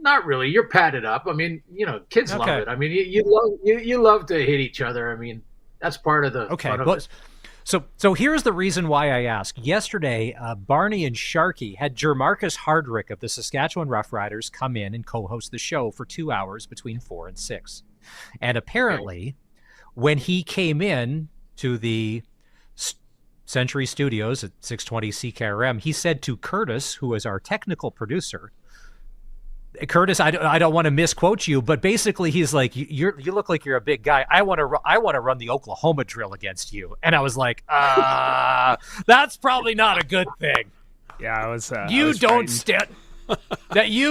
Not really. You're padded up. I mean, kids love it. I mean, you love to hit each other. I mean, that's part of the fun of it.
So here's the reason why I ask. Yesterday, Barney and Sharky had Jermarcus Hardrick of the Saskatchewan Roughriders come in and co-host the show for 2 hours between 4 and 6. And apparently, when he came in to the Century Studios at 620 CKRM, he said to Curtis, who is our technical producer, Curtis, I don't want to misquote you, but basically he's like, you look like you're a big guy. I want to run the Oklahoma drill against you. And I was like, that's probably not a good thing.
Yeah, I was.
You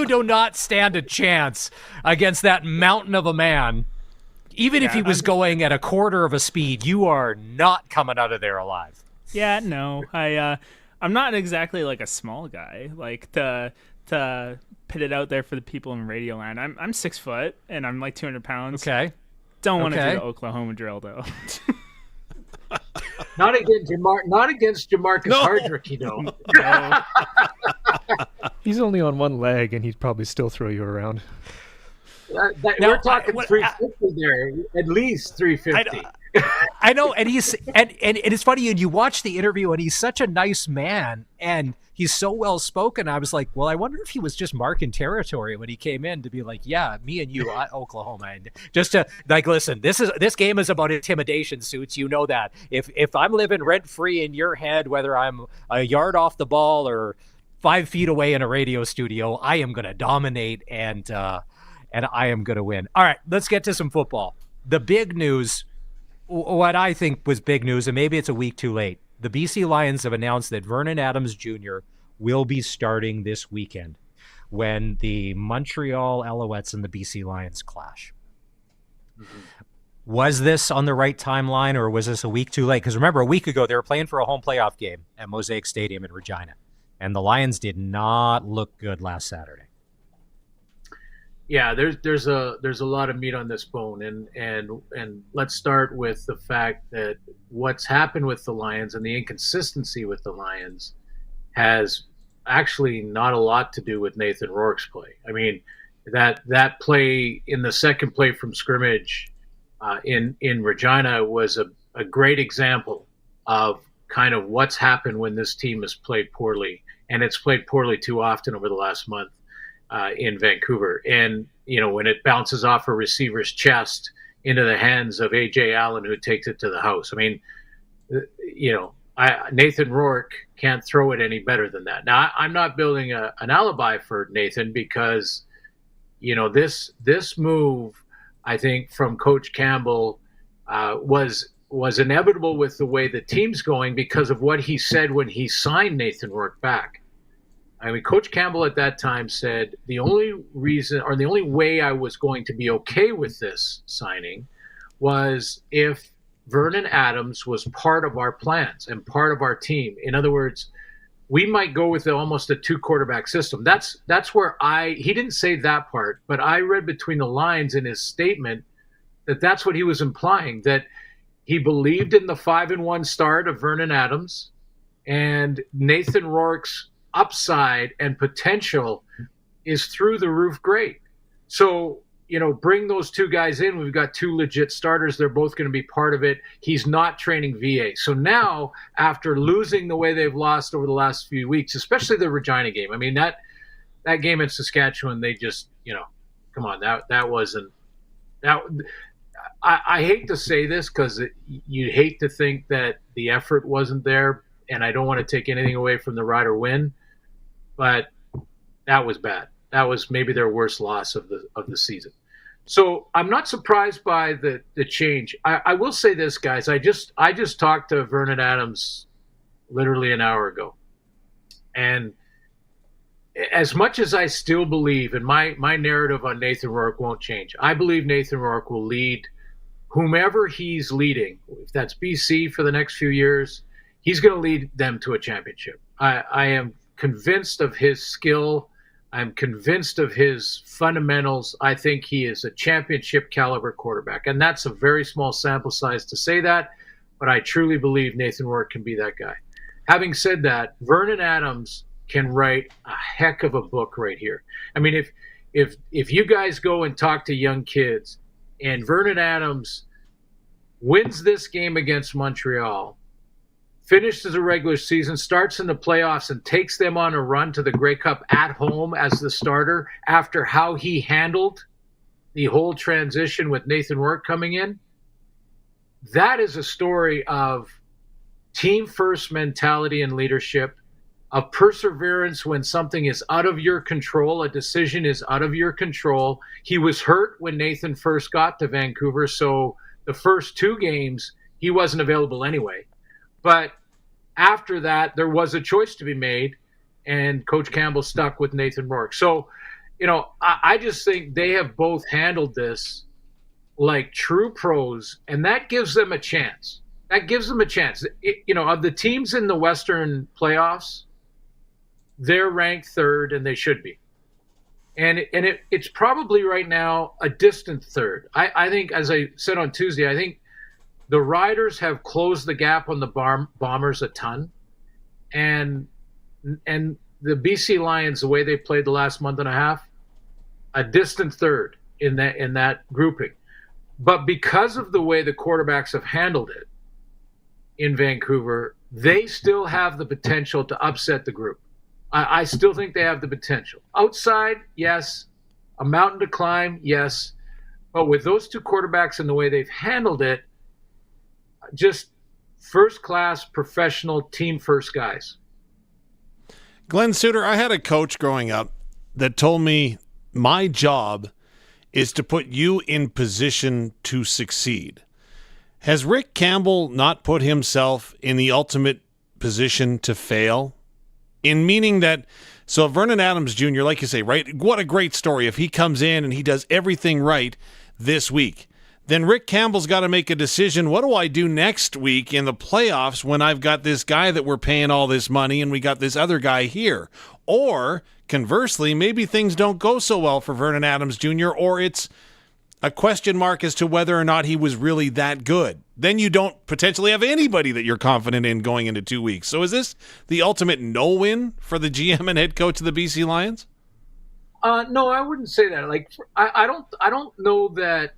do not stand a chance against that mountain of a man. Even if he was going at a quarter of a speed, you are not coming out of there alive.
Yeah, no, I'm not exactly like a small guy. Like to put it out there for the people in Radio Land. I'm 6 foot and I'm like 200 pounds.
Okay.
Don't want to do the Oklahoma drill though.
Not against Jermarcus Hardrick,
No.
He's only on one leg and he'd probably still throw you around.
We're talking 350 there, at least 350.
I know, and it's funny, and you watch the interview, and he's such a nice man, and he's so well spoken. I was like, well, I wonder if he was just marking territory when he came in to be like, yeah, me and you, Oklahoma, and just to like, listen, this game is about intimidation, Suits. You know that. If I'm living rent free in your head, whether I'm a yard off the ball or 5 feet away in a radio studio, I am going to dominate and I am going to win. All right, let's get to some football. The big news. What I think was big news, and maybe it's a week too late, the BC Lions have announced that Vernon Adams Jr. will be starting this weekend when the Montreal Alouettes and the BC Lions clash. Mm-hmm. Was this on the right timeline, or was this a week too late? Because remember, a week ago, they were playing for a home playoff game at Mosaic Stadium in Regina, and the Lions did not look good last Saturday.
Yeah, there's a lot of meat on this bone, and let's start with the fact that what's happened with the Lions and the inconsistency with the Lions has actually not a lot to do with Nathan Rourke's play. I mean, that play in the second play from scrimmage in Regina was a great example of kind of what's happened when this team has played poorly, and it's played poorly too often over the last month in Vancouver. And, you know, when it bounces off a receiver's chest into the hands of A.J. Allen, who takes it to the house. I mean, you know, Nathan Rourke can't throw it any better than that. Now, I'm not building an alibi for Nathan because, you know, this move, I think, from Coach Campbell was inevitable with the way the team's going because of what he said when he signed Nathan Rourke back. I mean, Coach Campbell at that time said the only reason or the only way I was going to be okay with this signing was if Vernon Adams was part of our plans and part of our team. In other words, we might go with almost a 2-quarterback system. That's where he didn't say that part, but I read between the lines in his statement that that's what he was implying, that he believed in the 5-1 start of Vernon Adams and Nathan Rourke's upside and potential is through the roof great. So, you know, bring those two guys in. We've got two legit starters. They're both going to be part of it. He's not training VA. So now, after losing the way they've lost over the last few weeks, especially the Regina game, I mean, that game in Saskatchewan, they just, you know, come on, that wasn't that. I hate to say this because you hate to think that the effort wasn't there, and I don't want to take anything away from the Rider win, but that was bad. That was maybe their worst loss of the season. So I'm not surprised by the change. I will say this, guys. I just talked to Vernon Adams literally an hour ago, and as much as I still believe, and my narrative on Nathan Rourke won't change, I believe Nathan Rourke will lead whomever he's leading. If that's BC for the next few years, he's going to lead them to a championship. I am convinced of his skill. I'm convinced of his fundamentals. I think he is a championship caliber quarterback. And that's a very small sample size to say that, but I truly believe Nathan Rourke can be that guy. Having said that, Vernon Adams can write a heck of a book right here. I mean, if you guys go and talk to young kids and Vernon Adams wins this game against Montreal, finishes the regular season, starts in the playoffs, and takes them on a run to the Grey Cup at home as the starter after how he handled the whole transition with Nathan Rourke coming in, that is a story of team-first mentality and leadership, of perseverance when something is out of your control, a decision is out of your control. He was hurt when Nathan first got to Vancouver, so the first 2 games, he wasn't available anyway. But after that, there was a choice to be made, and Coach Campbell stuck with Nathan Rourke. So, you know, I just think they have both handled this like true pros, and that gives them a chance. That gives them a chance. You know, of the teams in the Western playoffs, they're ranked 3rd, and they should be. And it's probably right now a distant 3rd. I think, as I said on Tuesday, I think the Riders have closed the gap on the Bombers a ton, and the BC Lions, the way they played the last month and a half, a distant 3rd in that grouping. But because of the way the quarterbacks have handled it in Vancouver, they still have the potential to upset the group. I still think they have the potential. Outside, yes. A mountain to climb, yes. But with those 2 quarterbacks and the way they've handled it, just first-class, professional, team-first guys.
Glen Suitor, I had a coach growing up that told me my job is to put you in position to succeed. Has Rick Campbell not put himself in the ultimate position to fail? In meaning that, so Vernon Adams Jr., like you say, right, what a great story if he comes in and he does everything right this week. then Rick Campbell's got to make a decision. What do I do next week in the playoffs when I've got this guy that we're paying all this money and we got this other guy here? Or conversely, maybe things don't go so well for Vernon Adams Jr., or it's a question mark as to whether or not he was really that good. Then you don't potentially have anybody that you're confident in going into 2 weeks. So is this the ultimate no-win for the GM and head coach of the BC Lions?
No, I wouldn't say that. Like, I don't know that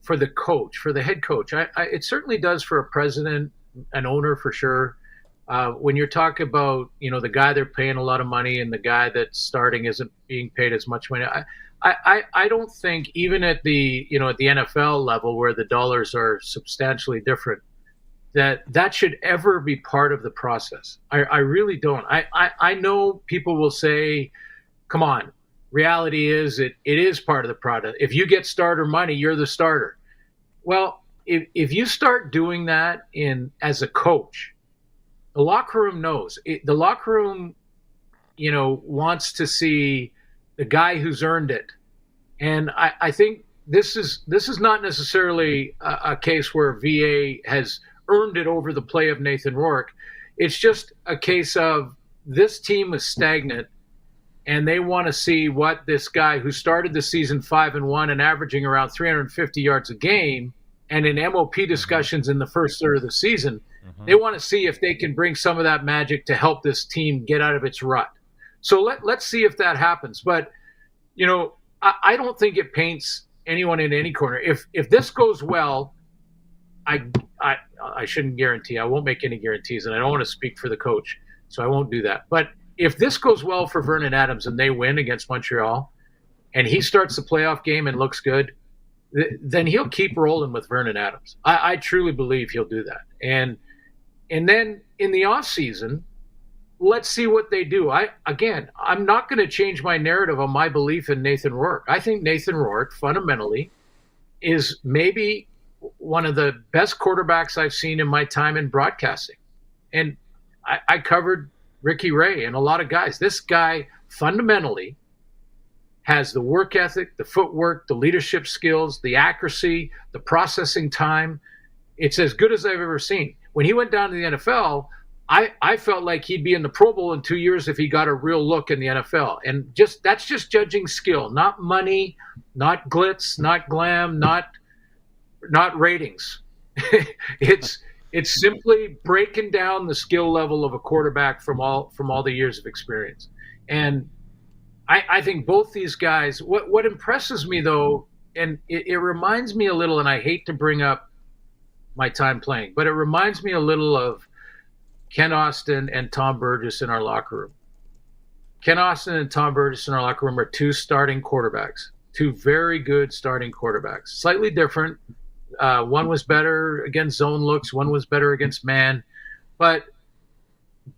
for the coach, for the head coach. It certainly does for a president, an owner for sure. When you're talking about, the guy they're paying a lot of money and the guy that's starting isn't being paid as much money. I don't think even at the at the NFL level where the dollars are substantially different, that should ever be part of the process. I really don't. I know people will say, come on, reality is it is part of the product. If you get starter money, you're the starter. Well, if you start doing that as a coach, the locker room knows. The locker room, wants to see the guy who's earned it. And I think this is not necessarily a case where VA has earned it over the play of Nathan Rourke. It's just a case of this team is stagnant, and they want to see what this guy who started the season 5-1 and averaging around 350 yards a game, and in MOP discussions in the first third of the season, they want to see if they can bring some of that magic to help this team get out of its rut. So let's see if that happens. But, I don't think it paints anyone in any corner. If this goes well, I shouldn't guarantee. I won't make any guarantees, and I don't want to speak for the coach, so I won't do that. But if this goes well for Vernon Adams and they win against Montreal, and he starts the playoff game and looks good, then he'll keep rolling with Vernon Adams. I truly believe he'll do that. And then in the off season, let's see what they do. I'm not going to change my narrative on my belief in Nathan Rourke. I think Nathan Rourke fundamentally is maybe one of the best quarterbacks I've seen in my time in broadcasting. And I covered Ricky Ray and a lot of guys. This guy fundamentally has the work ethic, the footwork, the leadership skills, the accuracy, the processing time. It's as good as I've ever seen. When he went down to the NFL, I felt like he'd be in the Pro Bowl in 2 years if he got a real look in the NFL. And that's just judging skill, not money, not glitz, not glam, not ratings. It's simply breaking down the skill level of a quarterback from all the years of experience. And I think both these guys, what impresses me though, and it reminds me a little, and I hate to bring up my time playing, but it reminds me a little of Ken Austin and Tom Burgess in our locker room. Ken Austin and Tom Burgess in our locker room are two starting quarterbacks, two very good starting quarterbacks, slightly different. One was better against zone looks, one was better against man, but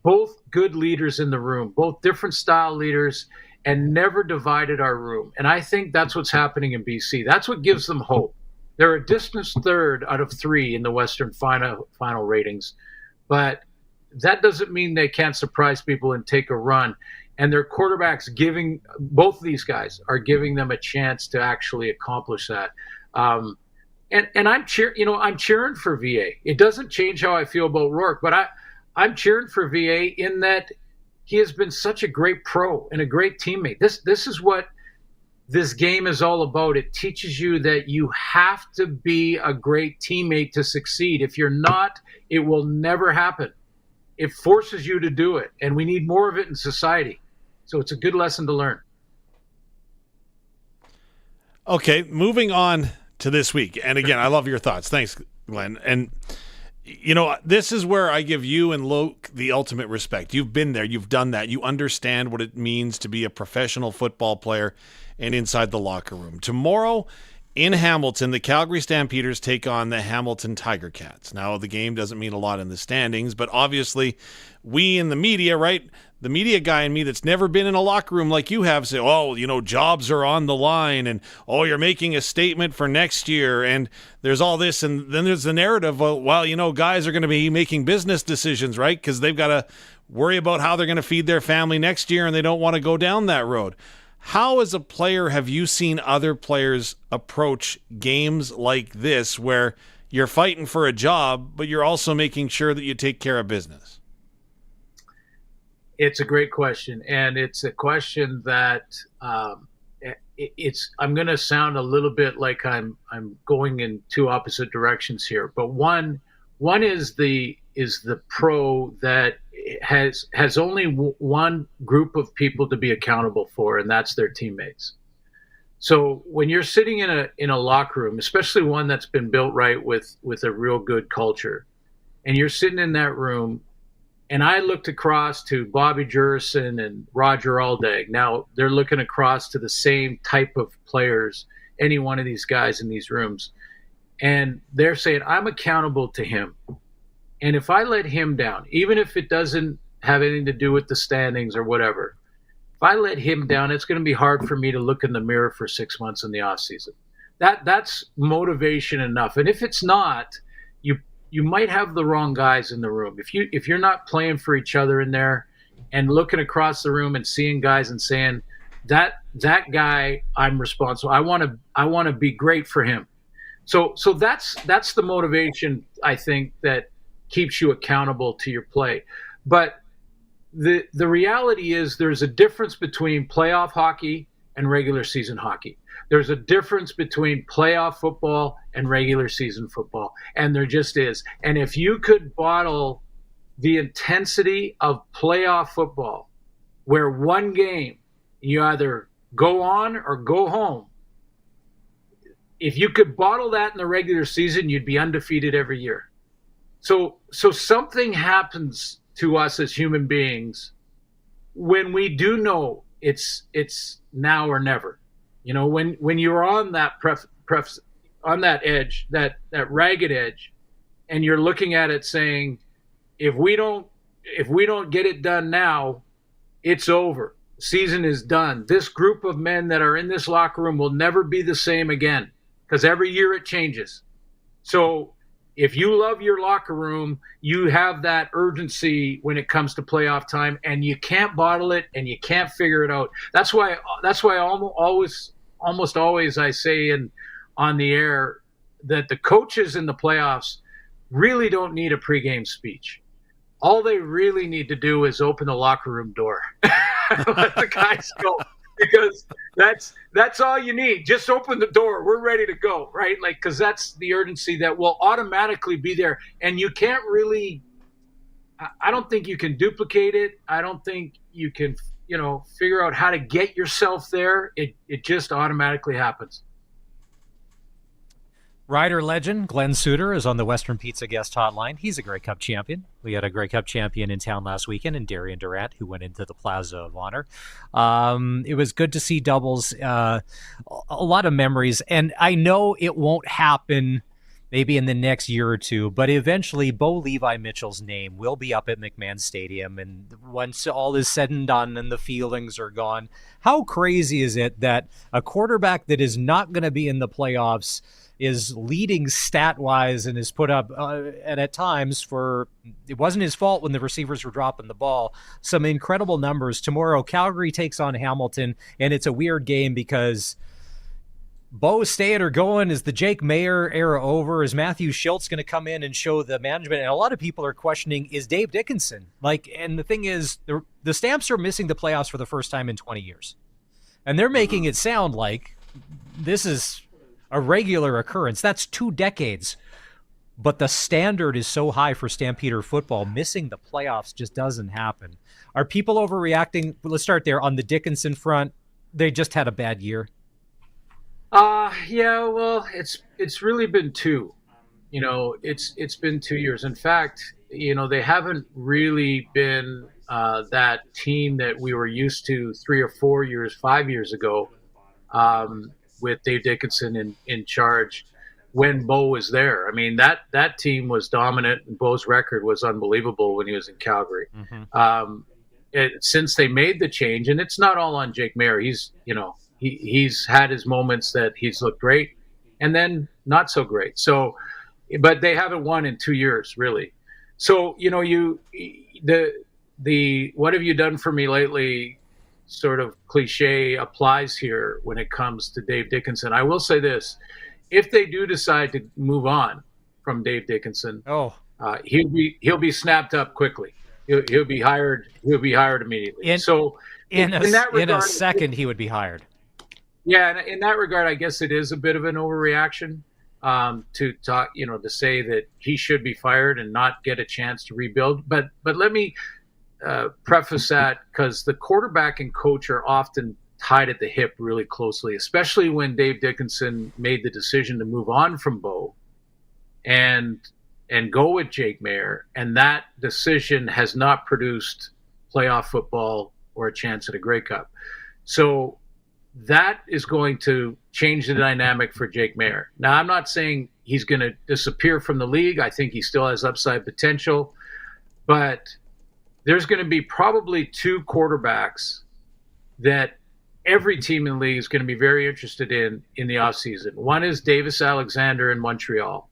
both good leaders in the room, both different style leaders, and never divided our room. And I think that's what's happening in BC. That's what gives them hope. They're a distant third out of three in the Western final ratings, but that doesn't mean they can't surprise people and take a run. And their quarterbacks both of these guys are giving them a chance to actually accomplish that. And I'm cheering for VA. It doesn't change how I feel about Rourke, but I'm cheering for VA in that he has been such a great pro and a great teammate. This is what this game is all about. It teaches you that you have to be a great teammate to succeed. If you're not, it will never happen. It forces you to do it, and we need more of it in society. So it's a good lesson to learn.
Okay, moving on to this week. And again, I love your thoughts. Thanks, Glenn. And, this is where I give you and Luke the ultimate respect. You've been there. You've done that. You understand what it means to be a professional football player and inside the locker room. Tomorrow in Hamilton, the Calgary Stampeders take on the Hamilton Tiger Cats. Now, the game doesn't mean a lot in the standings, but obviously we in the media, right? The media guy in me that's never been in a locker room like you have say, jobs are on the line, and, you're making a statement for next year, and there's all this, and then there's the narrative of, guys are going to be making business decisions, right? Because they've got to worry about how they're going to feed their family next year, and they don't want to go down that road. How, as a player, have you seen other players approach games like this where you're fighting for a job, but you're also making sure that you take care of business?
It's a great question, and it's a question that I'm going to sound a little bit like I'm going in two opposite directions here. But one is the pro that has only one group of people to be accountable for, and that's their teammates. So when you're sitting in a locker room, especially one that's been built right with a real good culture, and you're sitting in that room, and I looked across to Bobby Jurison and Roger Aldag. Now they're looking across to the same type of players, any one of these guys in these rooms, and they're saying, I'm accountable to him. And if I let him down, even if it doesn't have anything to do with the standings or whatever, if I let him down, it's going to be hard for me to look in the mirror for 6 months in the off season. That's motivation enough. And if it's not, you might have the wrong guys in the room. If you're not playing for each other in there and looking across the room and seeing guys and saying that guy, I'm responsible. I want to be great for him. So that's the motivation, I think, that keeps you accountable to your play. But the reality is there's a difference between playoff hockey and regular season hockey. There's a difference between playoff football and regular season football, and there just is. And if you could bottle the intensity of playoff football, where one game you either go on or go home, if you could bottle that in the regular season, you'd be undefeated every year. So something happens to us as human beings when we do know it's now or never. You know, when you're on that on that edge, that ragged edge, and you're looking at it saying, if we don't get it done now, it's over. Season is done. This group of men that are in this locker room will never be the same again, because every year it changes. So if you love your locker room, you have that urgency when it comes to playoff time, and you can't bottle it and you can't figure it out. That's why almost always I say on the air that the coaches in the playoffs really don't need a pregame speech. All they really need to do is open the locker room door. Let the guys go. Because that's all you need. Just open the door. We're ready to go, right? Like, because that's the urgency that will automatically be there. And you can't really, I don't think you can duplicate it. I don't think you can, figure out how to get yourself there. It just automatically happens.
Rider legend Glen Suitor is on the Western Pizza guest hotline. He's a Grey Cup champion. We had a Grey Cup champion in town last weekend in Darian Durant, who went into the Plaza of Honor. It was good to see doubles. A lot of memories. And I know it won't happen maybe in the next year or two, but eventually Bo Levi Mitchell's name will be up at McMahon Stadium. And once all is said and done and the feelings are gone, how crazy is it that a quarterback that is not going to be in the playoffs is leading stat-wise and is put up, and at times it wasn't his fault when the receivers were dropping the ball, some incredible numbers. Tomorrow, Calgary takes on Hamilton, and it's a weird game because Bo staying or going? Is the Jake Mayer era over? Is Matthew Schultz going to come in and show the management? And a lot of people are questioning, is Dave Dickinson? And the thing is, the Stamps are missing the playoffs for the first time in 20 years. And they're making it sound like this is a regular occurrence. That's 2 decades. But the standard is so high for Stampeder football, missing the playoffs just doesn't happen. Are people overreacting? Let's start there. On the Dickinson front, they just had a bad year.
Yeah, well, it's really been 2. It's been 2 years. In fact, they haven't really been that team that we were used to 3 or 4 years, 5 years ago, with Dave Dickinson in charge when Bo was there. I mean, that team was dominant, and Bo's record was unbelievable when he was in Calgary. Mm-hmm. Since they made the change, and it's not all on Jake Mayer. He's had his moments that he's looked great, and then not so great. So, but they haven't won in 2 years, really. So, the what have you done for me lately sort of cliche applies here when it comes to Dave Dickenson. I will say this: if they do decide to move on from Dave Dickenson, he'll be snapped up quickly. He'll be hired. He'll be hired immediately.
In a second, he would be hired.
Yeah, in that regard, I guess it is a bit of an overreaction to talk, to say that he should be fired and not get a chance to rebuild. But let me preface that, because the quarterback and coach are often tied at the hip really closely, especially when Dave Dickenson made the decision to move on from Bo and go with Jake Mayer, and that decision has not produced playoff football or a chance at a Grey Cup. So that is going to change the dynamic for Jake Mayer. Now, I'm not saying he's going to disappear from the league. I think he still has upside potential, but there's going to be probably two quarterbacks that every team in the league is going to be very interested in the offseason. One is Davis Alexander in Montreal,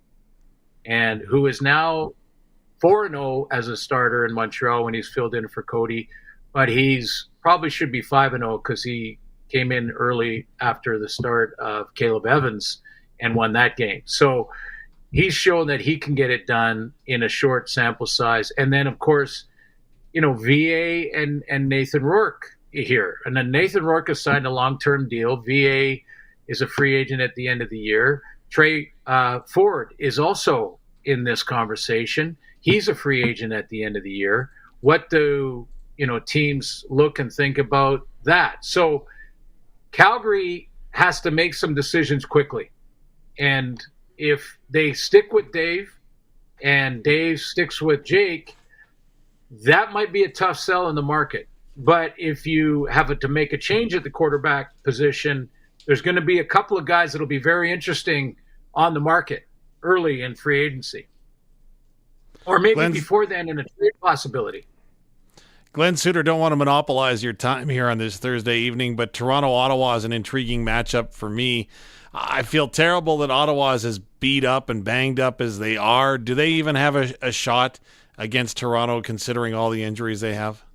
and who is now 4-0 as a starter in Montreal when he's filled in for Cody, but he's probably should be 5-0 because he came in early after the start of Caleb Evans and won that game. So he's shown that he can get it done in a short sample size. And then, of course, VA and Nathan Rourke here. And then Nathan Rourke has signed a long-term deal. VA is a free agent at the end of the year. Trey Ford is also in this conversation. He's a free agent at the end of the year. What do teams look and think about that? So Calgary has to make some decisions quickly. And if they stick with Dave and Dave sticks with Jake, that might be a tough sell in the market. But if you have to make a change at the quarterback position, there's going to be a couple of guys that will be very interesting on the market early in free agency. Or maybe before then in a trade possibility.
Glen, Suitor, don't want to monopolize your time here on this Thursday evening, but Toronto-Ottawa is an intriguing matchup for me. I feel terrible that Ottawa is as beat up and banged up as they are. Do they even have a shot against Toronto, considering all the injuries they have?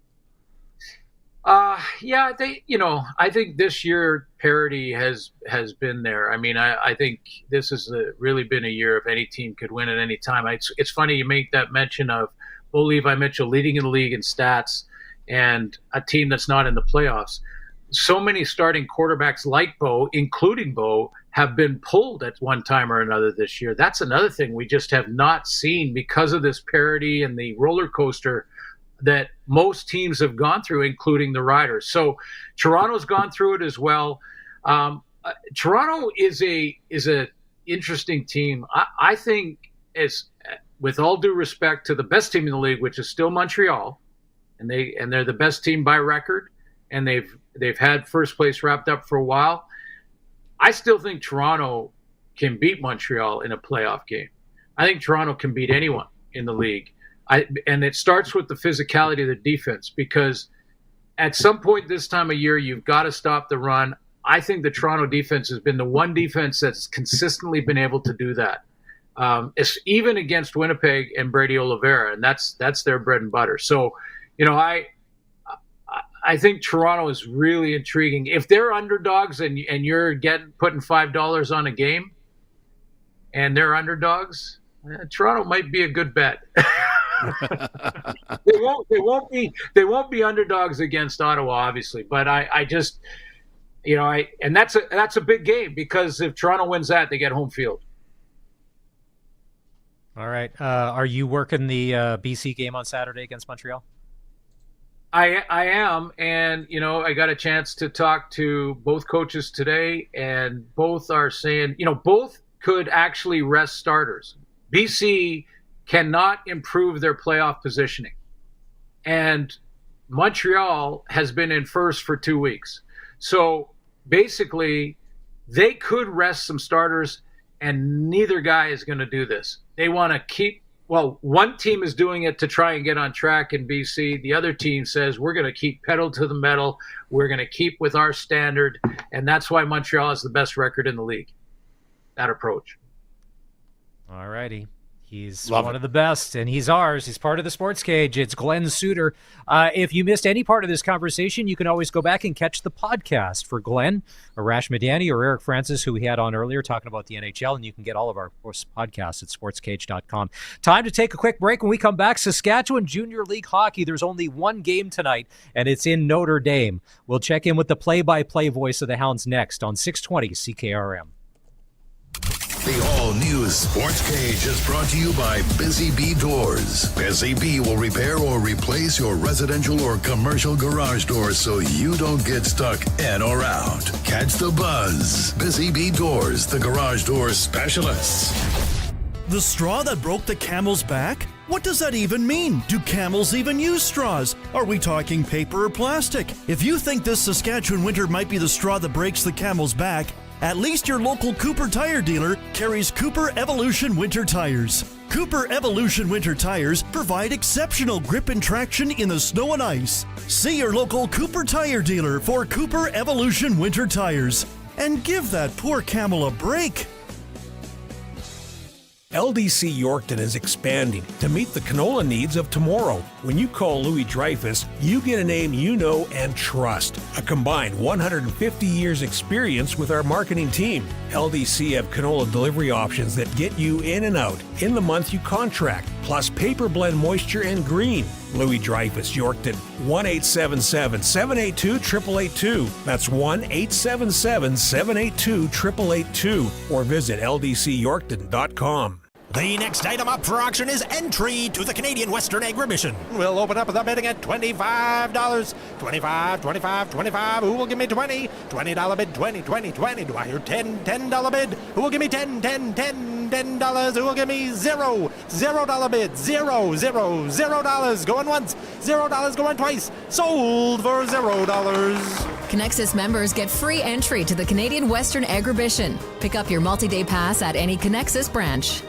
Yeah, I think this year parity has been there. I mean, I think this has really been a year if any team could win at any time. It's funny you make that mention of Bo Levi Mitchell leading in the league in stats and a team that's not in the playoffs. So many starting quarterbacks like Bo, including Bo, have been pulled at one time or another this year. That's another thing we just have not seen because of this parity and the roller coaster that most teams have gone through, including the Riders. So Toronto's gone through it as well. Toronto is a interesting team. I think, is, with all due respect to the best team in the league, which is still Montreal, and they're the best team by record, and they've had first place wrapped up for a while. I still think Toronto can beat Montreal in a playoff game. I think Toronto can beat anyone in the league. And it starts with the physicality of the defense, because at some point this time of year, you've got to stop the run. I think the Toronto defense has been the one defense that's consistently been able to do that. It's even against Winnipeg and Brady Oliveira, and that's their bread and butter. So, I think Toronto is really intriguing. If they're underdogs and you're putting $5 on a game, and they're underdogs, Toronto might be a good bet. They won't be underdogs against Ottawa, obviously, but I just, and that's a big game, because if Toronto wins that, they get home field.
All right. Are you working the BC game on Saturday against Montreal?
I am, and I got a chance to talk to both coaches today, and both are saying, both could actually rest starters. BC cannot improve their playoff positioning, and Montreal has been in first for 2 weeks. So basically, they could rest some starters, and neither guy is going to do this. They want to keep. Well, one team is doing it to try and get on track in BC. The other team says, we're going to keep pedal to the metal. We're going to keep with our standard. And that's why Montreal has the best record in the league. That approach.
All righty. He's
Love
one
it.
of the best, and he's ours. He's part of the Sports Cage. It's Glen Suitor. If you missed any part of this conversation, you can always go back and catch the podcast for Glen, Arash Madani, or Eric Francis, who we had on earlier talking about the NHL, and you can get all of our podcasts at sportscage.com. Time to take a quick break. When we come back, Saskatchewan Junior League Hockey. There's only one game tonight, and it's in Notre Dame. We'll check in with the play-by-play voice of the Hounds next on 620 CKRM.
The all-new Sports Cage is brought to you by Busy Bee Doors. Busy Bee will repair or replace your residential or commercial garage doors so you don't get stuck in or out. Catch the buzz. Busy Bee Doors, the garage door specialists.
The straw that broke the camel's back? What does that even mean? Do camels even use straws? Are we talking paper or plastic? If you think this Saskatchewan winter might be the straw that breaks the camel's back, at least your local Cooper tire dealer carries Cooper Evolution Winter Tires. Cooper Evolution Winter Tires provide exceptional grip and traction in the snow and ice. See your local Cooper tire dealer for Cooper Evolution Winter Tires. And give that poor camel a break.
LDC Yorkton is expanding to meet the canola needs of tomorrow. When you call Louis Dreyfus, you get a name you know and trust. A combined 150 years experience with our marketing team. LDC have canola delivery options that get you in and out in the month you contract, plus paper blend moisture and green. Louis Dreyfus, Yorkton, 1-877-782-8882. That's 1-877-782-8882. Or visit ldcyorkton.com.
The next item up for auction is entry to the Canadian Western Agribition. We'll open up the bidding at $25. $25, $25, $25. Who will give me 20? $20 bid, 20, 20, 20. Do I hear 10? $10 bid. Who will give me 10, 10, 10, $10? Who will give me zero? $0 bid. Zero, zero, $0. Going once. $0 going twice. Sold for $0.
Connexus members get free entry to the Canadian Western Agribition. Pick up your multi-day pass at any Connexus branch.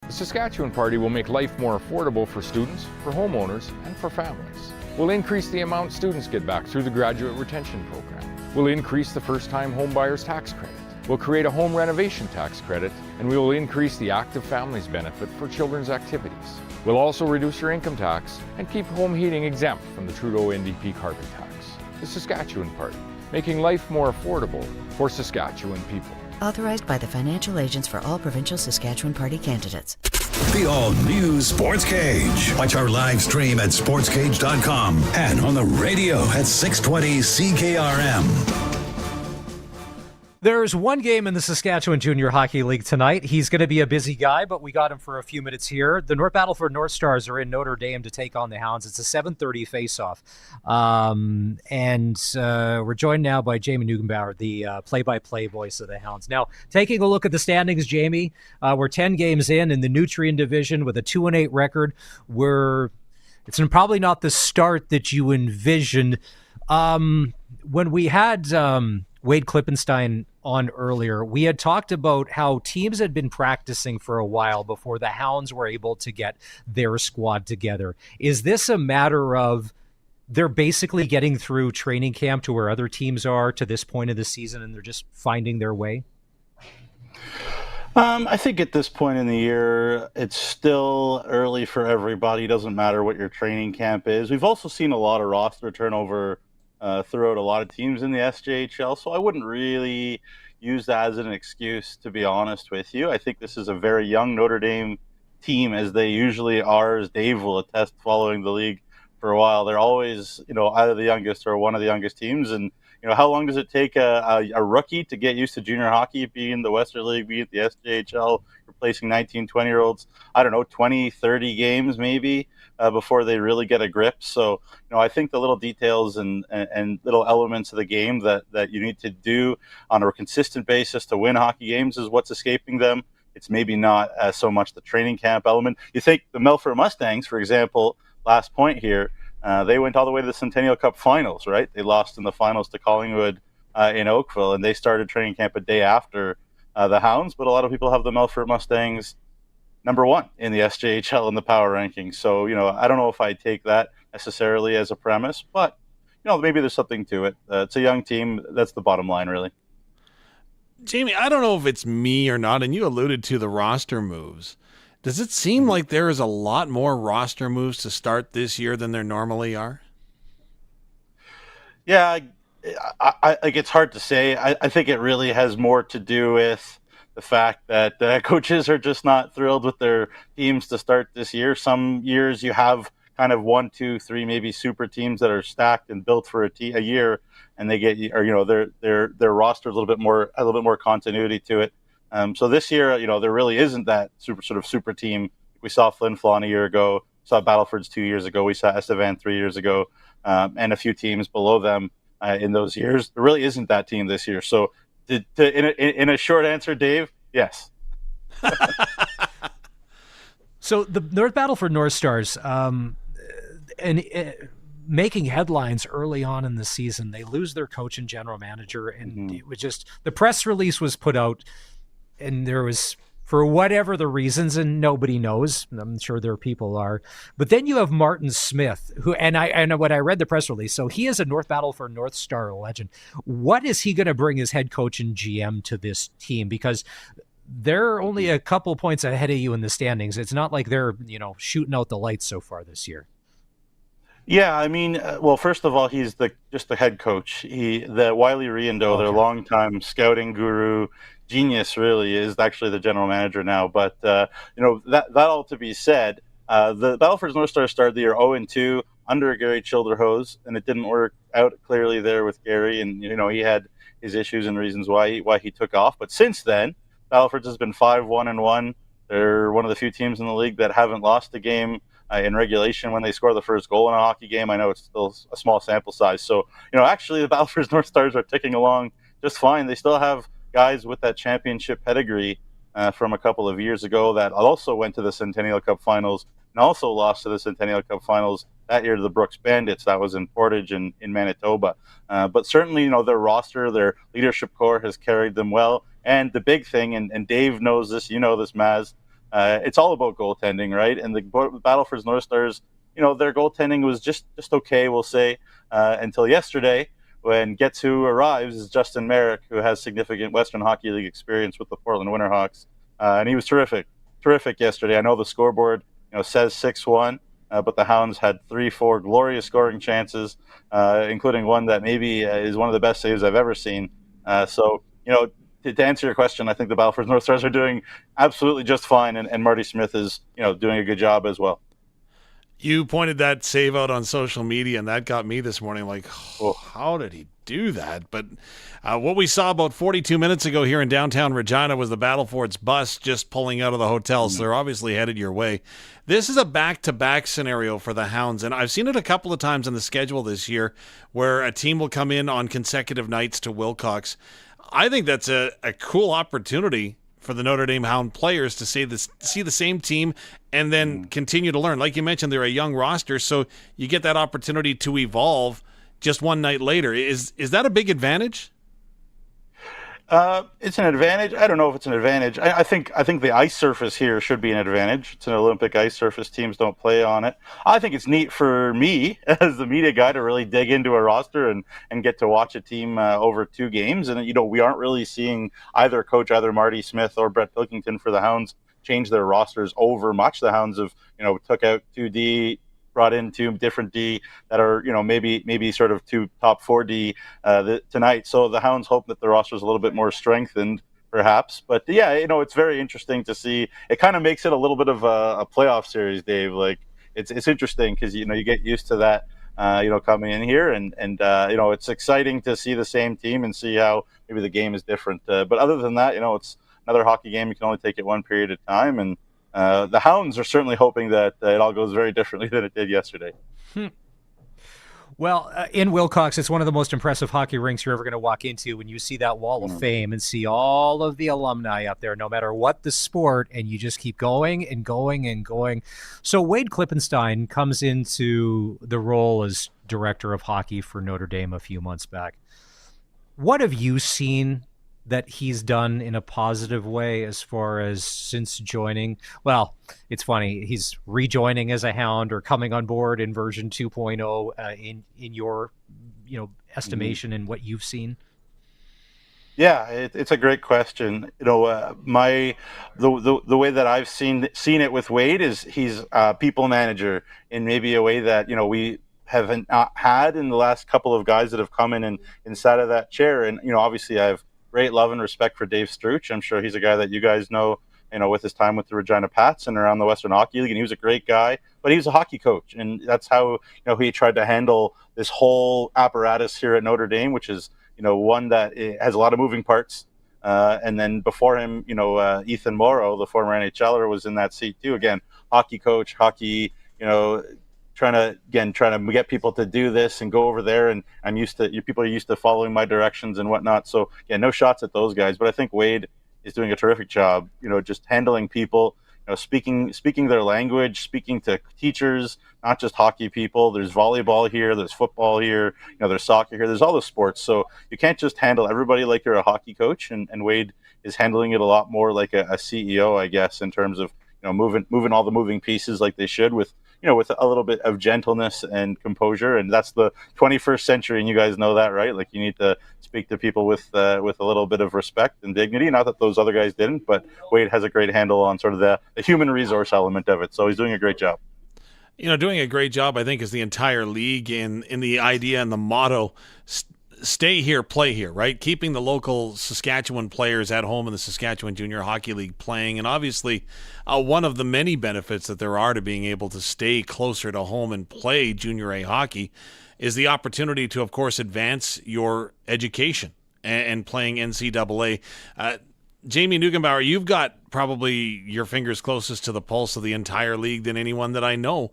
The Saskatchewan Party will make life more affordable for students, for homeowners, and for families. We'll increase the amount students get back through the Graduate Retention Program. We'll increase the first-time home buyer's tax credit. We'll create a home renovation tax credit, and we will increase the active families benefit for children's activities. We'll also reduce your income tax and keep home heating exempt from the Trudeau NDP carbon tax. The Saskatchewan Party, making life more affordable for Saskatchewan people.
Authorized by the financial agents for all provincial Saskatchewan Party candidates.
The all-new Sports Cage. Watch our live stream at sportscage.com and on the radio at 620 CKRM.
There's one game in the Saskatchewan Junior Hockey League tonight. He's going to be a busy guy, but we got him for a few minutes here. The North Battleford North Stars are in Notre Dame to take on the Hounds. It's a 7:30 face-off. We're joined now by Jamie Nugenbauer, the play-by-play voice of the Hounds. Now, taking a look at the standings, Jamie, we're 10 games in the Nutrien division with a 2-8 record. It's probably not the start that you envisioned. When we had Wade Klippenstein on earlier, we had talked about how teams had been practicing for a while before the Hounds were able to get their squad together. Is this a matter of they're basically getting through training camp to where other teams are to this point of the season and they're just finding their way?
I think at this point in the year, it's still early for everybody. It doesn't matter what your training camp is. We've also seen a lot of roster turnover throughout a lot of teams in the SJHL, so I wouldn't really use that as an excuse, to be honest with you. I think this is a very young Notre Dame team, as they usually are, as Dave will attest following the league for a while. They're always, either the youngest or one of the youngest teams, and how long does it take a rookie to get used to junior hockey, be in the Western League, be at the SJHL, replacing 19, 20-year-olds, 20, 30 games maybe, before they really get a grip. So, I think the little details and little elements of the game that you need to do on a consistent basis to win hockey games is what's escaping them. It's maybe not so much the training camp element. You think the Melfort Mustangs, for example, last point here, they went all the way to the Centennial Cup finals, right? They lost in the finals to Collingwood in Oakville, and they started training camp a day after the Hounds. But a lot of people have the Melfort Mustangs number one in the SJHL in the power rankings. So, I don't know if I'd take that necessarily as a premise, but, maybe there's something to it. It's a young team. That's the bottom line, really.
Jamie, I don't know if it's me or not, and you alluded to the roster moves. Does it seem like there is a lot more roster moves to start this year than there normally are?
Yeah, I like it's hard to say. I think it really has more to do with the fact that coaches are just not thrilled with their teams to start this year. Some years you have kind of 1, 2, 3, maybe super teams that are stacked and built for a year, and they get, or their roster a little bit more continuity to it. So this year, there really isn't that super team. We saw Flin Flon a year ago, saw Battlefords 2 years ago, we saw Estevan 3 years ago, and a few teams below them in those years. There really isn't that team this year. So, in a short answer, Dave, yes.
So the North Battleford North Stars, making headlines early on in the season. They lose their coach and general manager, and it was just, the press release was put out, and there was, for whatever the reasons, and nobody knows, I'm sure there are people are, but then you have Martin Smith, who, and when I read the press release, so he is a North Battleford North Star legend. What is he going to bring as head coach and GM to this team? Because they're only a couple points ahead of you in the standings. It's not like they're, shooting out the lights so far this year.
Yeah, I mean, well, first of all, he's just the head coach. The Wiley Riendeau, their longtime scouting guru, genius, really is actually the general manager now. But that all to be said, the Battlefords North Star started the year 0-2 under Gary Childerhose, and it didn't work out clearly there with Gary, and he had his issues and reasons why he took off. But since then, Battlefords has been 5-1-1. They're one of the few teams in the league that haven't lost a game in regulation when they score the first goal in a hockey game. I know it's still a small sample size. So, actually the Battlefords North Stars are ticking along just fine. They still have guys with that championship pedigree from a couple of years ago that also went to the Centennial Cup finals and also lost to the Centennial Cup finals that year to the Brooks Bandits. That was in Portage in Manitoba. But certainly, their roster, their leadership core has carried them well. And the big thing, and Dave knows this, this, Maz, it's all about goaltending, right? And the Battlefords North Stars, their goaltending was just okay, we'll say, until yesterday, when Gets Who arrives is Justin Merrick, who has significant Western Hockey League experience with the Portland Winterhawks, and he was terrific yesterday. I know the scoreboard, says 6-1, but the Hounds had 3-4 glorious scoring chances, including one that maybe is one of the best saves I've ever seen. So, to answer your question, I think the Battlefords North Stars are doing absolutely just fine, and Marty Smith is, doing a good job as well.
You pointed that save out on social media, and that got me this morning. Like, how did he do that? But what we saw about 42 minutes ago here in downtown Regina was the Battlefords bus just pulling out of the hotel, so they're obviously headed your way. This is a back-to-back scenario for the Hounds, and I've seen it a couple of times in the schedule this year where a team will come in on consecutive nights to Wilcox. I think that's a cool opportunity for the Notre Dame Hound players to see the same team and then continue to learn. Like you mentioned, they're a young roster, so you get that opportunity to evolve just one night later. Is that a big advantage?
It's an advantage. I don't know if it's an advantage. I think the ice surface here should be an advantage. It's an Olympic ice surface. Teams don't play on it. I think it's neat for me as the media guy to really dig into a roster and get to watch a team over 2 games. And, we aren't really seeing either Marty Smith or Brett Pilkington for the Hounds change their rosters over much. The Hounds have, took out 2D, brought in 2 different D that are, maybe sort of 2 top 4 D tonight. So the Hounds hope that the roster is a little bit more strengthened, perhaps. But yeah, it's very interesting to see. It kind of makes it a little bit of a playoff series, Dave. Like it's interesting because you get used to that. Coming in here and it's exciting to see the same team and see how maybe the game is different. But other than that, it's another hockey game. You can only take it one period at a time, and the Hounds are certainly hoping that it all goes very differently than it did yesterday.
Well, in Wilcox, it's one of the most impressive hockey rinks you're ever going to walk into when you see that wall of fame and see all of the alumni up there, no matter what the sport, and you just keep going and going and going. So Wade Klippenstein comes into the role as director of hockey for Notre Dame a few months back. What have you seen that he's done in a positive way as far as since joining? Well, it's funny, he's rejoining as a Hound or coming on board in version 2.0 in your estimation and what you've seen.
Yeah, it's a great question. The way that I've seen it with Wade is he's a people manager in maybe a way that we haven't not had in the last couple of guys that have come in and inside of that chair. And obviously I have great love and respect for Dave Struch. I'm sure he's a guy that you guys know, with his time with the Regina Pats and around the Western Hockey League, and he was a great guy. But he was a hockey coach, and that's how he tried to handle this whole apparatus here at Notre Dame, which is one that has a lot of moving parts. And then before him, Ethan Morrow, the former NHLer, was in that seat too. Again, hockey coach, hockey, trying to get people to do this and go over there. And people are used to following my directions and whatnot. So yeah, no shots at those guys. But I think Wade is doing a terrific job, just handling people, speaking their language, speaking to teachers, not just hockey people. There's volleyball here, there's football here, there's soccer here, there's all the sports. So you can't just handle everybody like you're a hockey coach. And Wade is handling it a lot more like a CEO, I guess, in terms of moving all the moving pieces like they should, with with a little bit of gentleness and composure. And that's the 21st century, and you guys know that, right? Like, you need to speak to people with a little bit of respect and dignity. Not that those other guys didn't, but Wade has a great handle on sort of the human resource element of it. So he's doing a great job.
Doing a great job, I think, is the entire league in the idea and the motto, stay here, play here, right? Keeping the local Saskatchewan players at home in the Saskatchewan Junior Hockey League playing. And obviously, one of the many benefits that there are to being able to stay closer to home and play Junior A hockey is the opportunity to, of course, advance your education and playing NCAA. Jamie Neugenbauer, you've got probably your fingers closest to the pulse of the entire league than anyone that I know.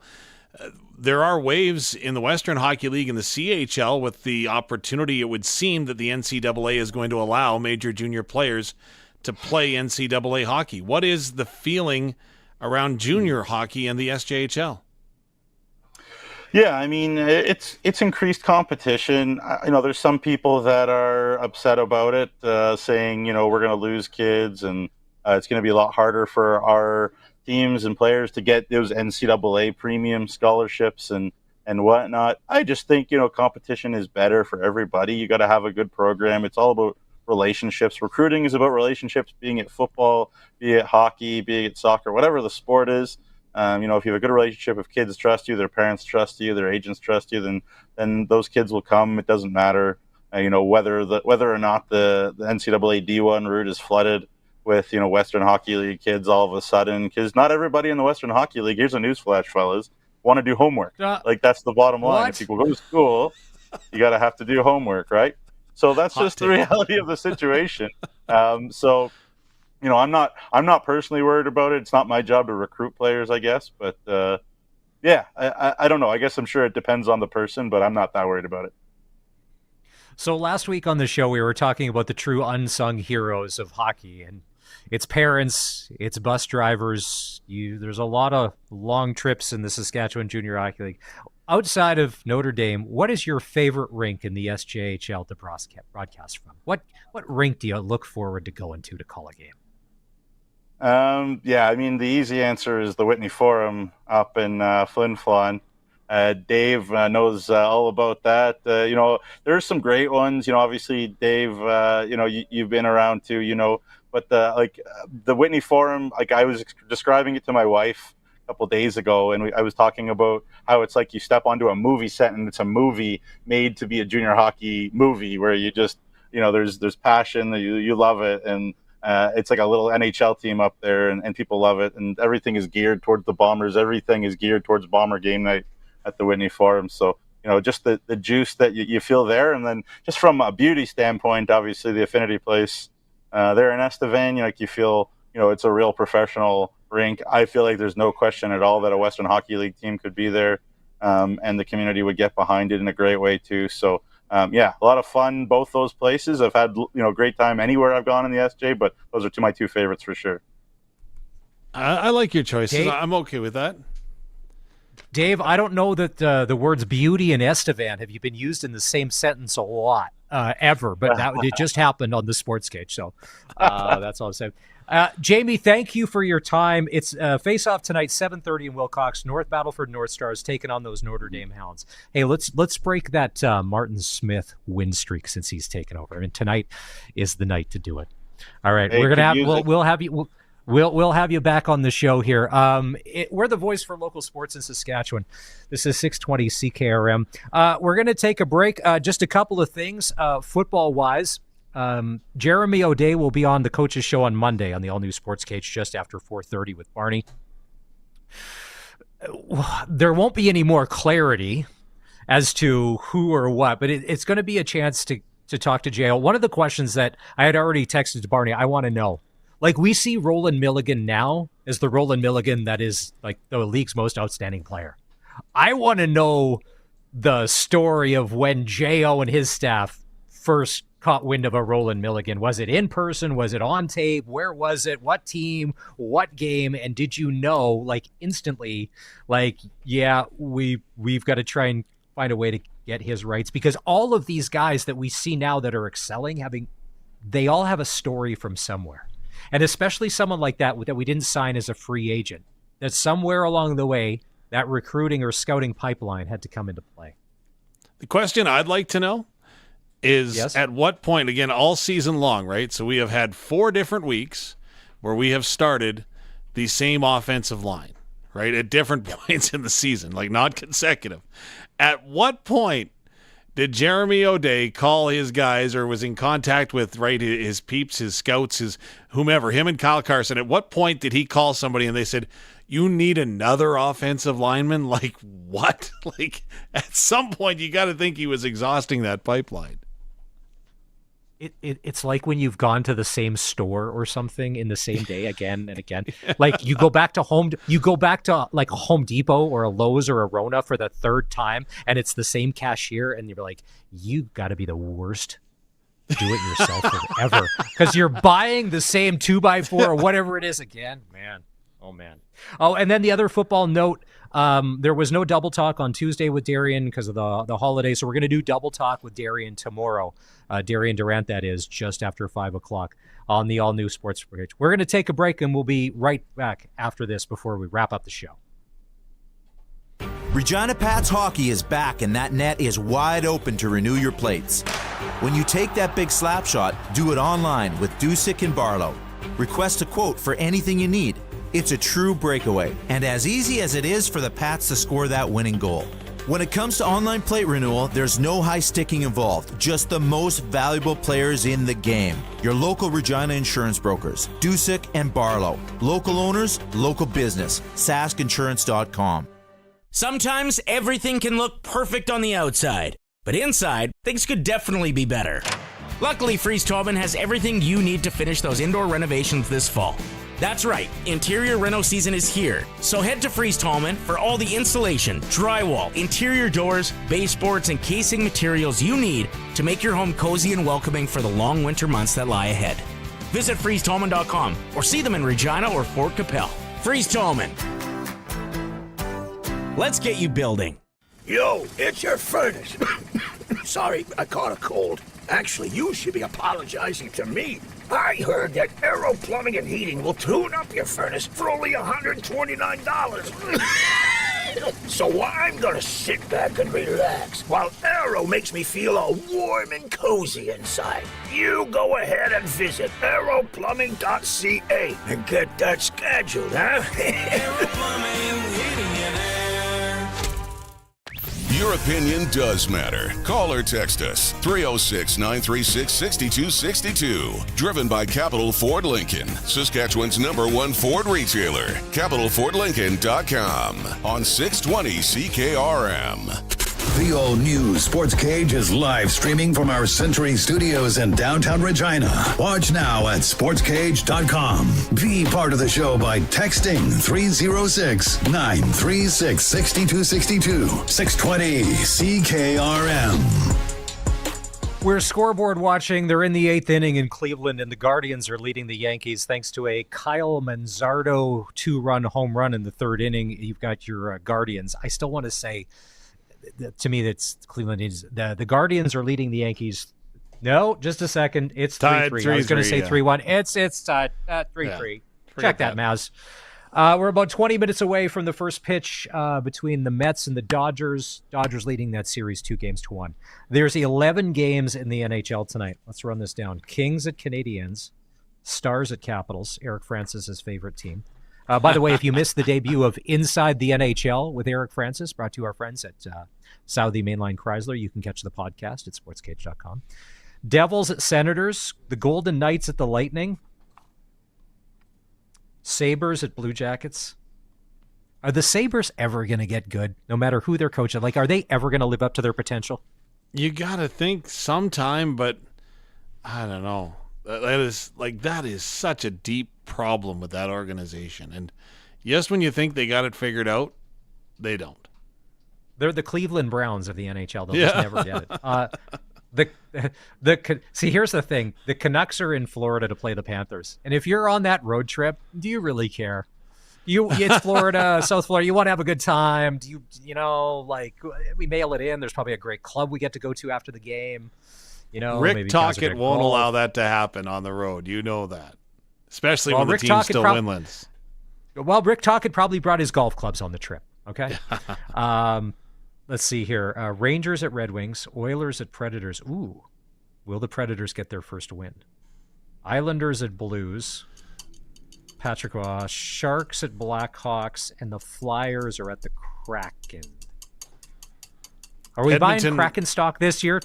There are waves in the Western Hockey League and the CHL with the opportunity, it would seem, that the NCAA is going to allow major junior players to play NCAA hockey. What is the feeling around junior hockey and the SJHL?
Yeah, I mean, it's increased competition. There's some people that are upset about it, saying, we're going to lose kids, and it's going to be a lot harder for our teams and players to get those NCAA premium scholarships and whatnot. I just think, competition is better for everybody. You got to have a good program. It's all about relationships. Recruiting is about relationships, being it football, be it hockey, be it soccer, whatever the sport is. If you have a good relationship, if kids trust you, their parents trust you, their agents trust you, then those kids will come. It doesn't matter, whether or not the NCAA D1 route is flooded with Western Hockey League kids all of a sudden, because not everybody in the Western Hockey League, here's a newsflash, fellas, want to do homework. Like, that's the bottom line. If people go to school, you got to have to do homework, right? So that's just the reality of the situation. So I'm not personally worried about it. It's not my job to recruit players, I guess. But yeah, I don't know. I guess I'm sure it depends on the person, but I'm not that worried about it.
So last week on the show, we were talking about the true unsung heroes of hockey, and it's parents, it's bus drivers. There's a lot of long trips in the Saskatchewan Junior Hockey League. Outside of Notre Dame, what is your favorite rink in the SJHL to broadcast from? What rink do you look forward to going to call a game?
Yeah, I mean, the easy answer is the Whitney Forum up in Flin Flon. Dave knows all about that. There's some great ones. Obviously, Dave, you've been around too, but the Whitney Forum, like, I was describing it to my wife a couple days ago, and I was talking about how it's like you step onto a movie set and it's a movie made to be a junior hockey movie where you just, there's passion, you love it, and it's like a little NHL team up there, and people love it, and everything is geared towards the Bombers. Everything is geared towards Bomber game night at the Whitney Forum. So, just the juice that you feel there. And then just from a beauty standpoint, obviously the Affinity Place there in Estevan, you feel, it's a real professional rink. I feel like there's no question at all that a Western Hockey League team could be there, and the community would get behind it in a great way too. So, yeah, a lot of fun, both those places. I've had, great time anywhere I've gone in the SJ, but those are my two favorites for sure.
I like your choices.
Dave?
I'm okay with that.
Dave, I don't know that the words beauty and Estevan have been used in the same sentence a lot, ever, but it just happened on the Sportscage. So that's all I'm saying. Jamie, thank you for your time. It's face-off tonight, 7:30 in Wilcox. North Battleford North Stars taking on those Notre Dame Hounds. Hey, let's break that Martin Smith win streak since he's taken over. I mean, tonight is the night to do it. All right,
Hey,
we're gonna have
music.
we'll have you. We'll have you back on the show here. We're the voice for local sports in Saskatchewan. This is 620 CKRM. We're going to take a break. Just a couple of things football-wise. Jeremy O'Day will be on the Coach's Show on Monday on the all-new Sportscage just after 4:30 with Barney. There won't be any more clarity as to who or what, but it's going to be a chance to talk to JL. One of the questions that I had already texted to Barney, I want to know. Like, we see Roland Milligan now as the Roland Milligan that is like the league's most outstanding player. I want to know the story of when J.O. and his staff first caught wind of a Roland Milligan. Was it in person? Was it on tape? Where was it? What team? What game? And did you know, like, instantly, like, yeah, we've got to try and find a way to get his rights? Because all of these guys that we see now that are excelling, they all have a story from somewhere. And especially someone like that we didn't sign as a free agent, that somewhere along the way, that recruiting or scouting pipeline had to come into play.
The question I'd like to know is at what point, again, all season long, right? So we have had 4 different weeks where we have started the same offensive line, right? At different points in the season, like not consecutive. At what point did Jeremy O'Day call his guys or was in contact with, right, his peeps, his scouts, his whomever, him and Kyle Carson? At what point did he call somebody and they said, you need another offensive lineman? Like, what? Like, at some point, you got to think he was exhausting that pipeline.
It's like when you've gone to the same store or something in the same day again and again. Like, you go back to like a Home Depot or a Lowe's or a Rona for the 3rd time, and it's the same cashier, and you're like, you've got to be the worst do-it-yourself ever, because you're buying the same 2x4 or whatever it is again, man. Oh, man. Oh, and then the other football note, there was no double talk on Tuesday with Darian because of the holiday, so we're going to do double talk with Darian tomorrow. Darian Durant, that is, just after 5 o'clock on the all-new Sportscage. We're going to take a break, and we'll be right back after this before we wrap up the show.
Regina Pats hockey is back, and that net is wide open to renew your plates. When you take that big slap shot, do it online with Dusick and Barlow. Request a quote for anything you need. It's a true breakaway, and as easy as it is for the Pats to score that winning goal. When it comes to online plate renewal, there's no high sticking involved, just the most valuable players in the game. Your local Regina insurance brokers, Dusick and Barlow. Local owners, local business, SaskInsurance.com.
Sometimes everything can look perfect on the outside, but inside, things could definitely be better. Luckily, Freeze Tobin has everything you need to finish those indoor renovations this fall. That's right, interior reno season is here. So head to Freeze Tallman for all the installation, drywall, interior doors, baseboards, and casing materials you need to make your home cozy and welcoming for the long winter months that lie ahead. Visit freezetallman.com or see them in Regina or Fort Capel. Freeze Tallman. Let's get you building.
Yo, it's your furnace. Sorry, I caught a cold. Actually, you should be apologizing to me. I heard that Aero Plumbing and Heating will tune up your furnace for only $129. So I'm gonna sit back and relax while Aero makes me feel all warm and cozy inside. You go ahead and visit aeroplumbing.ca and get that scheduled, huh?
Aero Plumbing, Heating and Air. Your opinion does matter. Call or text us 306-936-6262. Driven by Capital Ford Lincoln, Saskatchewan's #1 Ford retailer. CapitalFordLincoln.com on 620 CKRM. The all-new Sportscage is live streaming from our Century Studios in downtown Regina. Watch now at sportscage.com. Be part of the show by texting 306-936-6262. 620 CKRM.
We're scoreboard watching. They're in the 8th inning in Cleveland, and the Guardians are leading the Yankees thanks to a Kyle Manzardo 2-run home run in the 3rd inning. You've got your Guardians. I still want to say, to me, that's Cleveland Indians. The Guardians are leading the Yankees No, just a second. It's
Tied
3-3. I was going to say 3-1. It's tied 3-3. Check that, Maz. We're about 20 minutes away from the first pitch between the Mets and the Dodgers. Dodgers leading that series 2-1. There's 11 games in the NHL tonight. Let's run this down. Kings at Canadiens. Stars at Capitals. Eric Francis' favorite team. By the way, if you missed the debut of Inside the NHL with Eric Francis, brought to our friends at Southie Mainline Chrysler, you can catch the podcast at sportscage.com. Devils at Senators, the Golden Knights at the Lightning, Sabres at Blue Jackets. Are the Sabres ever going to get good, no matter who they're coaching? Like, are they ever going to live up to their potential?
You got to think sometime, but I don't know. That is such a deep problem with that organization. And yes, when you think they got it figured out, they don't.
They're the Cleveland Browns of the NHL. They'll just never get it. See, here's the thing. The Canucks are in Florida to play the Panthers. And if you're on that road trip, do you really care? It's Florida, South Florida. You want to have a good time. We mail it in. There's probably a great club we get to go to after the game.
Rick Tocchet won't allow that to happen on the road. You know that. Especially when the team's still winless.
Well, Rick Tocchet probably brought his golf clubs on the trip. Okay. Let's see here. Rangers at Red Wings, Oilers at Predators. Ooh, will the Predators get their first win? Islanders at Blues, Patrick Waugh, Sharks at Blackhawks, and the Flyers are at the Kraken. Are we buying Kraken stock this year?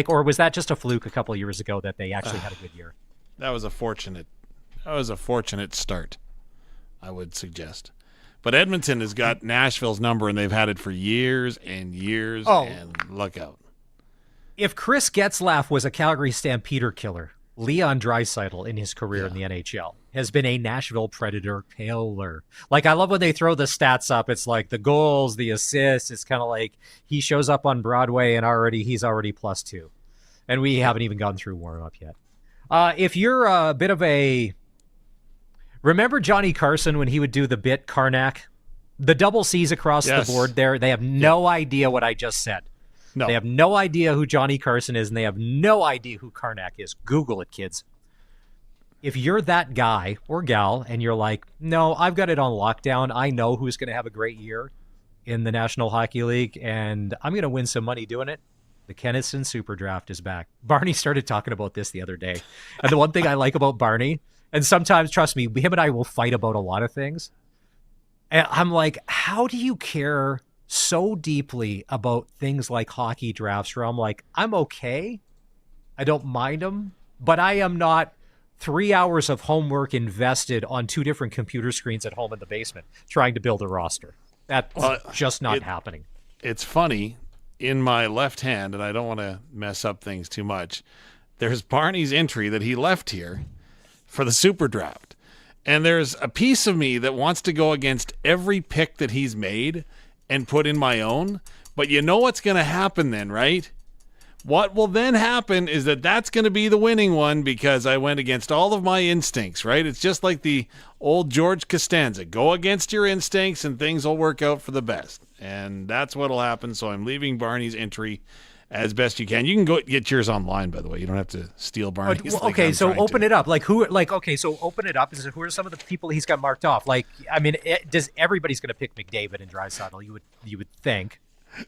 Or was that just a fluke a couple of years ago that they actually had a good year?
That was a fortunate start, I would suggest. But Edmonton has got Nashville's number, and they've had it for years and years. And look out.
If Chris Getzlaf was a Calgary Stampeder killer, Leon Draisaitl in his career in the NHL has been a Nashville Predator killer. I love when they throw the stats up. It's like the goals, the assists. It's kind of like he shows up on Broadway and he's already +2. And we haven't even gone through warm-up yet. If you're a bit of a... Remember Johnny Carson when he would do the bit Karnak? The double C's across the board there. They have no idea what I just said.
No.
They have no idea who Johnny Carson is, and they have no idea who Karnak is. Google it, kids. If you're that guy or gal and you're like, no, I've got it on lockdown. I know who's going to have a great year in the National Hockey League, and I'm going to win some money doing it. The Kenneson Super Draft is back. Barney started talking about this the other day. And the one thing I like about Barney, and sometimes, trust me, him and I will fight about a lot of things. And I'm like, how do you care so deeply about things like hockey drafts where I'm like, I'm okay. I don't mind them, but I am not 3 hours of homework invested on 2 different computer screens at home in the basement trying to build a roster. That's just not happening.
It's funny. In my left hand, and I don't want to mess up things too much, there's Barney's entry that he left here for the Super Draft. And there's a piece of me that wants to go against every pick that he's made and put in my own. But you know what's going to happen then, right? What will then happen is that's going to be the winning one because I went against all of my instincts, right? It's just like the old George Costanza. Go against your instincts and things will work out for the best. And that's what will happen. So I'm leaving Barney's entry as best you can. You can go get yours online, by the way. You don't have to steal Barney's.
Okay, so open it up. So open it up. Who are some of the people he's got marked off? Everybody's going to pick McDavid and Draisaitl, you would think.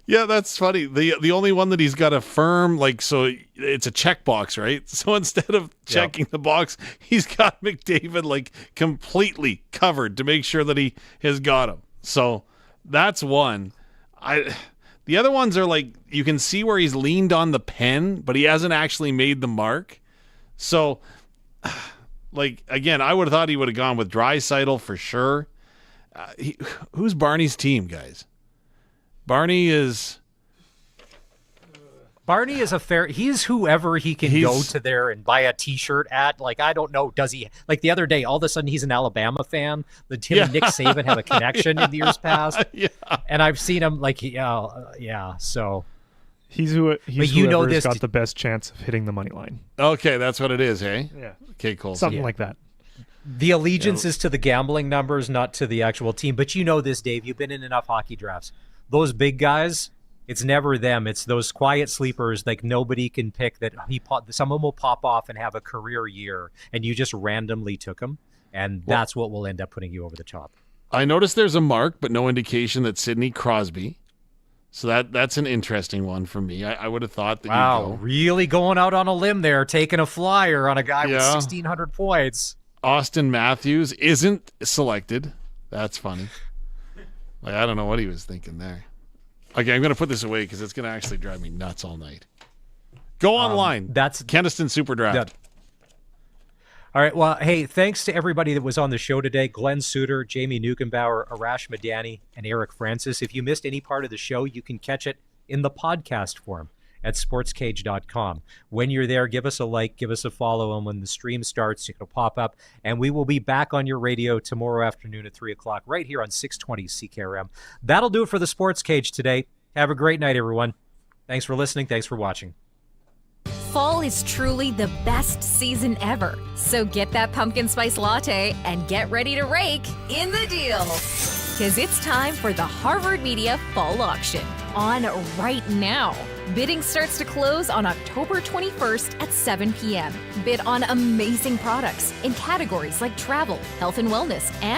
Yeah, that's funny. The only one that he's got a firm, so it's a checkbox, right? So instead of checking the box, he's got McDavid completely covered to make sure that he has got him. So that's one. The other ones are you can see where he's leaned on the pen, but he hasn't actually made the mark. So, again, I would have thought he would have gone with Draisaitl for sure. Who's Barney's team, guys? Barney is he's whoever he can go to there and buy a t-shirt at. I don't know, does he, the other day, all of a sudden he's an Alabama fan. Him and Nick Saban have a connection in the years past. Yeah. And I've seen him so.
He's whoever's got the best chance of hitting the money line.
Okay, that's what it is, hey?
Yeah.
Okay, cool.
Something like that.
The allegiance is to the gambling numbers, not to the actual team. But you know this, Dave. You've been in enough hockey drafts. Those big guys, It's never them. It's those quiet sleepers like nobody can pick that someone will pop off and have a career year, and you just randomly took him, and that's what will end up putting you over the top.
I noticed there's a mark, but no indication that Sidney Crosby. So that's an interesting one for me. I would have thought that
wow,
you'd go.
Really going out on a limb there, taking a flyer on a guy with 1,600 points.
Austin Matthews isn't selected. That's funny. Like, I don't know what he was thinking there. Okay, I'm going to put this away because it's going to actually drive me nuts all night. Go online.
That's
Keniston Super Draft.
All right. Well, hey, thanks to everybody that was on the show today. Glen Suitor, Jamie Nukenbauer, Arash Madani, and Eric Francis. If you missed any part of the show, you can catch it in the podcast form at sportscage.com. When you're there, give us a like, give us a follow, and when the stream starts, it'll pop up, and we will be back on your radio tomorrow afternoon at 3 o'clock right here on 620 CKRM. That'll do it for the Sports Cage today. Have a great night, everyone. Thanks for listening. Thanks for watching.
Fall is truly the best season ever. So get that pumpkin spice latte and get ready to rake in the deal. Because it's time for the Harvard Media Fall Auction on right now. Bidding starts to close on October 21st at 7 p.m. Bid on amazing products in categories like travel, health and wellness, and